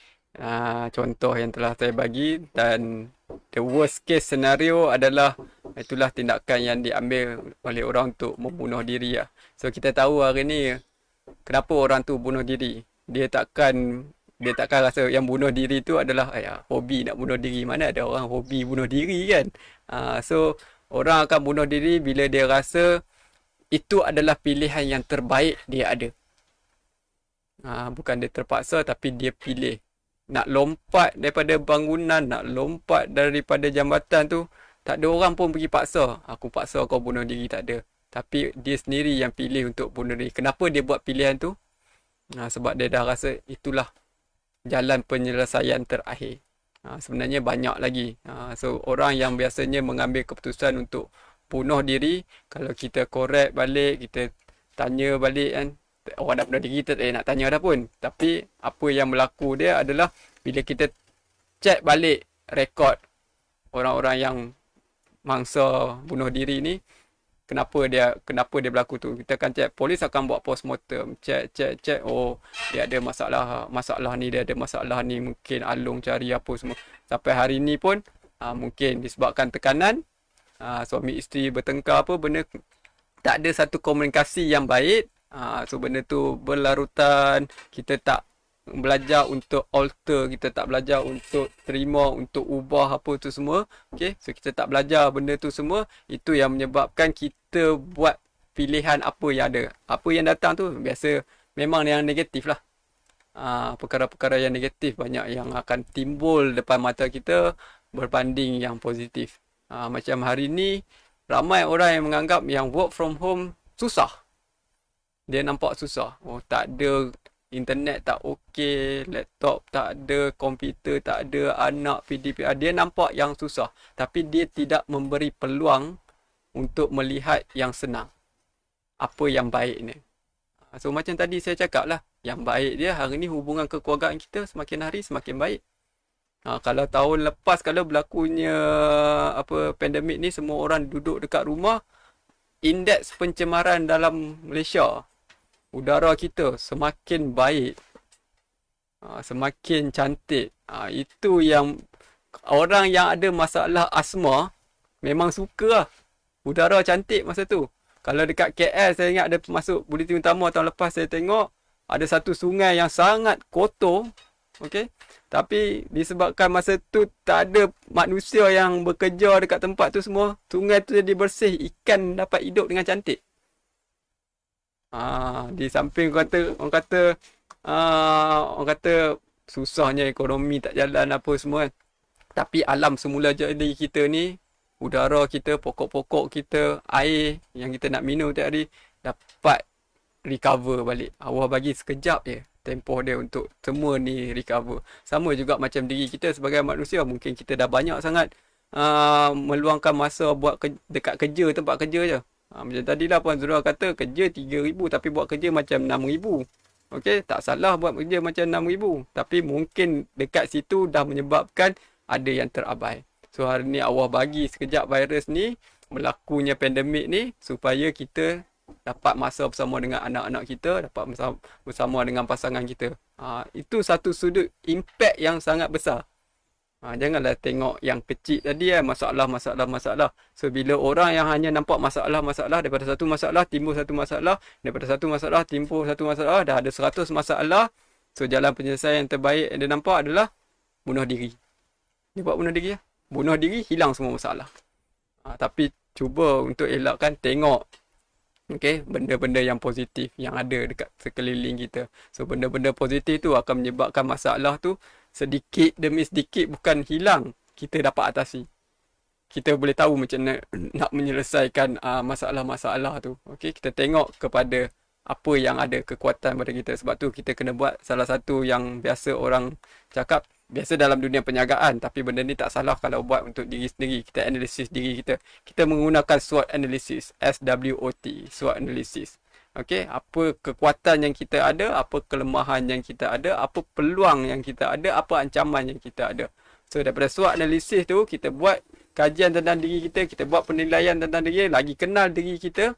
contoh yang telah saya bagi, dan the worst case scenario adalah itulah tindakan yang diambil oleh orang untuk membunuh diri lah. So kita tahu hari ni kenapa orang tu bunuh diri. Dia takkan rasa yang bunuh diri tu adalah hobi nak bunuh diri. Mana ada orang hobi bunuh diri kan. So orang akan bunuh diri bila dia rasa itu adalah pilihan yang terbaik dia ada. Bukan dia terpaksa, tapi dia pilih. Nak lompat daripada bangunan, nak lompat daripada jambatan tu, tak ada orang pun pergi paksa. Aku paksa kau bunuh diri, tak ada. Tapi dia sendiri yang pilih untuk bunuh diri. Kenapa dia buat pilihan tu? Sebab dia dah rasa itulah jalan penyelesaian terakhir. Sebenarnya banyak lagi. So orang yang biasanya mengambil keputusan untuk bunuh diri, kalau kita korek balik, kita tanya balik kan, orang dah bunuh diri kita tak payah nak tanya dah pun. Tapi apa yang berlaku dia adalah bila kita check balik rekod orang-orang yang mangsa bunuh diri ni, kenapa dia berlaku tu. Kita akan check, polis akan buat postmortem, check, oh dia ada masalah ni, dia ada masalah ni, mungkin Along cari apa semua. Sampai hari ni pun mungkin disebabkan tekanan, suami isteri bertengkar apa benda, tak ada satu komunikasi yang baik. So benda tu berlarutan, kita tak belajar untuk alter, kita tak belajar untuk terima, untuk ubah apa tu semua. Okay, so kita tak belajar benda tu semua. Itu yang menyebabkan kita buat pilihan apa yang ada. Apa yang datang tu biasa memang yang negatif lah. Perkara-perkara yang negatif banyak yang akan timbul depan mata kita berbanding yang positif. Macam hari ni ramai orang yang menganggap yang work from home susah. Dia nampak susah. Oh, tak ada internet, tak okey, laptop tak ada, komputer tak ada, anak PDPR. Dia nampak yang susah. Tapi dia tidak memberi peluang untuk melihat yang senang. Apa yang baik ni. So macam tadi saya cakap lah, yang baik dia hari ni hubungan kekeluargaan kita semakin hari semakin baik. Kalau tahun lepas, kalau berlakunya pandemik ni, semua orang duduk dekat rumah, indeks pencemaran dalam Malaysia, udara kita semakin baik, semakin cantik. Itu yang orang yang ada masalah asma memang suka lah. Udara cantik masa tu. Kalau dekat KL, saya ingat ada masuk Buletin Utama tahun lepas, saya tengok ada satu sungai yang sangat kotor. Okay? Tapi disebabkan masa tu tak ada manusia yang bekerja dekat tempat tu semua, sungai tu jadi bersih, ikan dapat hidup dengan cantik. Di samping orang kata susahnya ekonomi tak jalan apa semua kan. Tapi alam semula jadi kita ni, udara kita, pokok-pokok kita, air yang kita nak minum tiap hari dapat recover balik. Allah bagi sekejap je tempoh dia untuk semua ni recover. Sama juga macam diri kita sebagai manusia, mungkin kita dah banyak sangat meluangkan masa buat dekat kerja, tempat kerja je. Macam tadi lah Puan Zura kata kerja 3,000 tapi buat kerja macam 6,000. Okey, tak salah buat kerja macam 6,000. Tapi mungkin dekat situ dah menyebabkan ada yang terabai. So hari ni Allah bagi sekejap virus ni, berlakunya pandemik ni, supaya kita dapat masa bersama dengan anak-anak kita, dapat bersama dengan pasangan kita. Itu satu sudut impact yang sangat besar. Janganlah tengok yang kecil tadi masalah. So bila orang yang hanya nampak masalah, daripada satu masalah timbul satu masalah, daripada satu masalah timbul satu masalah, dah ada 100 masalah. So jalan penyelesaian yang terbaik yang dia nampak adalah bunuh diri. Dia buat bunuh diri. Bunuh diri, hilang semua masalah. Tapi cuba untuk elakkan, tengok benda-benda yang positif yang ada dekat sekeliling kita. So benda-benda positif tu akan menyebabkan masalah tu sedikit demi sedikit bukan hilang, kita dapat atasi. Kita boleh tahu macam mana nak menyelesaikan masalah-masalah tu. Kita tengok kepada apa yang ada kekuatan pada kita. Sebab tu kita kena buat salah satu yang biasa orang cakap, biasa dalam dunia perniagaan, tapi benda ni tak salah kalau buat untuk diri sendiri. Kita analisis diri kita. Kita menggunakan SWOT analysis, SWOT, SWOT analysis. Apa kekuatan yang kita ada, apa kelemahan yang kita ada, apa peluang yang kita ada, apa ancaman yang kita ada. So daripada SWOT analysis tu, kita buat kajian tentang diri kita, kita buat penilaian tentang diri, lagi kenal diri kita,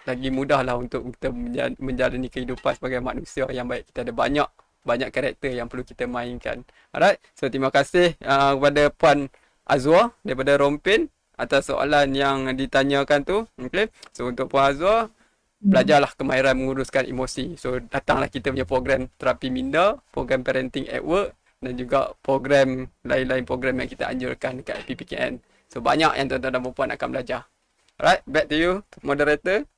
lagi mudahlah untuk kita menjalani kehidupan sebagai manusia yang baik. Kita ada banyak karakter yang perlu kita mainkan. Alright, so terima kasih kepada Puan Azwa daripada Rompin atas soalan yang ditanyakan tu. So untuk Puan Azwa, belajarlah kemahiran menguruskan emosi. So datanglah kita punya program terapi minda, program parenting at work, dan juga program lain-lain program yang kita anjurkan dekat PPKN. So banyak yang tuan-tuan dan puan akan belajar. Alright, back to you moderator.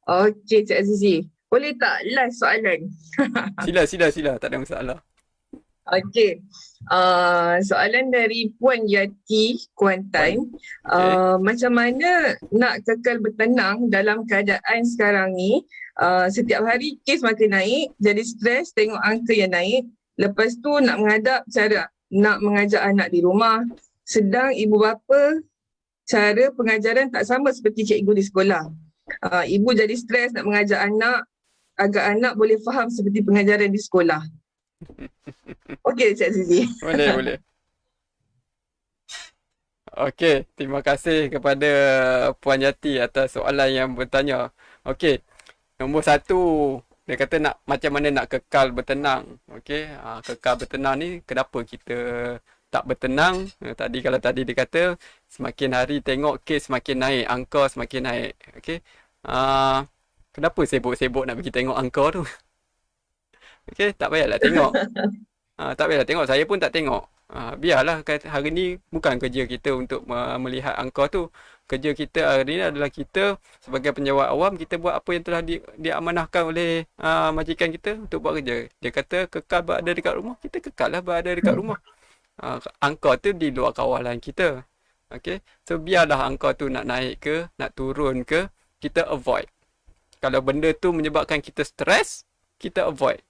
Okey, Cik Azizi. Boleh tak last soalan? Sila, tak ada masalah. Okey. Soalan dari Puan Yati Kuantan. Macam mana nak kekal bertenang dalam keadaan sekarang ni Setiap hari kes makin naik, jadi stres tengok angka yang naik. Lepas tu nak mengajak anak di rumah. Sedang ibu bapa cara pengajaran tak sama seperti cikgu di sekolah. Ibu jadi stres nak mengajar anak agar anak boleh faham seperti pengajaran di sekolah. Okey, Cik Zizi. Boleh. Okey, terima kasih kepada Puan Yati atas soalan yang bertanya. Okey, nombor 1, dia kata macam mana nak kekal bertenang. Okey, kekal bertenang ni kenapa kita tak bertenang? Kalau tadi dia kata semakin hari tengok kes semakin naik, angka semakin naik. Okey. Kenapa sibuk-sibuk nak pergi tengok angka tu? Okey, tak payahlah tengok. Tak payahlah tengok, saya pun tak tengok. Biarlah hari ni bukan kerja kita untuk melihat angka tu. Kerja kita hari ni adalah kita sebagai penjawat awam, kita buat apa yang telah diamanahkan oleh majikan kita untuk buat kerja. Dia kata kekal berada dekat rumah, kita kekal lah berada dekat rumah. Angka tu di luar kawalan kita. Okay? So biarlah angka tu nak naik ke, nak turun ke, kita avoid. Kalau benda tu menyebabkan kita stres, kita avoid.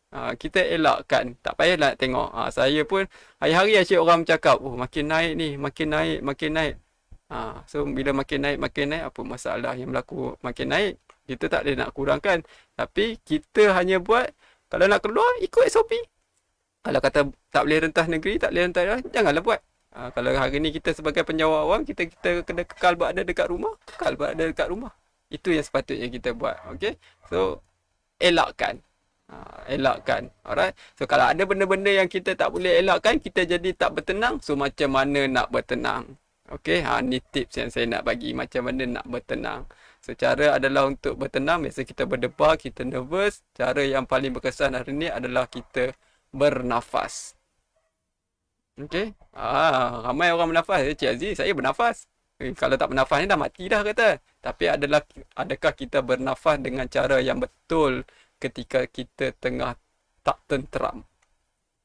Kita elakkan. Tak payahlah nak tengok. Saya pun hari-hari asyik orang bercakap, makin naik ni, makin naik. So bila makin naik, apa masalah yang berlaku makin naik? Kita tak boleh nak kurangkan. Tapi kita hanya buat, kalau nak keluar, ikut SOP. Kalau kata tak boleh rentas negeri, tak boleh rentas, janganlah buat. Kalau hari ni kita sebagai penjawat awam, kita kena kekal berada dekat rumah, Itu yang sepatutnya kita buat. Okay? So, elakkan. Alright. So kalau ada benda-benda yang kita tak boleh elakkan, kita jadi tak bertenang. So macam mana nak bertenang? Okay, ni tips yang saya nak bagi, macam mana nak bertenang. So cara adalah untuk bertenang, biasa kita berdebar, kita nervous. Cara yang paling berkesan hari ni adalah kita bernafas. Okay, ramai orang bernafas. Cik Aziz, saya bernafas. Kalau tak bernafas ni dah mati dah kata. Tapi adakah kita bernafas dengan cara yang betul ketika kita tengah tak tenteram?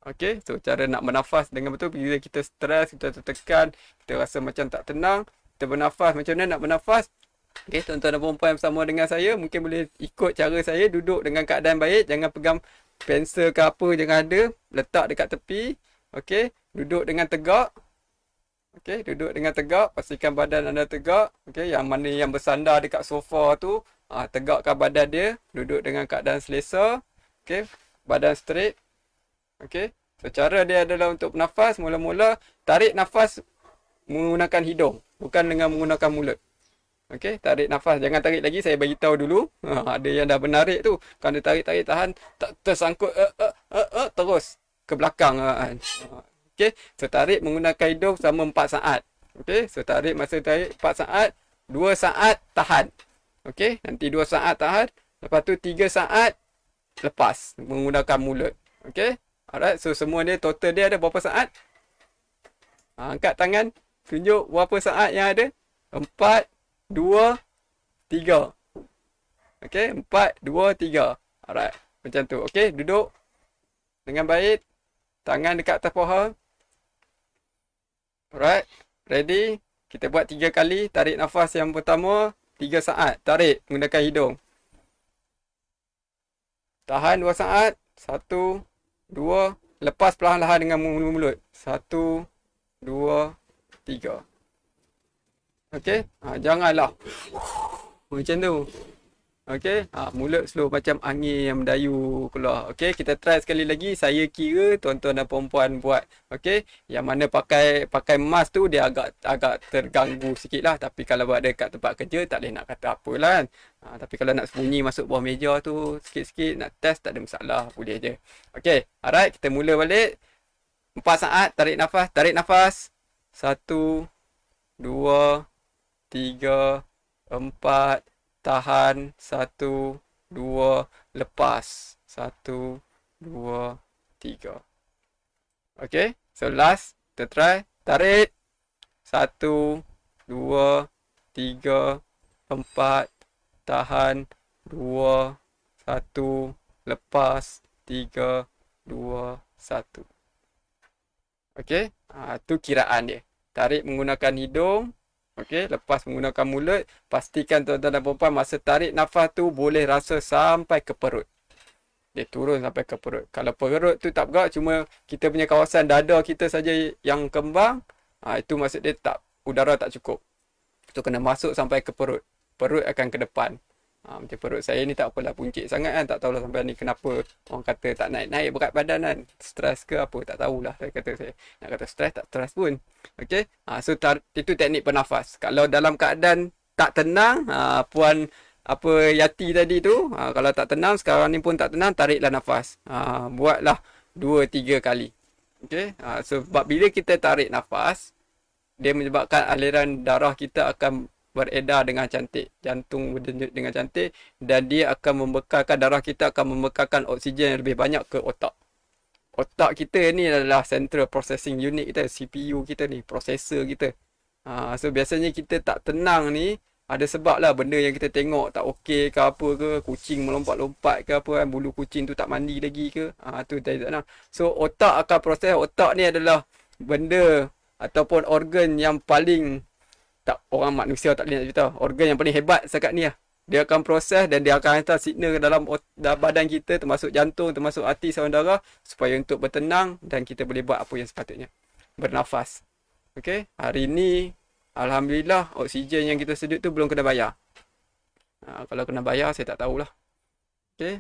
Okay, so cara nak bernafas dengan betul, bila kita stres, kita tertekan, kita rasa macam tak tenang, kita bernafas. Macam mana nak bernafas? Okay, tuan-tuan dan perempuan yang bersama dengan saya, mungkin boleh ikut cara saya, duduk dengan keadaan baik, jangan pegang pensel ke apa, jangan ada, letak dekat tepi. Okay, duduk dengan tegak. Okay, duduk dengan tegak, pastikan badan anda tegak. Okay, yang mana yang bersandar dekat sofa tu, tegakkan badan dia, duduk dengan keadaan selesa. Okay, badan straight. Okay, so cara dia adalah untuk bernafas. Mula-mula tarik nafas menggunakan hidung, bukan dengan menggunakan mulut. Okay, tarik nafas, jangan tarik lagi, saya bagi tahu dulu. Ada yang dah menarik tu, kalau dia tarik tahan, tak tersangkut terus ke belakang. Okay, so tarik menggunakan hidung selama 4 saat. Okay, so masa tarik 4 saat, 2 saat tahan. Okay, nanti 2 saat tahan, lepas tu 3 saat lepas menggunakan mulut. Okay, alright, so semua dia total dia ada berapa saat? Angkat tangan, tunjuk berapa saat yang ada. 4, 2, 3. Okay, 4, 2, 3. Alright, macam tu. Okay, duduk dengan baik, tangan dekat atas paha. Alright, ready? Kita buat 3 kali. Tarik nafas yang pertama 3 saat. Tarik menggunakan hidung. Tahan 2 saat. 1, 2. Lepas perlahan-lahan dengan mulut. 1, 2, 3. Okay, janganlah macam tu. Okay, mulut slow macam angin yang mendayu keluar. Okay, kita try sekali lagi. Saya kira tuan-tuan dan perempuan buat. Okay, yang mana pakai mask tu dia agak terganggu sikit lah. Tapi kalau buat dekat tempat kerja tak boleh nak kata apa lah kan. Tapi kalau nak sembunyi masuk bawah meja tu sikit-sikit, nak test tak ada masalah, boleh je. Okay, alright, kita mula balik. 4 saat, tarik nafas. 1, 2, 3, 4. Tahan. 1, 2. Lepas. 1, 2, 3. Okay. So last. Kita try. Tarik. 1, 2, 3, 4. Tahan. 2, 1. Lepas. 3, 2, 1. Okay. Tu kiraan dia. Tarik menggunakan hidung. Okey, lepas menggunakan mulut, pastikan tuan-tuan dan puan-puan masa tarik nafas tu boleh rasa sampai ke perut. Dia turun sampai ke perut. Kalau perut tu tak bergerak, cuma kita punya kawasan dada kita saja yang kembang, itu maksud dia udara tak cukup. Itu kena masuk sampai ke perut. Perut akan ke depan. Macam perut saya ni tak apalah puncit sangat kan. Tak tahulah sampai ni kenapa orang kata tak naik-naik berat badan kan. Stres ke apa, tak tahulah. Saya kata saya nak kata stres, tak stres pun. Okay. So itu teknik bernafas. Kalau dalam keadaan tak tenang, puan Yati tadi tu, kalau tak tenang, sekarang ni pun tak tenang, tariklah nafas. Buatlah 2-3 kali. Okay. Sebab bila kita tarik nafas, dia menyebabkan aliran darah kita akan beredar dengan cantik, jantung berdenyut dengan cantik, dan dia akan membekalkan, darah kita akan membekalkan oksigen yang lebih banyak ke otak. Otak kita ni adalah Central Processing Unit kita, CPU kita ni, processor kita. So biasanya kita tak tenang ni, ada sebab lah benda yang kita tengok tak okey ke apa ke, kucing melompat-lompat ke apa kan, bulu kucing tu tak mandi lagi ke, tu tak tenang. So otak akan proses, otak ni adalah benda ataupun organ yang paling, tak, orang manusia tak boleh nak cerita, organ yang paling hebat setakat ni lah. Dia akan proses dan dia akan hantar signal ke dalam badan kita, termasuk jantung, termasuk hati, saluran darah, supaya untuk bertenang dan kita boleh buat apa yang sepatutnya. Bernafas. Okay. Hari ni, alhamdulillah, oksigen yang kita sedut tu belum kena bayar. Kalau kena bayar, saya tak tahulah.